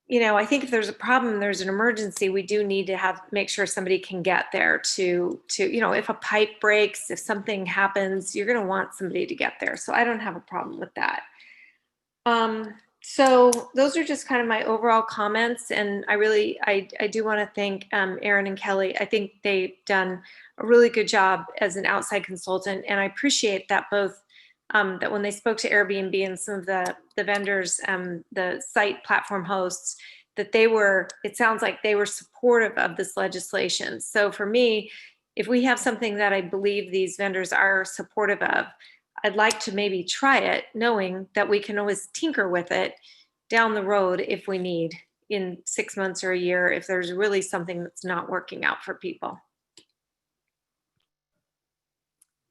you know, I think if there's a problem, there's an emergency, we do need to make sure somebody can get there to, you know, if a pipe breaks, if something happens, you're going to want somebody to get there. So I don't have a problem with that. So those are just kind of my overall comments. And I do want to thank Aaron and Kelly. I think they've done a really good job as an outside consultant. And I appreciate that both, that when they spoke to Airbnb and some of the vendors, the site platform hosts, that it sounds like they were supportive of this legislation. So for me, if we have something that I believe these vendors are supportive of, I'd like to maybe try it, knowing that we can always tinker with it down the road if we need, in 6 months or a year, if there's really something that's not working out for people.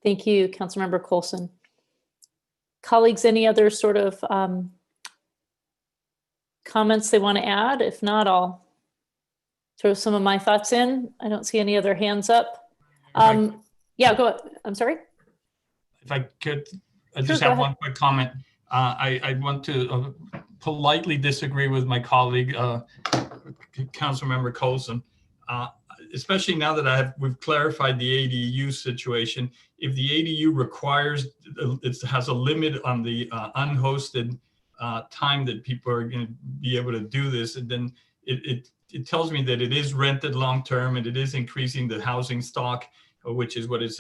Thank you, Councilmember Coulson. Colleagues, any other sort of comments they want to add? If not, I'll throw some of my thoughts in. I don't see any other hands up. Yeah, go ahead. I'm sorry. If I could, I just have one quick comment. I want to politely disagree with my colleague, Councilmember Coulson. especially now that we've clarified the ADU situation, if the ADU requires, it has a limit on the unhosted time that people are going to be able to do this, and then it tells me that it is rented long-term and it is increasing the housing stock, which is what it's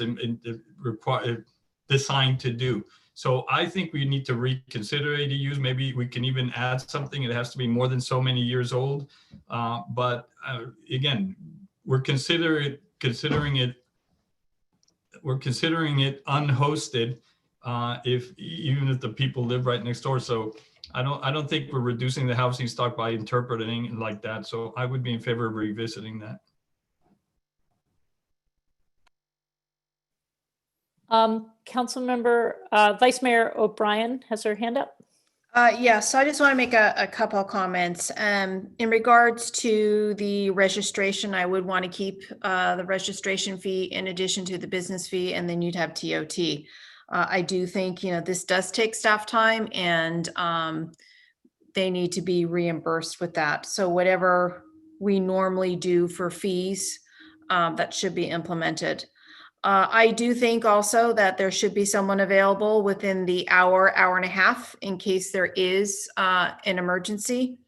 designed to do. So I think we need to reconsider ADUs. Maybe we can even add something. It has to be more than so many years old. But again, we're considering it unhosted even if the people live right next door. So I don't think we're reducing the housing stock by interpreting it like that. So I would be in favor of revisiting that. Councilmember, Vice Mayor O'Brien has her hand up. Yeah, so I just want to make a couple of comments. In regards to the registration, I would want to keep the registration fee in addition to the business fee, and then you'd have TOT. I do think, this does take staff time, and they need to be reimbursed with that. So whatever we normally do for fees, that should be implemented. I do think also that there should be someone available within the hour and a half in case there is an emergency.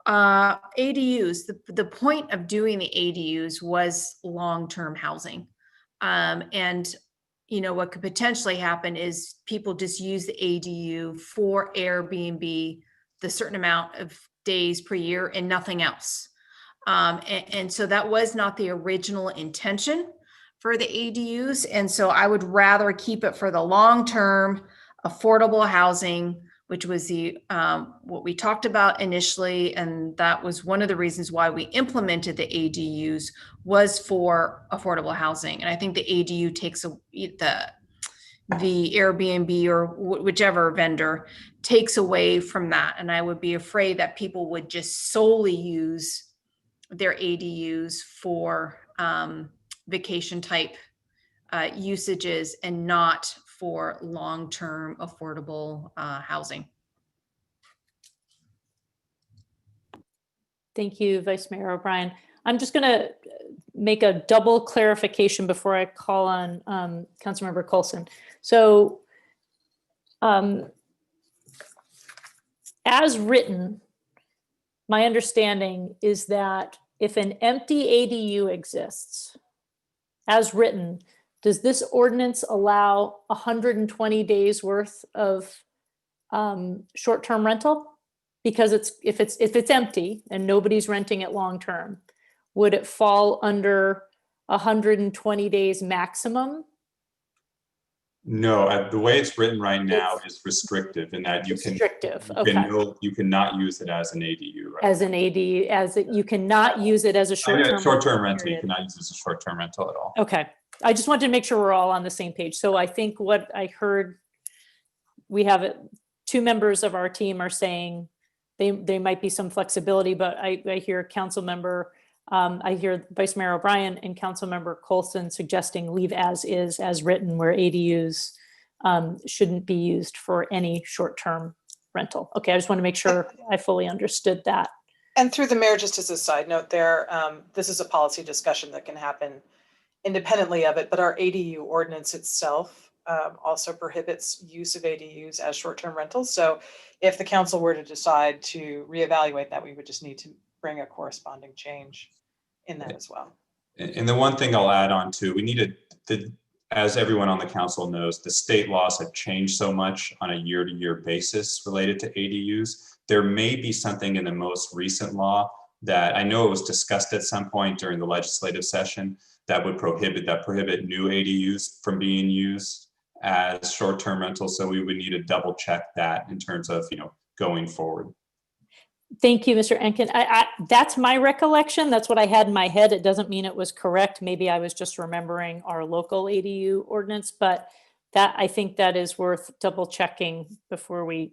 ADUs, the point of doing the ADUs was long-term housing. And what could potentially happen is people just use the ADU for Airbnb the certain amount of days per year and nothing else. And so that was not the original intention for the ADUs. And so I would rather keep it for the long-term affordable housing, which was the what we talked about initially. And that was one of the reasons why we implemented the ADUs, was for affordable housing. And I think the ADU takes the Airbnb or whichever vendor takes away from that. And I would be afraid that people would just solely use their ADUs for vacation type usages and not for long-term affordable housing. Thank you, Vice Mayor O'Brien. I'm just going to make a double clarification before I call on Councilmember Coulson. So as written, my understanding is that if an empty ADU exists, as written, does this ordinance allow 120 days worth of short-term rental? Because if it's empty and nobody's renting it long-term, would it fall under 120 days maximum? No, the way it's written right now is restrictive in that you cannot use it as an ADU. Right? As an ADU, you cannot use it as a short-term rental. You cannot use it as a short-term rental at all. Okay, I just wanted to make sure we're all on the same page. So I think what I heard, we have two members of our team are saying they might be some flexibility, but I hear I hear Vice Mayor O'Brien and Councilmember Coulson suggesting leave as is, as written, where ADUs shouldn't be used for any short-term rental. Okay, I just want to make sure I fully understood that. And through the mayor, just as a side note there, this is a policy discussion that can happen independently of it, but our ADU ordinance itself also prohibits use of ADUs as short-term rentals. So if the council were to decide to reevaluate that, we would just need to bring a corresponding change in that as well. And the one thing I'll add on to, we needed, as everyone on the council knows, the state laws have changed so much on a year-to-year basis related to ADUs. There may be something in the most recent law that I know it was discussed at some point during the legislative session that would prohibit new ADUs from being used as short-term rentals. So we would need to double check that in terms of, going forward. Thank you, Mr. Enkin. That's my recollection. That's what I had in my head. It doesn't mean it was correct. Maybe I was just remembering our local ADU ordinance, but I think that is worth double checking before we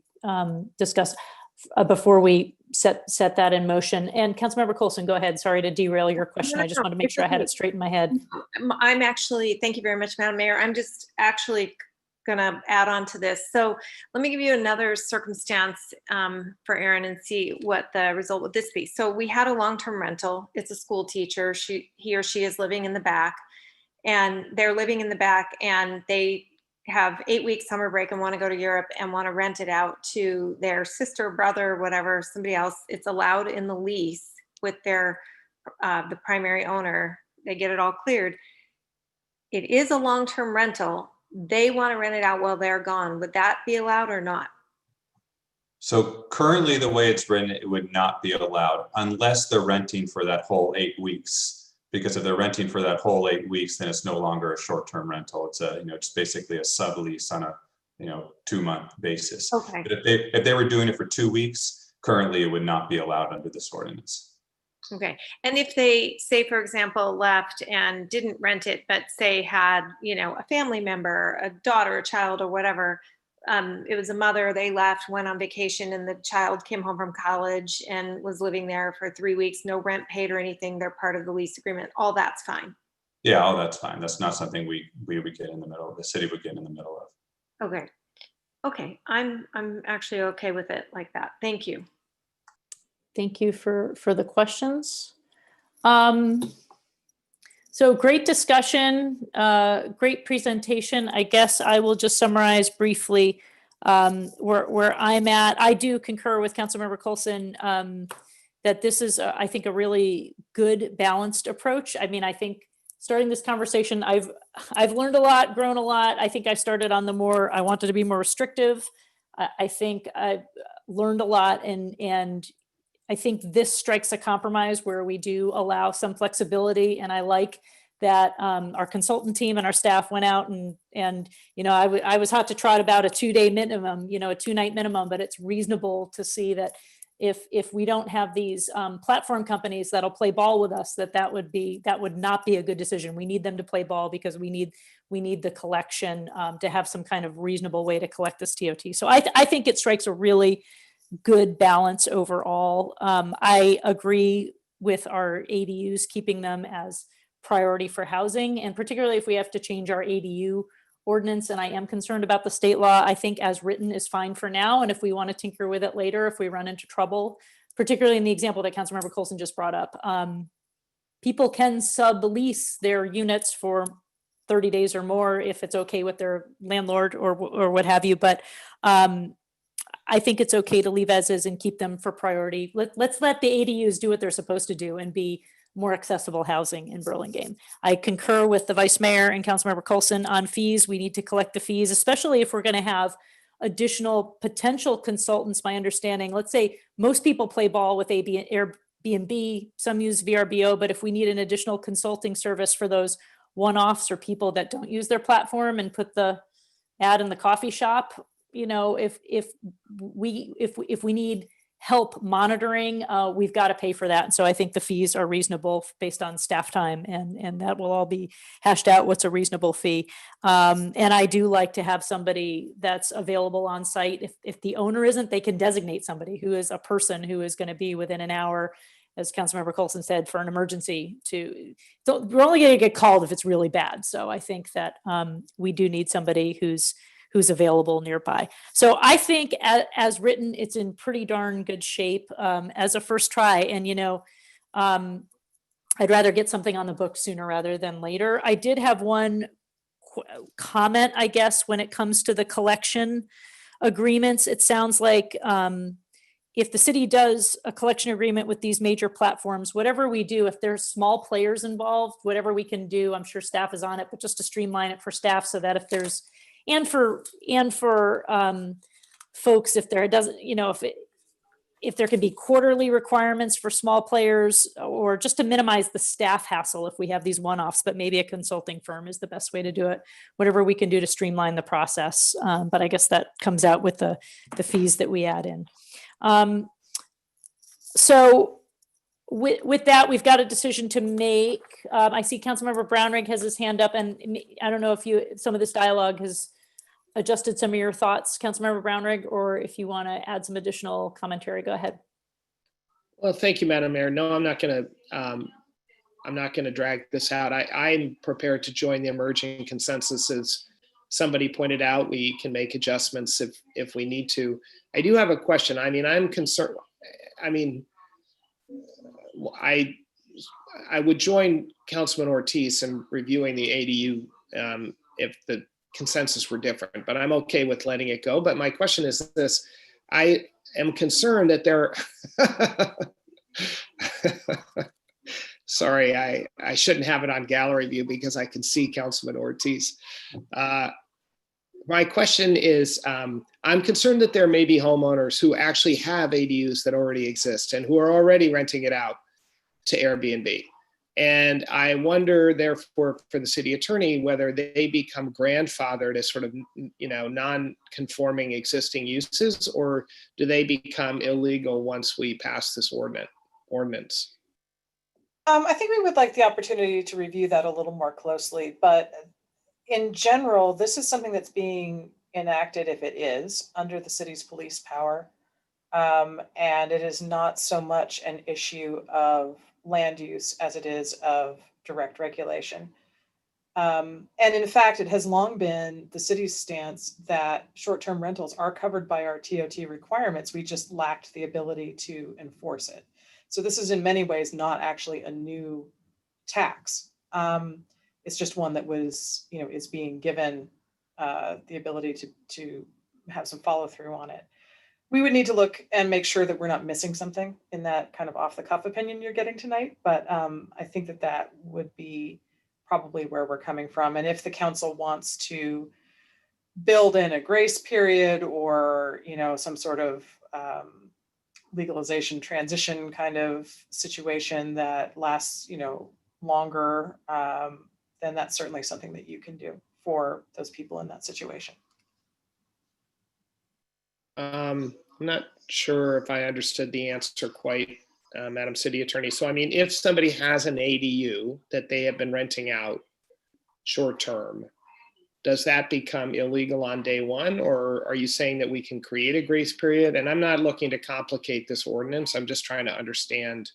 discuss, before we set that in motion. And Councilmember Coulson, go ahead. Sorry to derail your question. I just want to make sure I had it straight in my head. I'm actually, thank you very much, Madam Mayor. I'm just actually gonna add on to this. So let me give you another circumstance for Aaron and see what the result would this be. So we had a long-term rental. It's a school teacher. He or she is living in the back, and they're living in the back, and they have 8-week summer break and want to go to Europe and want to rent it out to their sister, brother, whatever, somebody else. It's allowed in the lease with their the primary owner. They get it all cleared. It is a long-term rental. They want to rent it out while they're gone. Would that be allowed or not? So currently the way it's written, it would not be allowed unless they're renting for that whole 8 weeks. Because if they're renting for that whole 8 weeks, then it's no longer a short-term rental. It's a, it's basically a sublease on a, 2-month basis. Okay. But if they were doing it for 2 weeks, currently it would not be allowed under this ordinance. Okay. And if they, say, for example, left and didn't rent it, but say had, a family member, a daughter, a child, or whatever, it was a mother, they left, went on vacation, and the child came home from college and was living there for 3 weeks, no rent paid or anything, they're part of the lease agreement, all that's fine. Yeah, all that's fine. That's not something we would get in the middle of, the city would get in the middle of. Okay. Okay. I'm actually okay with it like that. Thank you. Thank you for the questions. So great discussion, great presentation. I guess I will just summarize briefly where I'm at. I do concur with Councilmember Coulson that this is, I think, a really good balanced approach. I mean, I think starting this conversation, I've learned a lot, grown a lot. I think I started on I wanted to be more restrictive. I think I've learned a lot, and I think this strikes a compromise where we do allow some flexibility, and I like that our consultant team and our staff went out and I was hot to trot about a 2-day minimum, a 2-night minimum, but it's reasonable to see that if we don't have these platform companies that'll play ball with us, that would not be a good decision. We need them to play ball because we need the collection to have some kind of reasonable way to collect this TOT. So I think it strikes a really good balance overall. I agree with our ADUs, keeping them as priority for housing, and particularly if we have to change our ADU ordinance, and I am concerned about the state law. I think as written is fine for now, and if we want to tinker with it later, if we run into trouble, particularly in the example that Councilmember Coulson just brought up, people can sublease their units for 30 days or more if it's okay with their landlord or what have you, but I think it's okay to leave as is and keep them for priority. Let's let the ADUs do what they're supposed to do and be more accessible housing in Burlingame. I concur with the Vice Mayor and Councilmember Coulson on fees. We need to collect the fees, especially if we're going to have additional potential consultants. My understanding, let's say most people play ball with Airbnb, some use VRBO, but if we need an additional consulting service for those one-offs or people that don't use their platform and put the ad in the coffee shop, if we need help monitoring, we've got to pay for that. And so I think the fees are reasonable based on staff time, and that will all be hashed out what's a reasonable fee. And I do like to have somebody that's available on site. If the owner isn't, they can designate somebody who is a person who is going to be within an hour, as Councilmember Coulson said, for an emergency. We're only going to get called if it's really bad. So I think that we do need somebody who's available nearby. So I think as written, it's in pretty darn good shape as a first try. And, I'd rather get something on the book sooner rather than later. I did have one comment, I guess, when it comes to the collection agreements. It sounds like if the city does a collection agreement with these major platforms, whatever we do, if there's small players involved, whatever we can do, I'm sure staff is on it, but just to streamline it for staff so that if there's and for folks, if there doesn't, if there can be quarterly requirements for small players, or just to minimize the staff hassle if we have these one-offs, but maybe a consulting firm is the best way to do it. Whatever we can do to streamline the process, but I guess that comes out with the fees that we add in. So with that, we've got a decision to make. I see Councilmember Brownrigg has his hand up, and I don't know if some of this dialogue has adjusted some of your thoughts, Councilmember Brownrigg, or if you want to add some additional commentary, go ahead. Well, thank you, Madam Mayor. No, I'm not going to drag this out. I'm prepared to join the emerging consensus as somebody pointed out, we can make adjustments if we need to. I do have a question. I mean, I'm concerned. I mean, I would join Councilman Ortiz in reviewing the ADU if the consensus were different, but I'm okay with letting it go. But my question is this: I am concerned that there. Sorry, I shouldn't have it on gallery view because I can see Councilman Ortiz. My question is, I'm concerned that there may be homeowners who actually have ADUs that already exist and who are already renting it out to Airbnb. And I wonder, therefore, for the city attorney, whether they become grandfathered as sort of, non-conforming existing uses, or do they become illegal once we pass this ordinance? I think we would like the opportunity to review that a little more closely, but in general, this is something that's being enacted, if it is, under the city's police power. And it is not so much an issue of land use as it is of direct regulation. And in fact, it has long been the city's stance that short-term rentals are covered by our TOT requirements. We just lacked the ability to enforce it. So this is in many ways not actually a new tax. It's just one that was, is being given the ability to have some follow through on it. We would need to look and make sure that we're not missing something in that kind of off the cuff opinion you're getting tonight. But I think that would be probably where we're coming from. And if the council wants to build in a grace period or, some sort of legalization transition kind of situation that lasts, longer, then that's certainly something that you can do for those people in that situation. I'm not sure if I understood the answer quite, Madam City Attorney. So, I mean, if somebody has an ADU that they have been renting out short term, does that become illegal on day one? Or are you saying that we can create a grace period? And I'm not looking to complicate this ordinance. I'm just trying to understand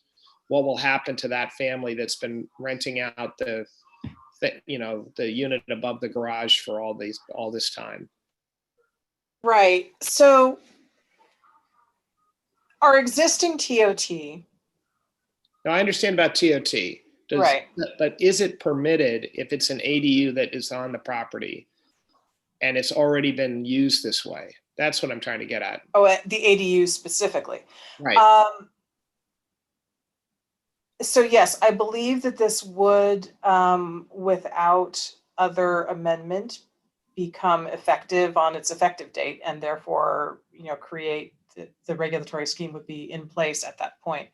what will happen to that family that's been renting out the unit above the garage for all this time. Right. So our existing TOT. Now I understand about TOT. Right. But is it permitted if it's an ADU that is on the property and it's already been used this way? That's what I'm trying to get at. Oh, the ADU specifically. Right. So yes, I believe that this would, without other amendment, become effective on its effective date, and therefore, create the regulatory scheme would be in place at that point.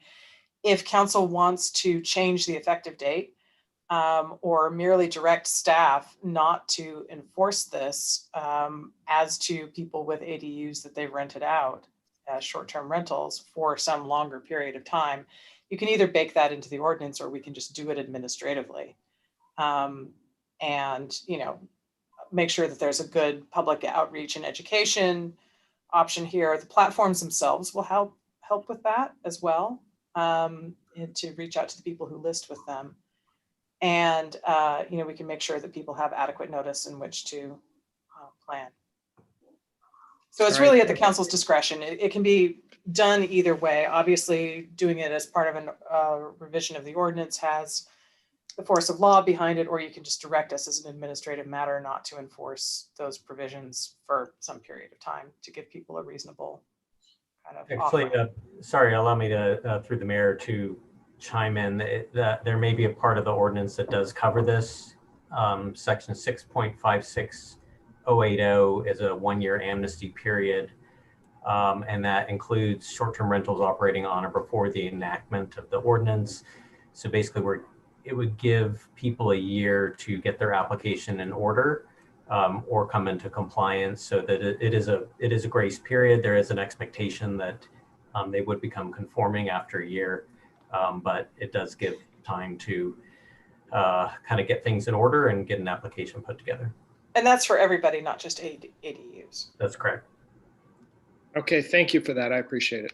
If council wants to change the effective date, or merely direct staff not to enforce this as to people with ADUs that they've rented out as short-term rentals for some longer period of time, you can either bake that into the ordinance or we can just do it administratively. And, make sure that there's a good public outreach and education option here. The platforms themselves will help with that as well, and to reach out to the people who list with them. And, we can make sure that people have adequate notice in which to plan. So it's really at the council's discretion. It can be done either way. Obviously, doing it as part of a revision of the ordinance has the force of law behind it, or you can just direct us as an administrative matter not to enforce those provisions for some period of time to give people a reasonable kind of Actually, sorry, allow me to, through the mayor, to chime in. There may be a part of the ordinance that does cover this. Section 6.56080 is a 1-year amnesty period. And that includes short-term rentals operating on or before the enactment of the ordinance. So basically, it would give people a year to get their application in order or come into compliance, so that it is a grace period. There is an expectation that they would become conforming after a year, but it does give time to kind of get things in order and get an application put together. And that's for everybody, not just ADUs. That's correct. Okay, thank you for that. I appreciate it.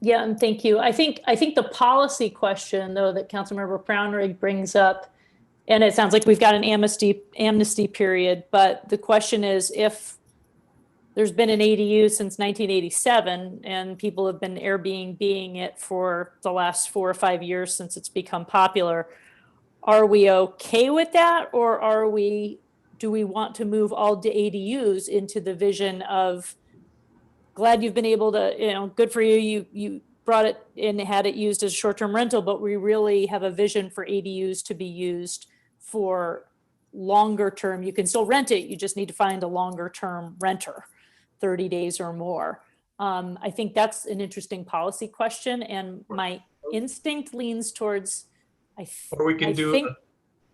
Yeah, and thank you. I think the policy question, though, that Councilmember Brownrigg brings up And it sounds like we've got an amnesty period, but the question is, if there's been an ADU since 1987 and people have been Airbnb-ing it for the last 4 or 5 years since it's become popular, are we okay with that? Or do we want to move all the ADUs into the vision of, glad you've been able to, good for you, you brought it and had it used as a short-term rental, but we really have a vision for ADUs to be used for longer term. You can still rent it, you just need to find a longer term renter, 30 days or more. I think that's an interesting policy question, and my instinct leans towards, Or we can do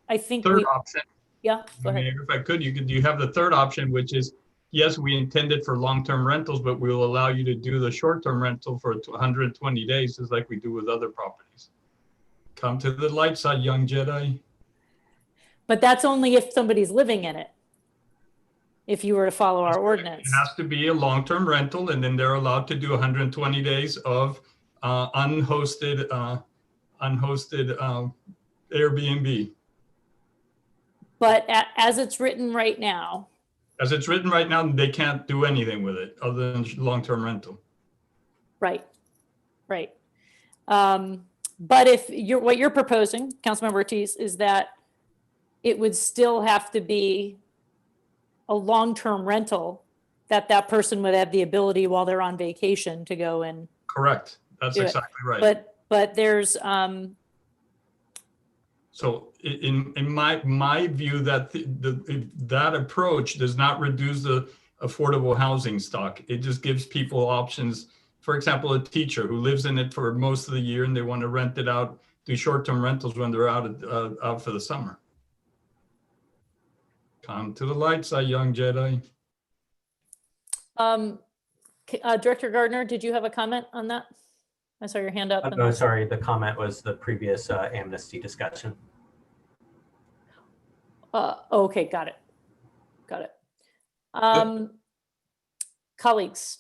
I think third option. Yeah, go ahead. Mayor, if I could, you have the third option, which is, yes, we intend it for long-term rentals, but we will allow you to do the short-term rental for 120 days, just like we do with other properties. Come to the light side, young Jedi. But that's only if somebody's living in it. If you were to follow our ordinance. It has to be a long-term rental, and then they're allowed to do 120 days of unhosted Airbnb. But as it's written right now. As it's written right now, they can't do anything with it other than long-term rental. Right. But if what you're proposing, Councilmember Ortiz, is that it would still have to be a long-term rental, that person would have the ability while they're on vacation to go and. Correct. That's exactly right. But there's so in my view, that that approach does not reduce the affordable housing stock. It just gives people options. For example, a teacher who lives in it for most of the year and they want to rent it out, do short-term rentals when they're out for the summer. Come to the light side, young Jedi. Director Gardner, did you have a comment on that? I saw your hand up. Oh, sorry, the comment was the previous amnesty discussion. Okay, got it. Colleagues.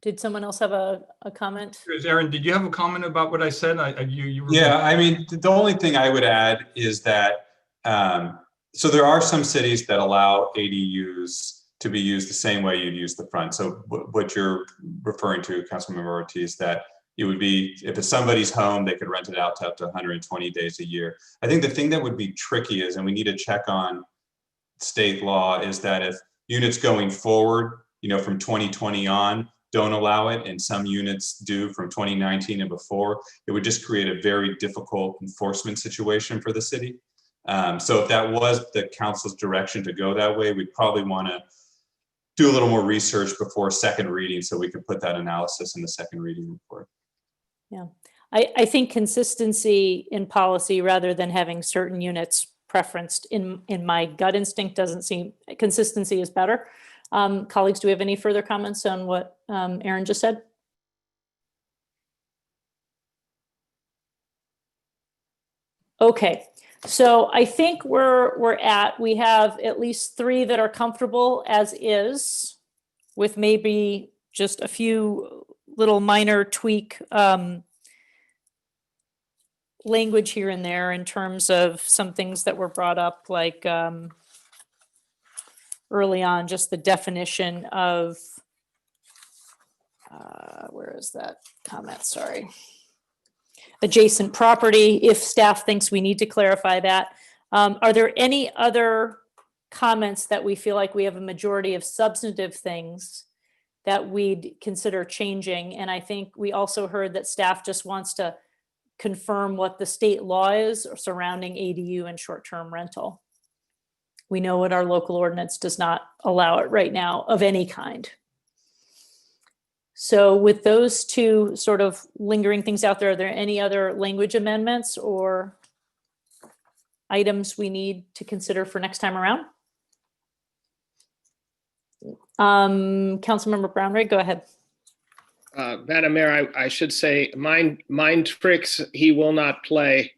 Did someone else have a comment? Aaron, did you have a comment about what I said? Yeah, I mean, the only thing I would add is that, so there are some cities that allow ADUs to be used the same way you'd use the front. So what you're referring to, Councilmember Ortiz, that it would be, if it's somebody's home, they could rent it out to up to 120 days a year. I think the thing that would be tricky is, and we need to check on state law, is that if units going forward, from 2020 on, don't allow it, and some units do from 2019 and before, it would just create a very difficult enforcement situation for the city. So if that was the council's direction to go that way, we'd probably want to do a little more research before second reading so we could put that analysis in the second reading report. Yeah, I think consistency in policy rather than having certain units preferenced in my gut instinct doesn't seem, consistency is better. Colleagues, do we have any further comments on what Aaron just said? Okay, so I think we have at least 3 that are comfortable as is, with maybe just a few little minor tweak language here and there in terms of some things that were brought up, like early on, just the definition of, where is that comment? Sorry. Adjacent property, if staff thinks we need to clarify that. Are there any other comments that we feel like we have a majority of substantive things that we'd consider changing? And I think we also heard that staff just wants to confirm what the state law is surrounding ADU and short-term rental. We know what our local ordinance does not allow it right now of any kind. So with those 2 sort of lingering things out there, are there any other language amendments or items we need to consider for next time around? Councilmember Brownrigg, go ahead. Madam Mayor, I should say, mind tricks he will not play.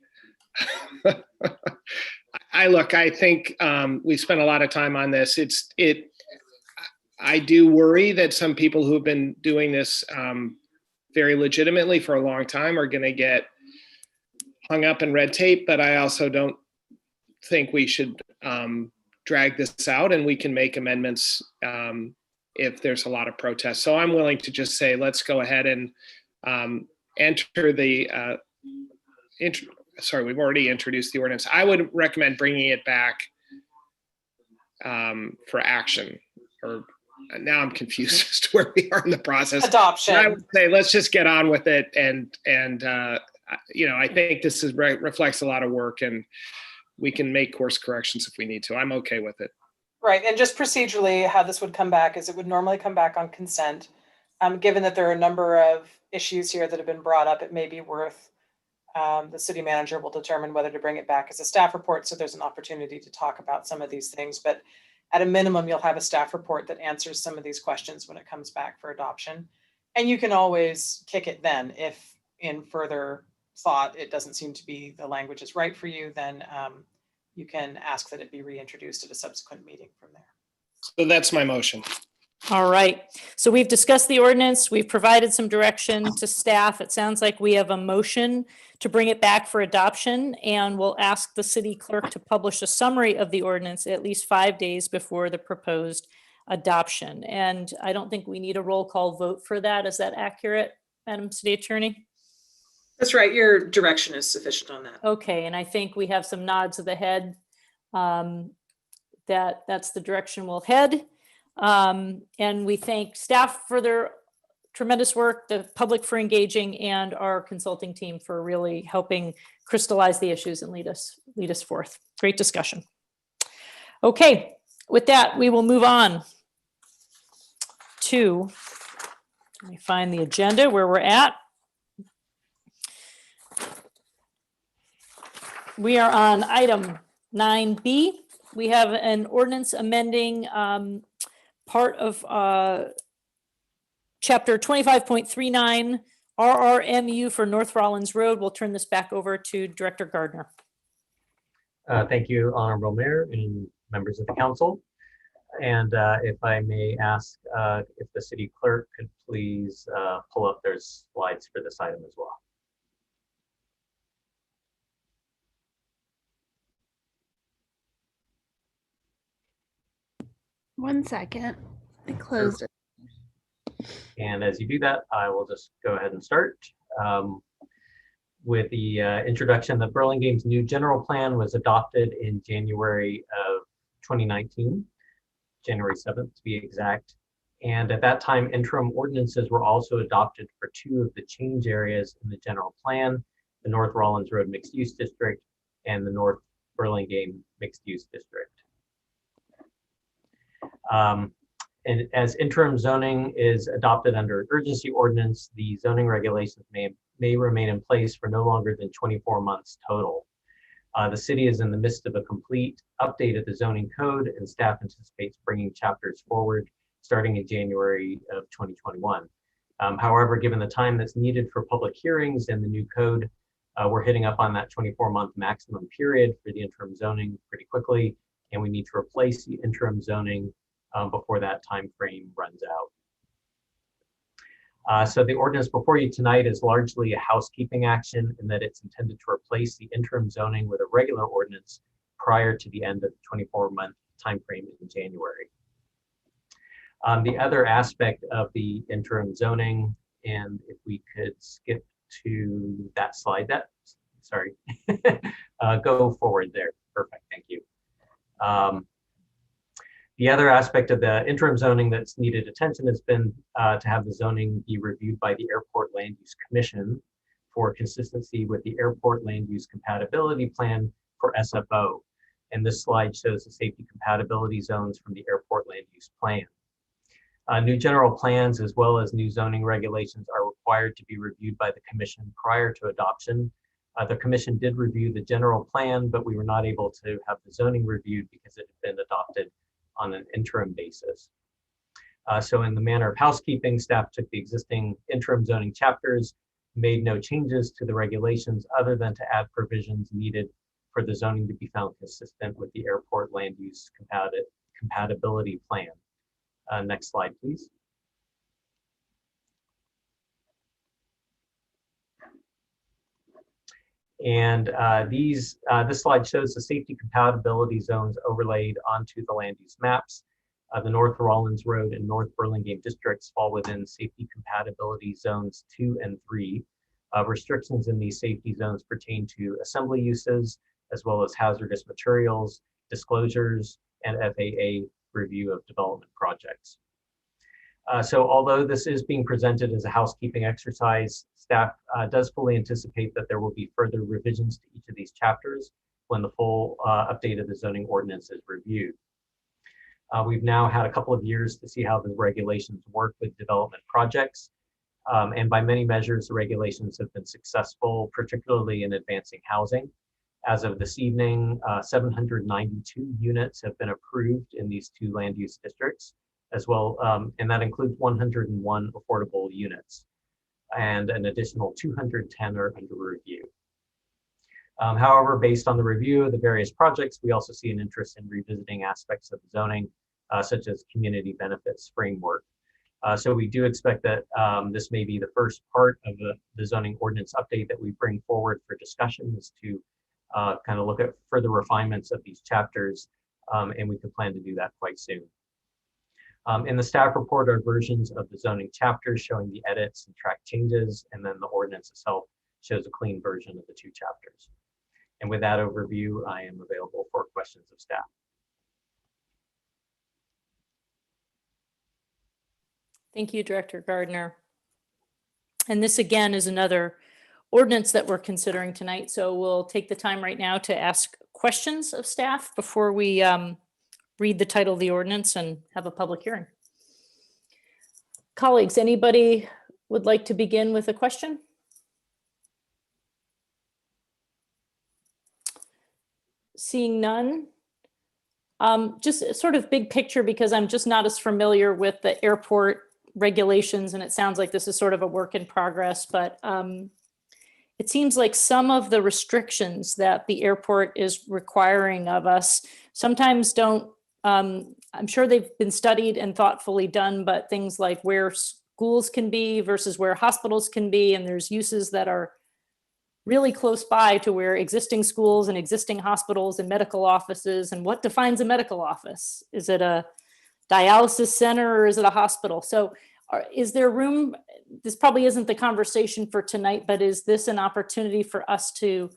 I think we spent a lot of time on this. I do worry that some people who've been doing this very legitimately for a long time are going to get hung up in red tape, but I also don't think we should drag this out, and we can make amendments if there's a lot of protests. So I'm willing to just say, let's go ahead and enter the, sorry, we've already introduced the ordinance. I would recommend bringing it back for action, or now I'm confused as to where we are in the process. Adoption. And I would say, let's just get on with it. And I think this reflects a lot of work, and we can make course corrections if we need to. I'm okay with it. Right, and just procedurally, how this would come back is it would normally come back on consent. Given that there are a number of issues here that have been brought up, it may be worth, the city manager will determine whether to bring it back as a staff report, so there's an opportunity to talk about some of these things. But at a minimum, you'll have a staff report that answers some of these questions when it comes back for adoption. And you can always kick it then if in further thought it doesn't seem to be the language is right for you, then you can ask that it be reintroduced at a subsequent meeting from there. So that's my motion. All right. So we've discussed the ordinance. We've provided some direction to staff. It sounds like we have a motion to bring it back for adoption, and we'll ask the city clerk to publish a summary of the ordinance at least 5 days before the proposed adoption. And I don't think we need a roll call vote for that. Is that accurate, Madam City Attorney? That's right. Your direction is sufficient on that. Okay, and I think we have some nods of the head that's the direction we'll head. And we thank staff for their tremendous work, the public for engaging, and our consulting team for really helping crystallize the issues and lead us forth. Great discussion. Okay, with that, we will move on to, let me find the agenda where we're at. We are on item 9B. We have an ordinance amending part of chapter 25.39 RRMU for North Rollins Road. We'll turn this back over to Director Gardner. Thank you, Honorable Mayor and members of the council. And if I may ask if the city clerk could please pull up their slides for this item as well. 1 second. I closed it. And as you do that, I will just go ahead and start. With the introduction, the Burlingame's new general plan was adopted in January of 2019, January 7th to be exact. And at that time, interim ordinances were also adopted for 2 of the change areas in the general plan, the North Rollins Road Mixed Use District and the North Burlingame Mixed Use District. And as interim zoning is adopted under urgency ordinance, the zoning regulations may remain in place for no longer than 24 months total. The city is in the midst of a complete update of the zoning code, and staff anticipates bringing chapters forward starting in January of 2021. However, given the time that's needed for public hearings and the new code, we're hitting up on that 24-month maximum period for the interim zoning pretty quickly, and we need to replace the interim zoning before that time frame runs out. So the ordinance before you tonight is largely a housekeeping action in that it's intended to replace the interim zoning with a regular ordinance prior to the end of the 24-month time frame in January. The other aspect of the interim zoning, and if we could skip to that slide, go forward there. Perfect, thank you. The other aspect of the interim zoning that's needed attention has been to have the zoning be reviewed by the Airport Land Use Commission for consistency with the Airport Land Use Compatibility Plan for SFO. And this slide shows the safety compatibility zones from the Airport Land Use Plan. New general plans as well as new zoning regulations are required to be reviewed by the commission prior to adoption. The commission did review the general plan, but we were not able to have the zoning reviewed because it had been adopted on an interim basis. So in the manner of housekeeping, staff took the existing interim zoning chapters, made no changes to the regulations other than to add provisions needed for the zoning to be found consistent with the Airport Land Use Compatibility Plan. Next slide, please. And this slide shows the safety compatibility zones overlaid onto the land use maps. The North Rawlins Road and North Burlingame districts fall within safety compatibility zones 2 and 3. Restrictions in these safety zones pertain to assembly uses, as well as hazardous materials, disclosures, and FAA review of development projects. So although this is being presented as a housekeeping exercise, staff does fully anticipate that there will be further revisions to each of these chapters when the full update of the zoning ordinance is reviewed. We've now had a couple of years to see how the regulations work with development projects. And by many measures, the regulations have been successful, particularly in advancing housing. As of this evening, 792 units have been approved in these 2 land use districts, as well, and that includes 101 affordable units, and an additional 210 are under review. However, based on the review of the various projects, we also see an interest in revisiting aspects of zoning, such as community benefits framework. So we do expect that this may be the first part of the zoning ordinance update that we bring forward for discussion, is to kind of look at further refinements of these chapters, and we can plan to do that quite soon. In the staff report are versions of the zoning chapters showing the edits and track changes, and then the ordinance itself shows a clean version of the 2 chapters. And with that overview, I am available for questions of staff. Thank you, Director Gardner. And this again is another ordinance that we're considering tonight. So we'll take the time right now to ask questions of staff before we read the title of the ordinance and have a public hearing. Colleagues, anybody would like to begin with a question? Seeing none. Just sort of big picture, because I'm just not as familiar with the airport regulations, and it sounds like this is sort of a work in progress, but it seems like some of the restrictions that the airport is requiring of us sometimes don't, I'm sure they've been studied and thoughtfully done, but things like where schools can be versus where hospitals can be, and there's uses that are really close by to where existing schools and existing hospitals and medical offices, and what defines a medical office? Is it a dialysis center or is it a hospital? So is there room, this probably isn't the conversation for tonight, but is this an opportunity for us to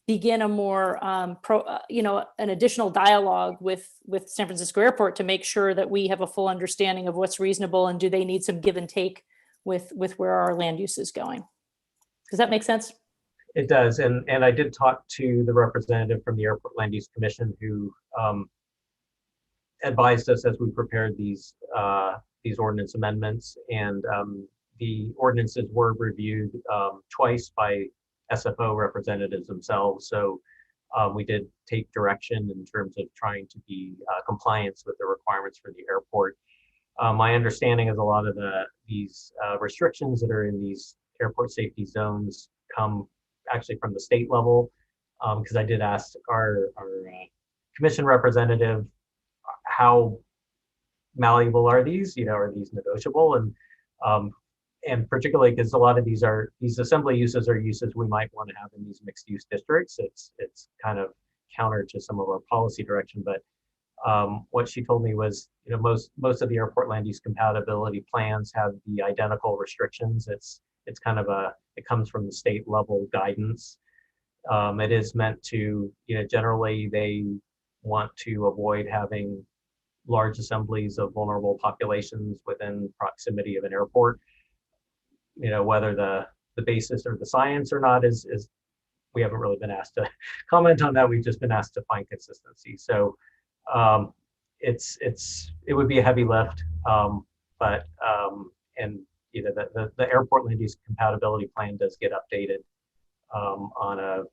begin a more, an additional dialogue with San Francisco Airport to make sure that we have a full understanding of what's reasonable, and do they need some give and take with where our land use is going? Does that make sense? It does, and I did talk to the representative from the Airport Land Use Commission who advised us as we prepared these ordinance amendments, and the ordinances were reviewed twice by SFO representatives themselves. So we did take direction in terms of trying to be compliant with the requirements for the airport. My understanding is a lot of these restrictions that are in these airport safety zones come actually from the state level, because I did ask our commission representative, how malleable are these? Are these negotiable? And particularly because a lot of these assembly uses are uses we might want to have in these mixed use districts. It's kind of counter to some of our policy direction, but what she told me was, most of the airport land use compatibility plans have the identical restrictions. It's kind of it comes from the state level guidance. It is meant to, generally they want to avoid having large assemblies of vulnerable populations within proximity of an airport. Whether the basis or the science or not is we haven't really been asked to comment on that. We've just been asked to find consistency. So it would be a heavy lift, but the airport land use compatibility plan does get updated on a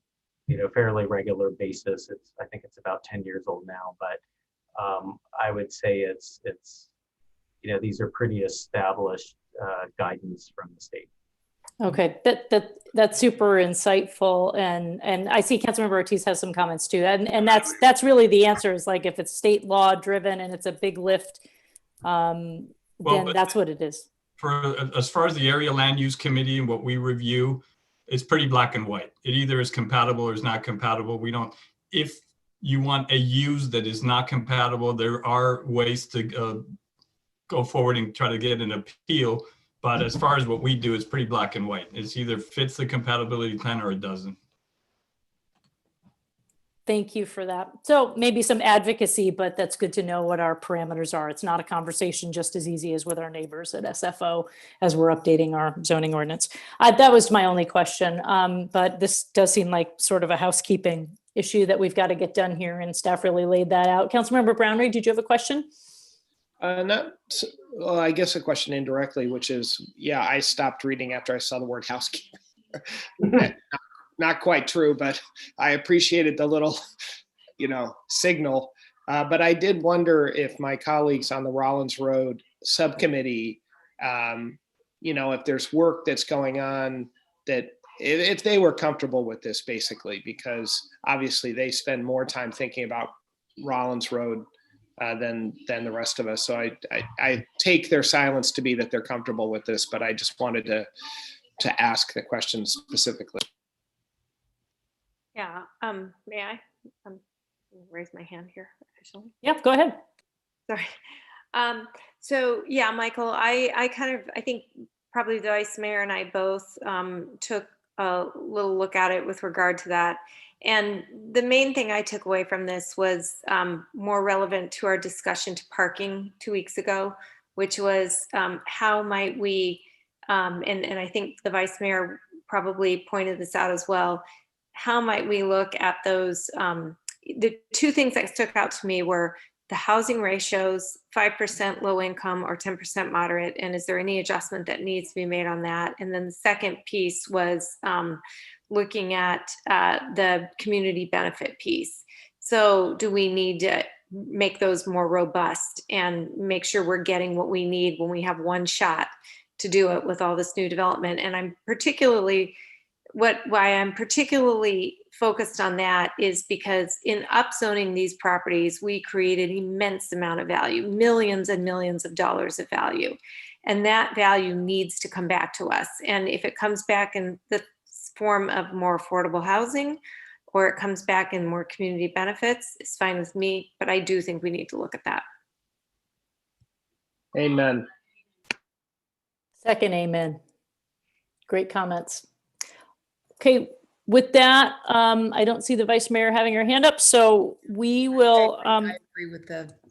fairly regular basis. I think it's about 10 years old now, but I would say it's these are pretty established guidance from the state. Okay, that's super insightful, and I see Councilmember Ortiz has some comments too, and that's really the answer, is like if it's state law driven and it's a big lift, then that's what it is. As far as the area land use committee and what we review, it's pretty black and white. It either is compatible or is not compatible. We don't, if you want a use that is not compatible, there are ways to go forward and try to get an appeal. But as far as what we do, it's pretty black and white. It's either fits the compatibility plan or it doesn't. Thank you for that. So maybe some advocacy, but that's good to know what our parameters are. It's not a conversation just as easy as with our neighbors at SFO as we're updating our zoning ordinance. That was my only question, but this does seem like sort of a housekeeping issue that we've got to get done here, and staff really laid that out. Councilmember Brownrigg, did you have a question? Well, I guess a question indirectly, which is, yeah, I stopped reading after I saw the word housekeeping. Not quite true, but I appreciated the little, signal. But I did wonder if my colleagues on the Rollins Road subcommittee, if there's work that's going on, that if they were comfortable with this, basically, because obviously they spend more time thinking about Rollins Road than the rest of us. So I take their silence to be that they're comfortable with this, but I just wanted to ask the question specifically. Yeah, may I raise my hand here, actually? Yep, go ahead. Sorry. So yeah, Michael, I think probably the Vice Mayor and I both took a little look at it with regard to that. And the main thing I took away from this was more relevant to our discussion to parking 2 weeks ago, which was how might we, and I think the Vice Mayor probably pointed this out as well, how might we look at those, the two things that stuck out to me were the housing ratios, 5% low income or 10% moderate, and is there any adjustment that needs to be made on that? And then the second piece was looking at the community benefit piece. So do we need to make those more robust and make sure we're getting what we need when we have one shot to do it with all this new development? And I'm particularly, why I'm particularly focused on that is because in upzoning these properties, we created an immense amount of value, millions and millions of dollars of value. And that value needs to come back to us. And if it comes back in the form of more affordable housing, or it comes back in more community benefits, it's fine with me, but I do think we need to look at that. Amen. Second, amen. Great comments. Okay, with that, I don't see the Vice Mayor having her hand up, so we will. I agree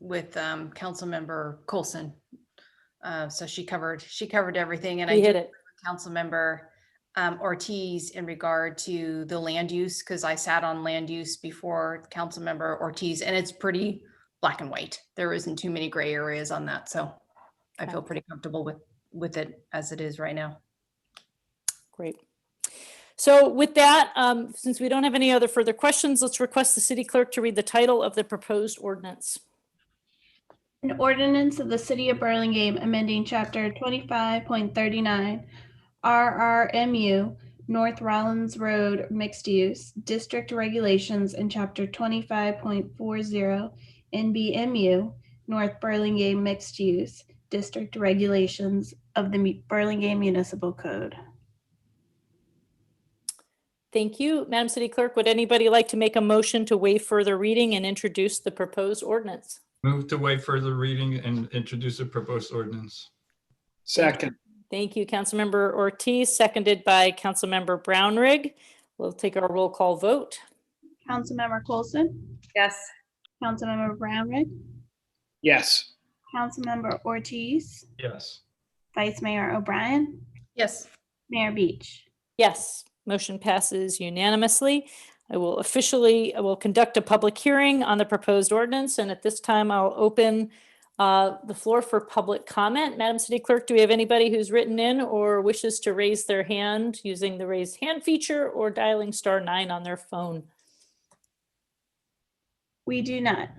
with Councilmember Coulson. So she covered everything, and I hit it. Councilmember Ortiz in regard to the land use, because I sat on land use before Councilmember Ortiz, and it's pretty black and white. There isn't too many gray areas on that, so I feel pretty comfortable with it as it is right now. Great. So with that, since we don't have any other further questions, let's request the city clerk to read the title of the proposed ordinance. An ordinance of the City of Burlingame amending Chapter 25.39 RRMU North Rollins Road Mixed Use District Regulations and Chapter 25.40 NBMU North Burlingame Mixed Use District Regulations of the Burlingame Municipal Code. Thank you. Madam City Clerk, would anybody like to make a motion to waive further reading and introduce the proposed ordinance? Move to waive further reading and introduce the proposed ordinance. Second. Thank you, Councilmember Ortiz, seconded by Councilmember Brownrigg. We'll take our roll call vote. Councilmember Coulson? Yes. Councilmember Brownrigg? Yes. Councilmember Ortiz? Yes. Vice Mayor O'Brien? Yes. Mayor Beach? Yes. Motion passes unanimously. I will conduct a public hearing on the proposed ordinance, and at this time I'll open the floor for public comment. Madam City Clerk, do we have anybody who's written in or wishes to raise their hand using the raise hand feature or dialing *9 on their phone? We do not.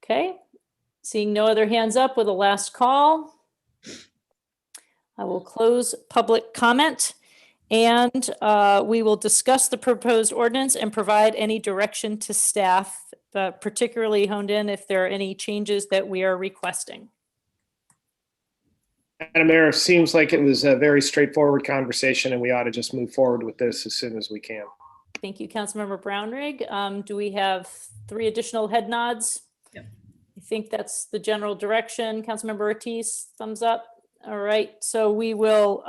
Okay, seeing no other hands up with a last call, I will close public comment, and we will discuss the proposed ordinance and provide any direction to staff, particularly honed in if there are any changes that we are requesting. Madam Mayor, seems like it was a very straightforward conversation and we ought to just move forward with this as soon as we can. Thank you, Councilmember Brownrigg. Do we have 3 additional head nods? Yep. I think that's the general direction. Councilmember Ortiz, thumbs up. All right, so we will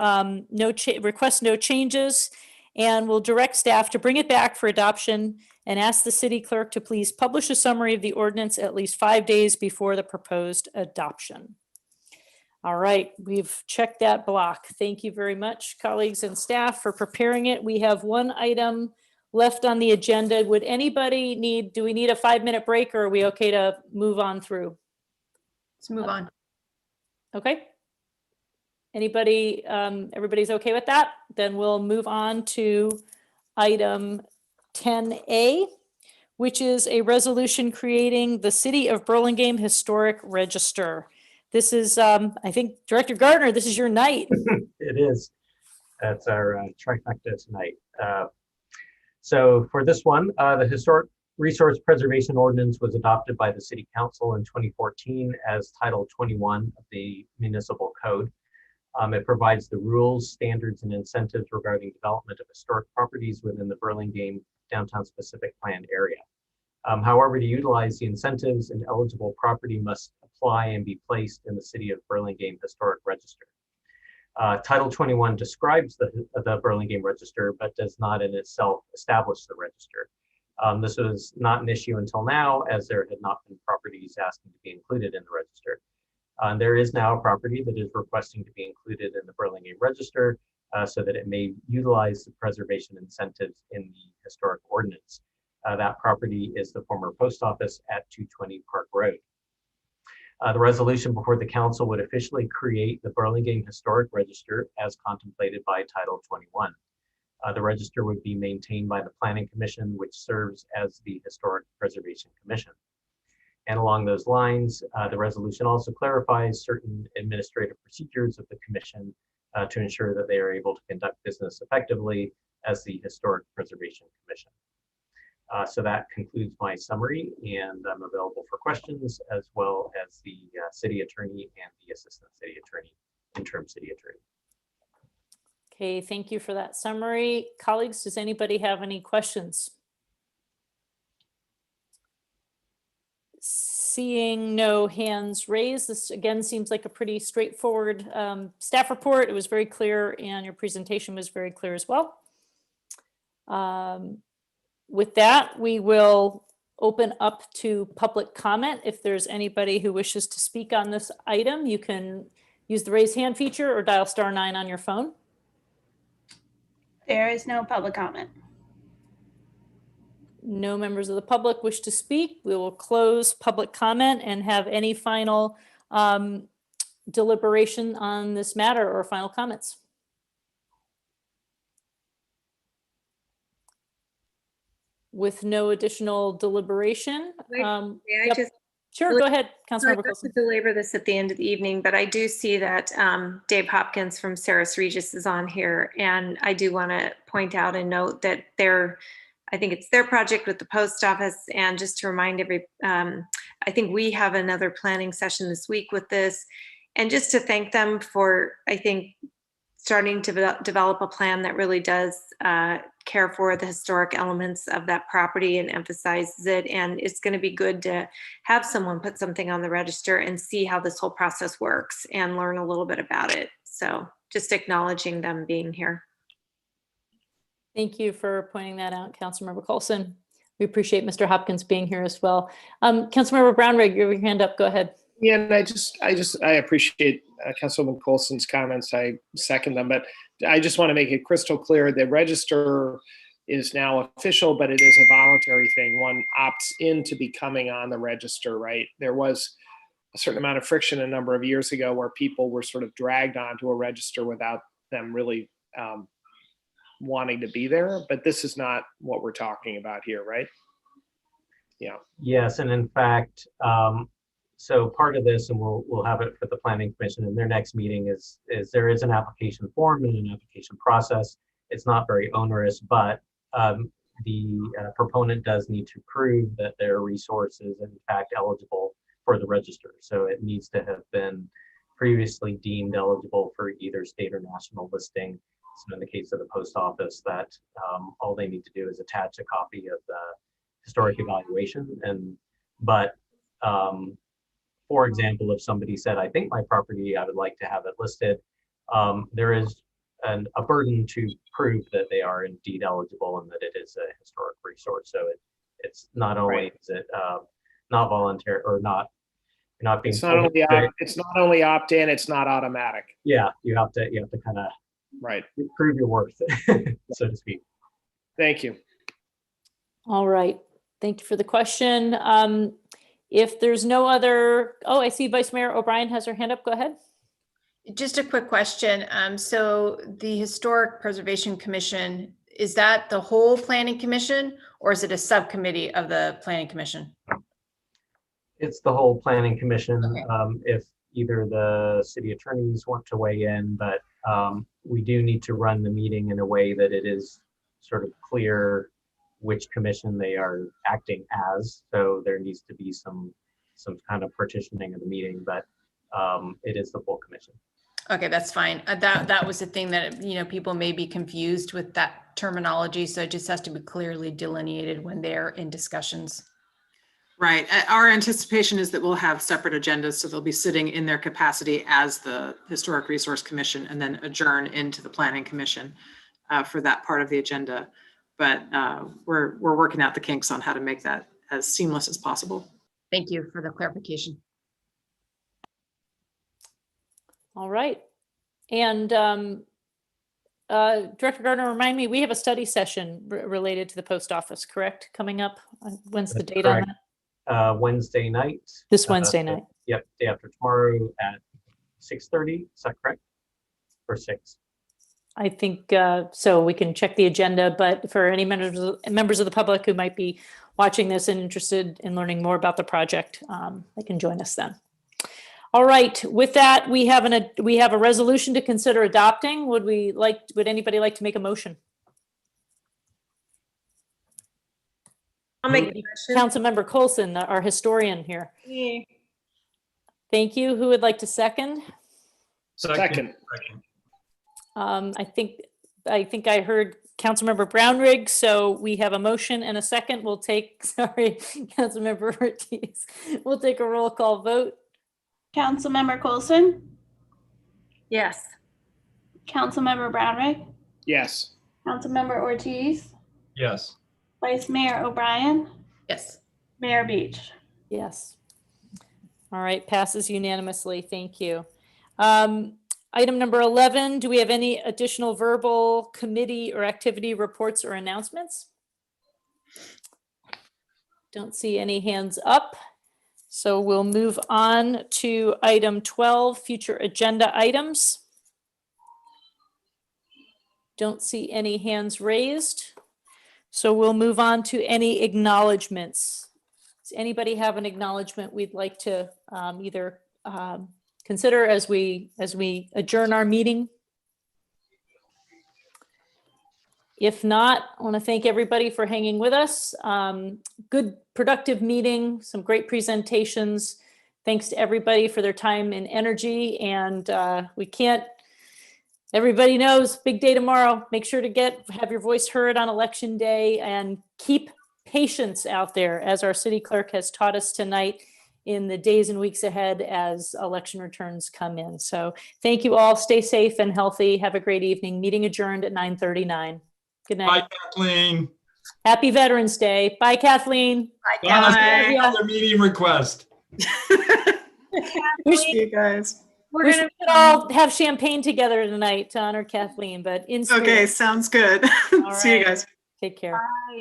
request no changes, and we'll direct staff to bring it back for adoption and ask the city clerk to please publish a summary of the ordinance at least 5 days before the proposed adoption. All right, we've checked that block. Thank you very much, colleagues and staff, for preparing it. We have one item left on the agenda. Would anybody do we need a 5-minute break, or are we okay to move on through? Let's move on. Okay. Anybody, everybody's okay with that? Then we'll move on to item 10A, which is a resolution creating the City of Burlingame Historic Register. This is, I think, Director Gardner, this is your night. It is. That's our trifecta tonight. So for this one, the Historic Resource Preservation Ordinance was adopted by the City Council in 2014 as Title 21 of the Municipal Code. It provides the rules, standards, and incentives regarding development of historic properties within the Burlingame Downtown Specific Plan area. However, to utilize the incentives, an eligible property must apply and be placed in the City of Burlingame Historic Register. Title 21 describes the Burlingame Register, but does not in itself establish the register. This was not an issue until now, as there had not been properties asking to be included in the register. There is now a property that is requesting to be included in the Burlingame Register so that it may utilize the preservation incentives in the historic ordinance. That property is the former post office at 220 Park Road. The resolution before the council would officially create the Burlingame Historic Register as contemplated by Title 21. The register would be maintained by the Planning Commission, which serves as the Historic Preservation Commission. And along those lines, the resolution also clarifies certain administrative procedures of the commission to ensure that they are able to conduct business effectively as the Historic Preservation Commission. So that concludes my summary, and I'm available for questions, as well as the city attorney and the assistant city attorney, interim city attorney. Okay, thank you for that summary. Colleagues, does anybody have any questions? Seeing no hands raised, this again seems like a pretty straightforward staff report. It was very clear, and your presentation was very clear as well. With that, we will open up to public comment. If there's anybody who wishes to speak on this item, you can use the raise hand feature or dial *9 on your phone. There is no public comment. No members of the public wish to speak. We will close public comment and have any final deliberation on this matter or final comments. With no additional deliberation. Sure, go ahead, Councilmember Coulson. To belabor this at the end of the evening, but I do see that Dave Hopkins from Saris Regis is on here, and I do want to point out and note that I think it's their project with the post office, and just to remind I think we have another planning session this week with this, and just to thank them for, I think, starting to develop a plan that really does care for the historic elements of that property and emphasizes it. And it's going to be good to have someone put something on the register and see how this whole process works and learn a little bit about it. So just acknowledging them being here. Thank you for pointing that out, Councilmember Coulson. We appreciate Mr. Hopkins being here as well. Councilmember Brownrigg, you have your hand up. Go ahead. Yeah, and I appreciate Councilwoman Coulson's comments. I second them, but I just want to make it crystal clear: the register is now official, but it is a voluntary thing. One opts into becoming on the register, right? There was a certain amount of friction a number of years ago where people were sort of dragged onto a register without them really wanting to be there. But this is not what we're talking about here, right? Yeah. Yes, and in fact, so part of this, and we'll have it for the Planning Commission in their next meeting, is there is an application form and an application process. It's not very onerous, but the proponent does need to prove that their resource is in fact eligible for the register. So it needs to have been previously deemed eligible for either state or national listing. So in the case of the post office, that all they need to do is attach a copy of the historic evaluation. But for example, if somebody said, I think my property, I would like to have it listed, there is a burden to prove that they are indeed eligible and that it is a historic resource. So it's not only is it not voluntary or not being it's not only opt-in, it's not automatic. Yeah, you have to kind of prove your worth, so to speak. Thank you. All right. Thank you for the question. If there's no other, I see Vice Mayor O'Brien has her hand up. Go ahead. Just a quick question. So the Historic Preservation Commission, is that the whole Planning Commission or is it a subcommittee of the Planning Commission? It's the whole Planning Commission. Okay. If either the city attorneys want to weigh in, but we do need to run the meeting in a way that it is sort of clear which commission they are acting as. So there needs to be some kind of partitioning of the meeting, but it is the full commission. Okay, that's fine. That was the thing that, people may be confused with that terminology. So it just has to be clearly delineated when they're in discussions. Right. Our anticipation is that we'll have separate agendas, so they'll be sitting in their capacity as the Historic Resource Commission and then adjourn into the Planning Commission for that part of the agenda. But we're working out the kinks on how to make that as seamless as possible. Thank you for the clarification. All right. And Director Gardner, remind me, we have a study session related to the post office, correct? Coming up. When's the date on that? Wednesday night. This Wednesday night. Yep, day after tomorrow at 6:30. Is that correct? Or 6? I think so. We can check the agenda, but for any members of the public who might be watching this and interested in learning more about the project, they can join us then. All right. With that, we have a resolution to consider adopting. Would anybody like to make a motion? I'll make a motion. Councilmember Coulson, our historian here. Yeah. Thank you. Who would like to second? Second. I think I heard Councilmember Brownrigg, so we have a motion and a second. We'll take, Councilmember Ortiz. We'll take a roll call vote. Councilmember Coulson? Yes. Councilmember Brownrigg? Yes. Councilmember Ortiz? Yes. Vice Mayor O'Brien? Yes. Mayor Beach? Yes. All right, passes unanimously. Thank you. Item number 11, do we have any additional verbal committee or activity reports or announcements? Don't see any hands up. So we'll move on to item 12, future agenda items. Don't see any hands raised. So we'll move on to any acknowledgements. Does anybody have an acknowledgement we'd like to either consider as we adjourn our meeting? If not, I want to thank everybody for hanging with us. Good, productive meeting, some great presentations. Thanks to everybody for their time and energy. And everybody knows, big day tomorrow. Make sure to have your voice heard on election day and keep patience out there, as our city clerk has taught us tonight, in the days and weeks ahead as election returns come in. So thank you all. Stay safe and healthy. Have a great evening. Meeting adjourned at 9:39. Good night. Bye, Kathleen. Happy Veterans Day. Bye, Kathleen. Bye, Kathleen. Another meeting request. We should, you guys. we should all have champagne together tonight to honor Kathleen, but in spirit. Okay, sounds good. All See you right. guys. Take care. Bye.